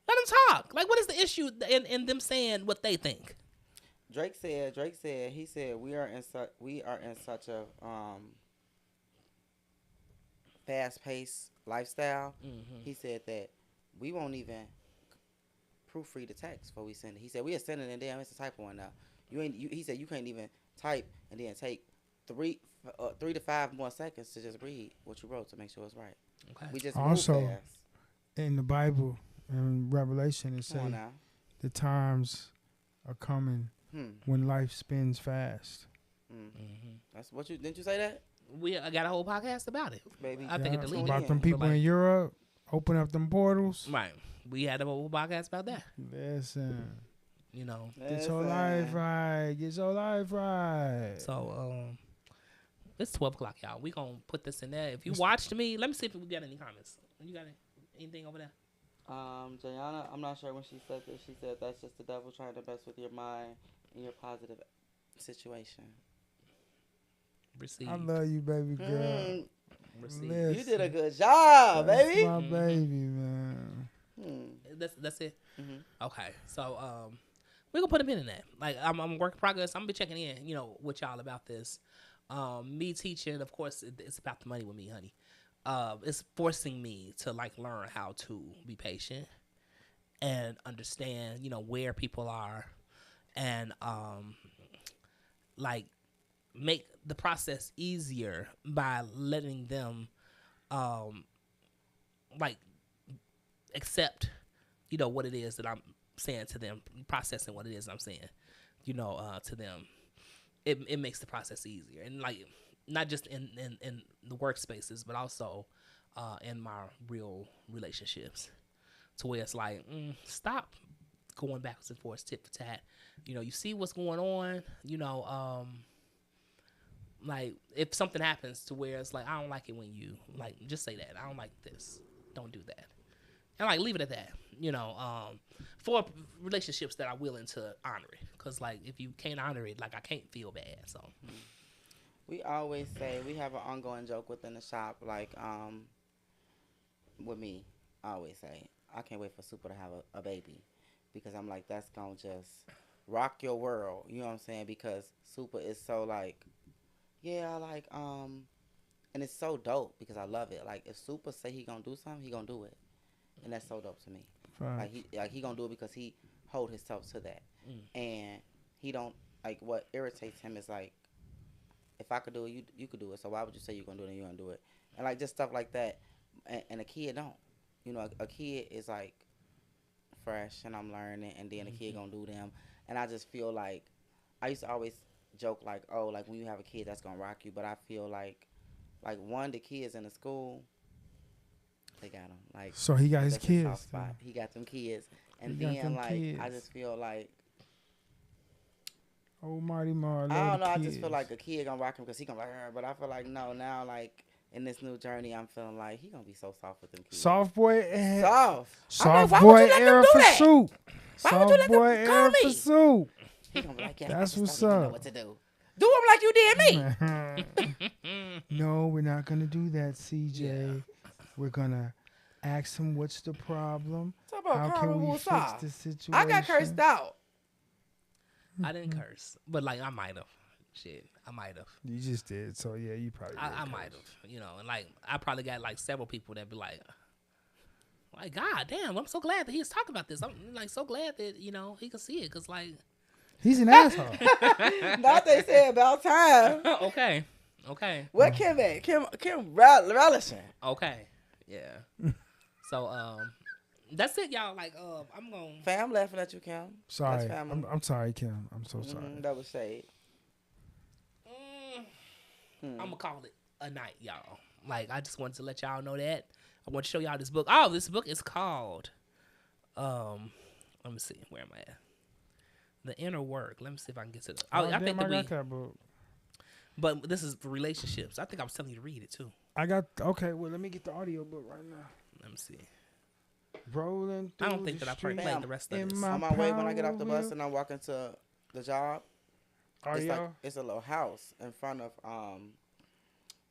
Let them talk. Like, what is the issue in them saying what they think? Drake said he said we are in such a fast paced lifestyle. Mm-hmm. He said that we won't even proofread the text before we send it. He said we are sending it, damn, it's a typo one now. He said you can't even type and then take 3 to 5 more seconds to just read what you wrote to make sure it's right. Okay. We just Also, move fast. In the Bible, in Revelation, it Come on says now. the times are coming when life spins fast. That's what you didn't you say that, I got a whole podcast about it. baby? I think it Yeah, deleted. about them in. people But like- in Europe open up them portals. Right. We had a whole podcast about that. Listen, You know. get your life right. Get your life right. So it's 12 o'clock, y'all. We gonna put this in there. If you watched me, let me see if we got any comments. You got anything over there? Jayana, I'm not sure when she said this. She said that's just the devil trying to mess with your mind and your positive situation. Receive. I love you, baby girl. Mm, Receive. you did a good job, That's baby. my baby, man. That's it. Mhm. Okay, so we gonna put a pin in that. Like I'm work in progress. I'm gonna be checking in, you know, with y'all about this. Me teaching, of course, it's about the money with me, honey. It's forcing me to like learn how to be patient and understand, you know, where people are, and like make the process easier by letting them like accept, you know, what it is that I'm saying to them, processing what it is I'm saying, you know, to them. It makes the process easier, and like not just in the workspaces, but also in my real relationships, to where it's like, stop going backwards and forwards, tit for tat. You know, you see what's going on. You know, like if something happens to where it's like, I don't like it when you like, just say that I don't like this. Don't do that, and like leave it at that. You know, for relationships that are willing to honor it, because like if you can't honor it, like I can't feel bad. So We always say we have an ongoing joke within the shop, like with me. I always say I can't wait for Super to have a baby, because I'm like that's gonna just rock your world. You know what I'm saying? Because Super is so like, yeah, like and it's so dope because I love it. Like if Super say he gonna do something, he gonna do it, and that's so dope to me. Right. Like he gonna do it because he hold himself to that, and he don't like what irritates him is like, if I could do it, you could do it. So why would you say you're gonna do it and you gonna do it? And like just stuff like that. And a kid don't. You know, a kid is like fresh and I'm learning, and then a kid gonna do them. And I just feel like I used to always joke like, oh, like when you have a kid that's gonna rock you. But I feel like like the kids in the school, they got him. Like, So he got his that's soft kids. spot. He got them kids, and He got then them like I kids. just feel like Oh, Marty Mar. I don't know. I just feel like a kid gonna rock him because he gonna like her. But I feel like no, now like in this new journey, I'm feeling like he gonna be so soft with them kids. Soft boy. Soft. Soft why would boy you let them era do for that? soup. Why would you Soft let boy them call era for me? soup. He gonna be like, yeah, That's I just what's don't even know up. what to do. Do him like you did me. No, we're not gonna do that, CJ. Yeah. We're gonna ask him what's the problem. Talk about How Carl can we Wool's fix soft. the situation? I got cursed out. I didn't curse, but like I might have. Shit, I might have. You just did, so yeah, you probably. I might have. You know, and like I probably got like several people that be like, God damn, I'm so glad that he's talking about this. I'm like so glad that he can see it, cause like. He's an asshole. Not they say about time. Okay. What Kim at? Kim relishing. Okay. Yeah. So that's it, y'all. Like I'm gonna. Fam laughing at you, Kim. Sorry, That's family. I'm sorry, Kim. I'm so sorry. That was shade. I'm gonna call it a night, y'all. Like I just wanted to let y'all know that. I want to show y'all this book. Oh, this book is called. Let me see. Where am I at? The Inner Work. Let me see if I can get to the. I think that got that book. But this is for relationships. I think I was telling you to read it too. I got okay. Well, let me get the audio book right now. Let me see. Rolling. I don't think that I played the rest of in this. my On my way when I get off the power bus wheel. and I'm walking to the job, Are it's y'all? like it's a little house in front of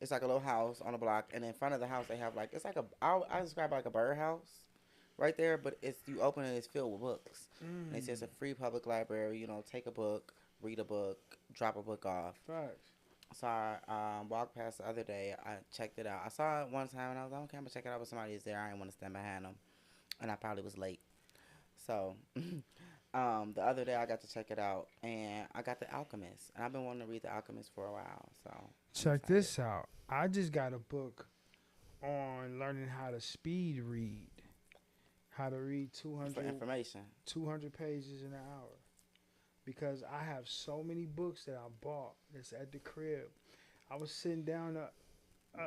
it's like a little house on a block, and in front of the house they have like it's like I describe it like a birdhouse right there, but it's you open it, it's filled with books. And it says a free public library. Take a book, read a book, drop a book off. Facts. So I walked past the other day. I checked it out. I saw it one time and I was like, okay, I'm gonna check it out. But somebody is there. I didn't want to stand behind them, and I probably was late. So the other day I got to check it out, and I got The Alchemist, and I've been wanting to read The Alchemist for a while. So Check this out. I just got a book on learning how to speed read. How to read for 200 information. 200 pages in an hour. Because I have so many books that I bought that's at the crib. I was sitting down the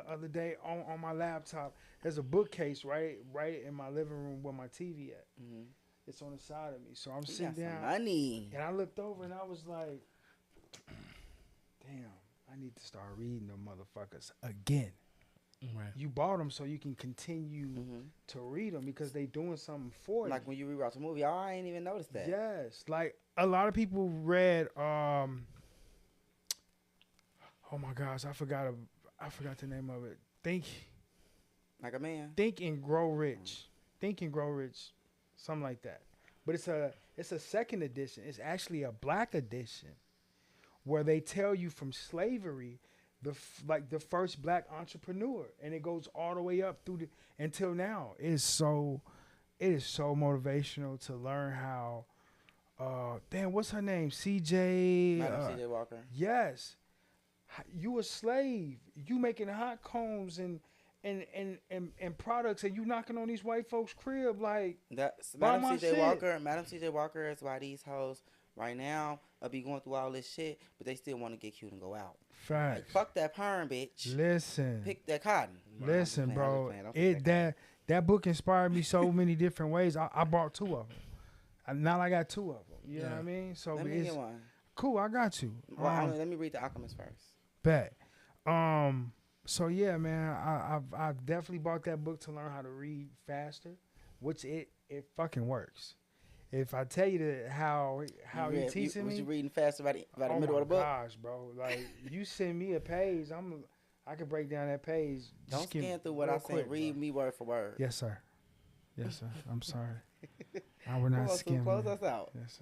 other day on my laptop. There's a bookcase right in my living room where my TV at. Mm-hmm. It's on the side of me. So I'm You sitting got some down. money. And I looked over and I was like, damn, I need to start reading them motherfuckers again. Right. You bought them so you can continue to read them because they doing something for you. Like when you rewatch a movie, I ain't even noticed that. Yes, like a lot of people read. Oh my gosh, I forgot the name of it. Like a man. Think and Grow Rich. Think and Grow Rich, something like that. But it's a second edition. It's actually a black edition, where they tell you from slavery, the first black entrepreneur, and it goes all the way up through until now. It is so motivational to learn how. Damn, what's her name? CJ. Madam CJ Walker. Yes, you a slave. You making hot combs and products, and you knocking on these white folks' crib like. That's Buy Madam my CJ shit. Walker. Madam CJ Walker is why these hoes right now be going through all this shit, but they still want to get cute and go out. Like, Facts. fuck that perm, bitch. Listen. Pick that cotton. Listen, I'm just bro. playing. Don't pick That book inspired me so many different ways. I bought 2 of them. Now I got 2 of them. You know what I mean? So Let me it's get one. cool. I got you. Well, let me read The Alchemist first. Bet. So yeah, man. I've definitely bought that book to learn how to read faster, which it fucking works. If I tell you how he teaching me, was you reading fast about the oh middle my of the book? gosh, bro! Like you send me a page, I can break down that page. Don't just give- scan through what real I said. quick, Read bro. me word for word. Yes, sir. Yes, sir. I'm sorry. I will not skim. Close that. us out. Yes,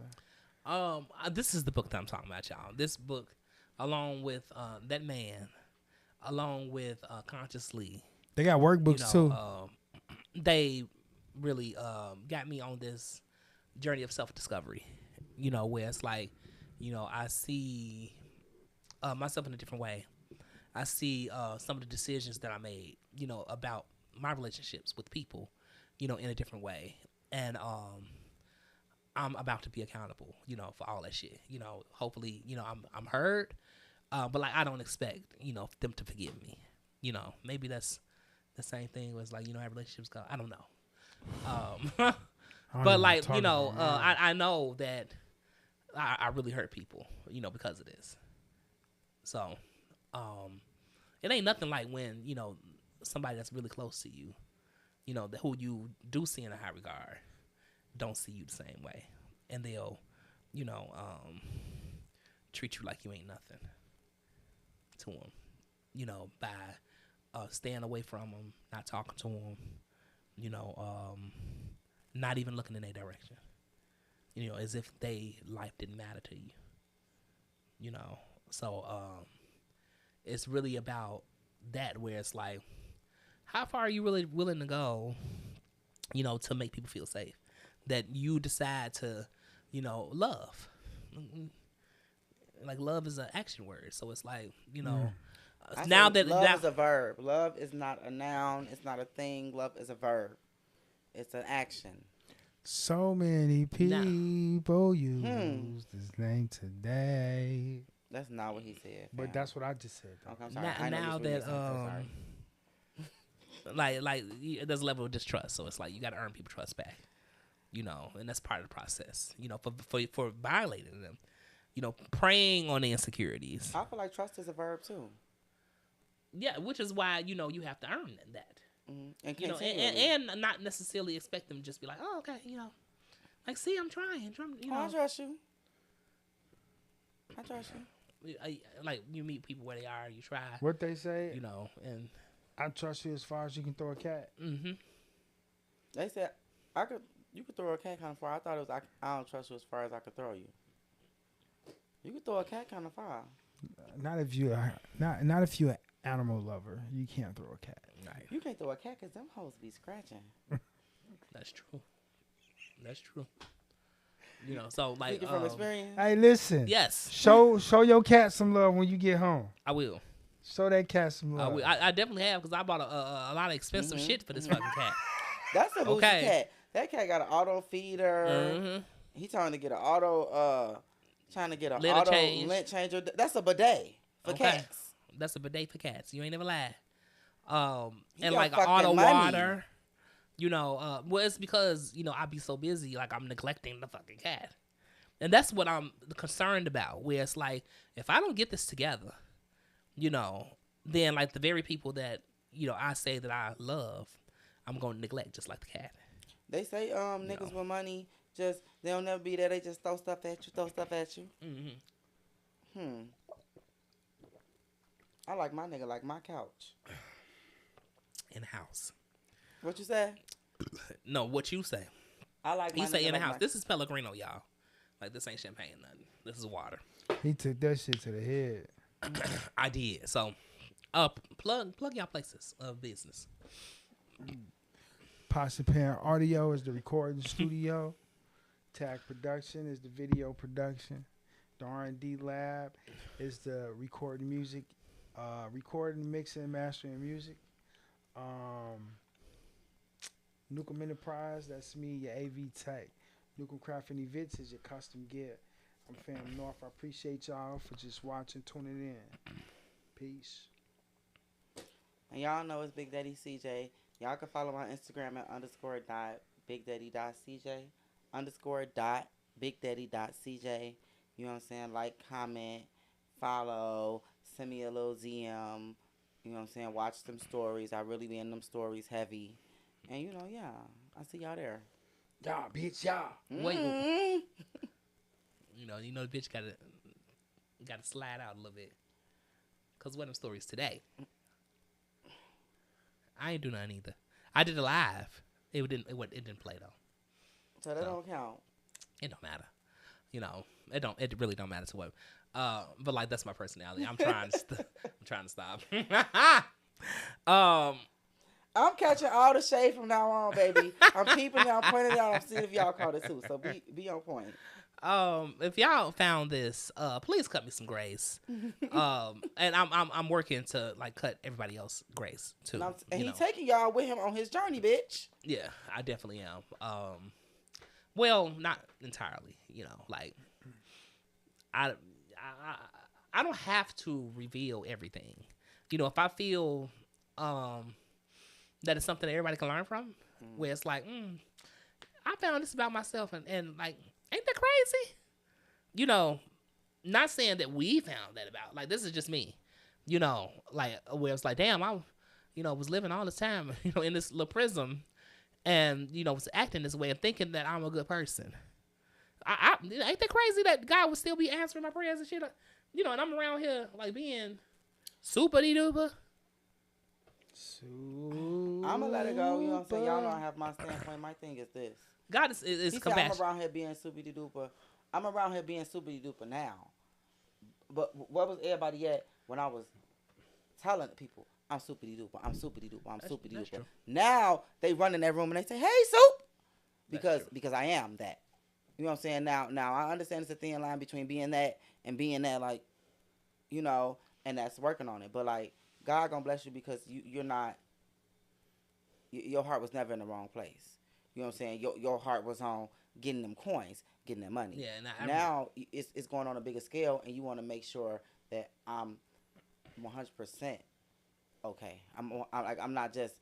sir. This is the book that I'm talking about, y'all. This book, along with That Man, along with Consciously, They got workbooks too. they really got me on this journey of self-discovery, where it's like, I see myself in a different way. I see some of the decisions that I made, about my relationships with people, in a different way. And I'm about to be accountable, for all that shit. Hopefully, I'm heard. But like I don't expect, them to forgive me. You know, maybe that's the same thing as like, you know, how relationships go. I don't know. I don't But even like, talk you know, about marriage. I know that I really hurt people, you know, because of this. So, it ain't nothing like when, you know, somebody that's really close to you, you know, who you do see in a high regard, don't see you the same way. And they'll, you know, treat you like you ain't nothing to them, you know, by staying away from them, not talking to them, you know, not even looking in their direction, you know, as if they life didn't matter to you, you know. So it's really about that, where it's like, how far are you really willing to go, you know, to make people feel safe, that you decide to, you know, love. Like, love is an action word, so it's like, you know, now that love is a verb. Love is not a noun. It's not a thing. Love is a verb. It's an action. So many people use this name today. That's not what he said. But that's what I just said, though. Okay, I'm sorry. I know now this that sorry. like there's a level of distrust, so it's like you got to earn people's trust back, you know, and that's part of the process, you know, for violating them, you know, preying on the insecurities. I feel like trust is a verb too. Yeah, which is why, you know, you have to earn that. And you know, and not necessarily expect them to just be like, oh, okay, you know, like, see, I'm trying, you know. I trust you. I trust you. Like, you meet people where they are, you try. What they say, you know, and I trust you as far as you can throw a cat. Mm-hmm. They said you could throw a cat kind of far. I thought it was I don't trust you as far as I could throw you. You could throw a cat kind of far. Not if you are not if you're an animal lover. You can't throw a cat. Right. You can't throw a cat because them hoes be scratching. That's true. That's true. You know, so like Speaking from experience. Hey, listen. Yes. Show your cat some love when you get home. I will. Show that cat some love. I definitely have, because I bought a lot of expensive shit for this fucking cat. That's a bougie cat. That cat got an auto feeder. Mm-hmm. He trying to get an auto Litter change. lint changer. That's a bidet for cats. That's a bidet for cats. You ain't never lied. And got like fucking auto money. water. You know, well, it's because, you know, I be so busy, like, I'm neglecting the fucking cat. And that's what I'm concerned about, where it's like, if I don't get this together, you know, then, like, the very people that, you know, I say that I love, I'm going to neglect, just like the cat. They say niggas with money, they'll never be there. They just throw stuff at you. Mm-hmm. I like my nigga like my couch. In the house. What you say? No, what you say. I like my You say nigga in the like house. my- This is Pellegrino, y'all. Like, this ain't champagne, nothing. This is water. He took that shit to the head. I did. So, plug y'all places of business. Pasta Pan Audio is the recording studio. Tag Production is the video production. The R&D Lab is the recording music, recording, mixing, mastering music. Nukem Enterprise, that's me, your AV Tech. Nukem Craft and Events is your custom gear. I'm Fam North. I appreciate y'all for just watching, tuning in. Peace. And y'all know it's Big Daddy CJ. Y'all can follow my Instagram at _.BigDaddy.CJ _.BigDaddy.CJ. You know what I'm saying? Like, comment, follow, send me a little DM. You know what I'm saying? Watch them stories. I really be in them stories heavy. And, you know, yeah, I see y'all there. Y'all, bitch, y'all. Wait. Mm-hmm. You know, the bitch gotta slide out a little bit. Cause what them stories today? I ain't do nothing either. I did it live. It didn't play though. So that don't count. It don't matter. You know, it really don't matter to what. But like, that's my personality. I'm trying to stop. I'm catching all the shade from now on, baby. I'm peeping it. I'm pointing it out. I'm seeing if y'all caught it too. So be on point. If y'all found this, please cut me some grace. And I'm working to like cut everybody else grace too. And he's taking y'all with him on his journey, bitch. Yeah, I definitely am. Well, not entirely. You know, like I don't have to reveal everything. You know, if I feel that is something that everybody can learn from. Where it's like, I found this about myself, and like, ain't that crazy? You know, not saying that we found that about. Like, this is just me. You know, like where it's like, damn, I, was living all this time, in this little prism, and was acting this way and thinking that I'm a good person. I ain't that crazy that God would still be answering my prayers and shit. And I'm around here like being super duper. I'm gonna let it go. You know what I'm saying? Y'all know I have my standpoint. My thing is this. God is compassionate. I'm around here being super duper. I'm around here being super duper now. But where was everybody at when I was telling people I'm super duper? I'm super duper. I'm super duper. Now they run in that room and they say, "Hey, Soup," because I am that. You know what I'm saying? Now I understand it's a thin line between being that and being that, like, and that's working on it. But like, God gonna bless you because you're not. Your heart was never in the wrong place. You know what I'm saying? Your heart was on getting them coins, getting that money. Yeah. Now it's going on a bigger scale, and you want to make sure that I'm 100% okay. I'm not just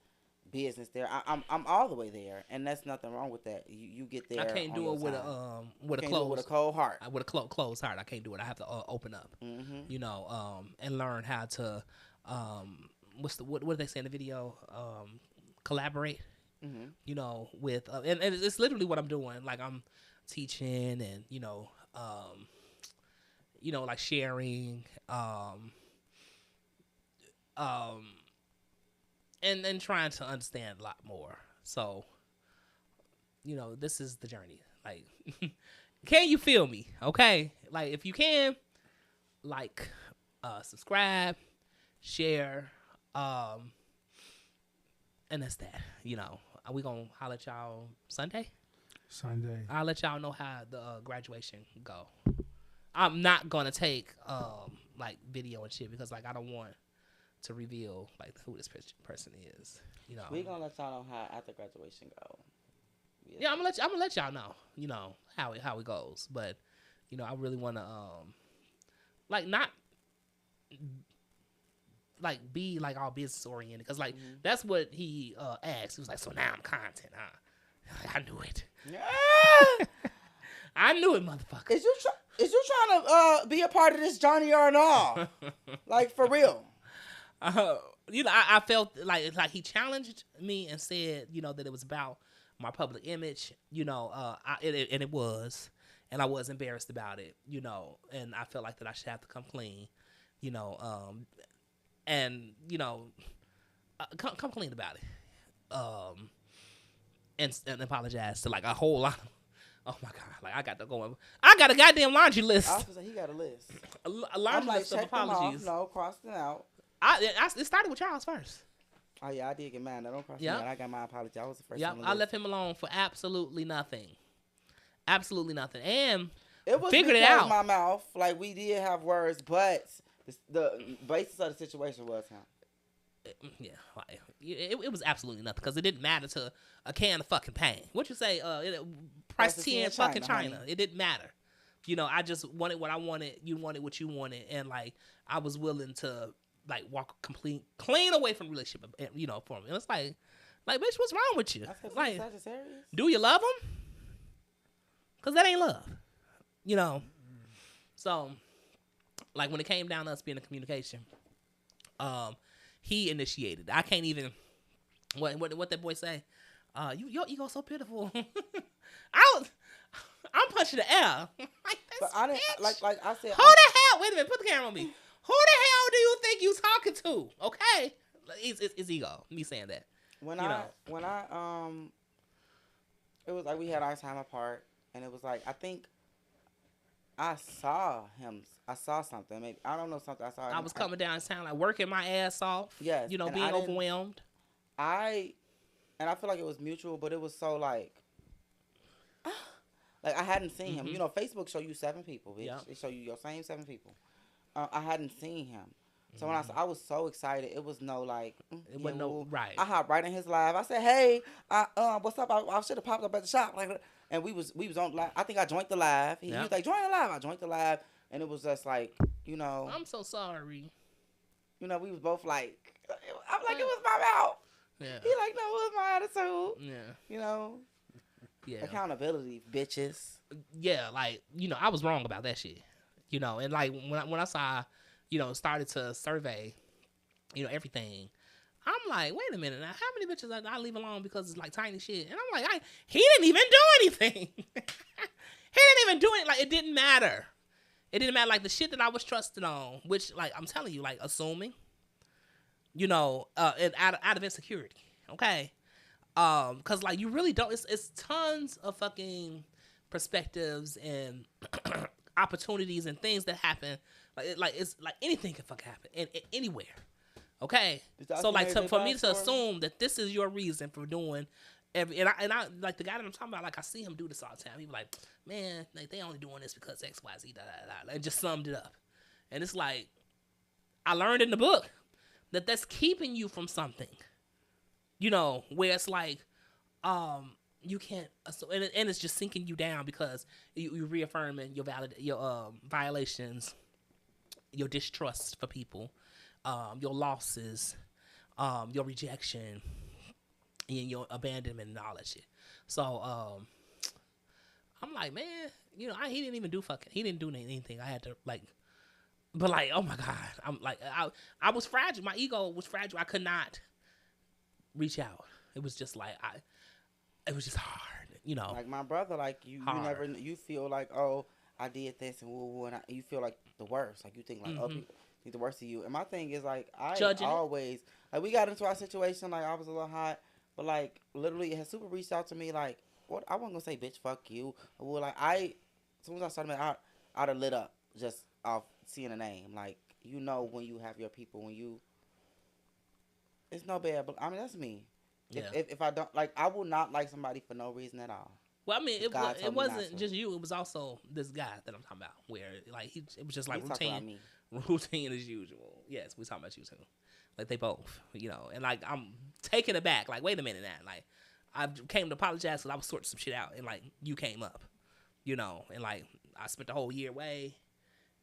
business there. I'm all the way there, and that's nothing wrong with that. You get there. I can't do it with a cold heart. With a closed heart, I can't do it. I have to open up. And learn how to what do they say in the video? Collaborate. With and it's literally what I'm doing. Like, I'm teaching and like sharing and trying to understand a lot more. So this is the journey. Like, can you feel me? Okay, like, if you can, like, subscribe, share, and that's that. We gonna holler at y'all Sunday. I'll let y'all know how the graduation go. I'm not gonna take like video and shit because, like, I don't want to reveal like who this person is. We gonna let y'all know how after graduation go. Yeah, I'm gonna let y'all know. How it goes. But I really wanna like not like be like all business oriented because like that's what he asked. He was like, so now I'm content, huh? I knew it. I knew it, motherfucker. Is you trying to be a part of this journey or not? Like, for real? I felt like he challenged me and said, that it was about my public image, and it was, and I was embarrassed about it, and I felt like that I should have to come clean, and come clean about it, and apologize to like a whole lot. Oh my God! Like, I got a goddamn laundry list. I was gonna say, he got a list. A laundry list of apologies. No, crossed it out. It started with Charles first. Oh yeah, I did get mine. Don't cross me out. I got my apology. I was the first. Yeah, I left him alone for absolutely nothing. And it was figured it out. My mouth, like, we did have words, but the basis of the situation was him. It was absolutely nothing because it didn't matter to a can of fucking pain. What you say? Price 10 fucking China. Honey. It didn't matter. I just wanted what I wanted. You wanted what you wanted, and like, I was willing to like walk clean away from the relationship. For me, and it's like, bitch, what's wrong with you? Like, do you love him? Because that ain't love. So, like, when it came down to us being in communication, he initiated. I can't even. What that boy say? Your ego so pitiful. I'm punching the air. But I didn't like I said. Who the hell? Wait a minute. Put the camera on me. Who the hell do you think you talking to? Okay, it's ego. Me saying that. When I it was like we had our time apart, and it was like, I think I saw him. I saw something. Maybe I don't know something. I was coming downtown, like working my ass off. Yes. Being overwhelmed. I feel like it was mutual, but it was so like I hadn't seen him. Facebook show you 7 people. Bitch. Yep. They show you your same 7 people. I hadn't seen him. So when I was so excited, it was no like. It wasn't no right. I hopped right in his live. I said, "Hey, what's up? I should have popped up at the shop." Like, and we was on live. I think I joined the live. He was like, "Join the live." I joined the live, and it was just like, I'm so sorry. We was both like, I'm like, it was my mouth. Yeah. He like, no, it was my attitude. Yeah. You know, Yeah. accountability, bitches. Yeah, like, you know, I was wrong about that shit. You know, and like when I saw, you know, started to survey, you know, everything, I'm like, wait a minute now, how many bitches I leave alone because it's like tiny shit? And I'm like, he didn't even do anything. He didn't even do it. Like, it didn't matter. It didn't matter. Like, the shit that I was trusted on, which, like, I'm telling you, like, assuming, you know, and out of insecurity, okay? Because, like, you really don't, it's tons of fucking perspectives and opportunities and things that happen. Like it's like anything can fucking happen and anywhere. Okay, so like for me to assume that this is your reason for doing and I like the guy that I'm talking about, like I see him do this all the time. He be like, man, like they only doing this because X, Y, Z, da da da, and just summed it up. And it's like, I learned in the book that that's keeping you from something. You know, where it's like, you can't, and it's just sinking you down because you reaffirming your violations, your distrust for people, your losses, your rejection, and your abandonment and all that shit. So, I'm like, man, you know, he didn't even do he didn't do anything. I had to like, but like, oh my God, I'm like, I was fragile. My ego was fragile. I could not reach out. It was just like, it was just hard, you know. Like my brother, like you never, you feel like, oh, I did this and woo, and you feel like the worst. Like you think like, oh, people think the worst of you. And my thing is like, I always, like we got into our situation, like I was a little hot, but like literally, has Super reached out to me like, what? I wasn't gonna say, bitch, fuck you. Or like as soon as I started, I'd have lit up just off seeing a name. Like you know when you have your people, it's no bad, but I mean that's me. Yeah. If I don't like, I will not like somebody for no reason at all. Well, I mean, it wasn't just you. It was also this guy that I'm talking about, where like it was just like routine as usual. Yes, we talking about you too. Like they both, you know, and like I'm taken aback. Like, wait a minute now. Like I came to apologize because I was sorting some shit out, and like you came up, you know, and like I spent the whole year away.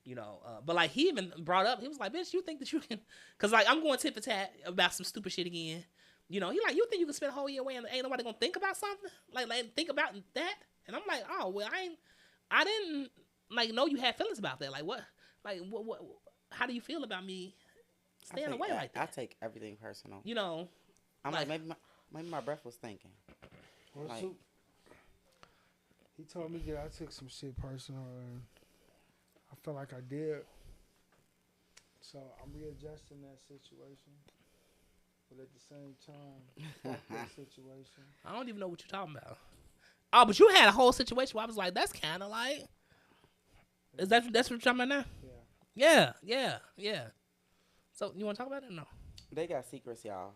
You know, but like he even brought up, he was like, bitch, you think that you can, because like I'm going tit for tat about some stupid shit again. You know, he like, you think you can spend a whole year away and ain't nobody gonna think about something? Like think about that? And I'm like, oh, well, I didn't like know you had feelings about that. Like what, how do you feel about me staying away like that? I take everything personal. You know, I'm like maybe my breath was thinking. Well, like, he told me that I took some shit personal and I felt like I did. So I'm readjusting that situation. But at the same time, fuck that situation. I don't even know what you're talking about. Oh, but you had a whole situation where I was like, that's kind of like, that's what you're talking about now? Yeah. So you want to talk about it or no? They got secrets, y'all.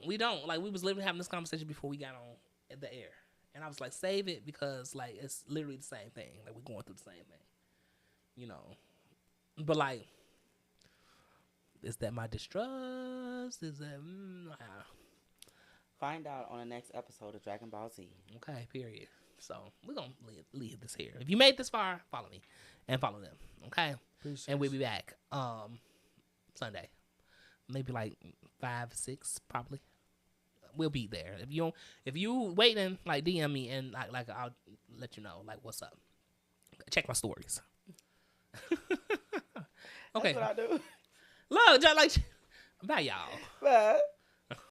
We don't. Like, we was literally having this conversation before we got on the air. And I was like, save it because, like, it's literally the same thing. Like, we're going through the same thing. You know. But, like, is that my distrust? Is that... Find out on the next episode of Dragon Ball Z. Okay, period. So, we're going to leave this here. If you made this far, follow me. And follow them. Okay? Appreciate and we'll be back Sunday. Maybe like 5, 6, probably. We'll be there. If you waiting, like DM me and like I'll let you know like what's up. Check my stories. Okay. That's what I do. Look, just like bye y'all. Bye.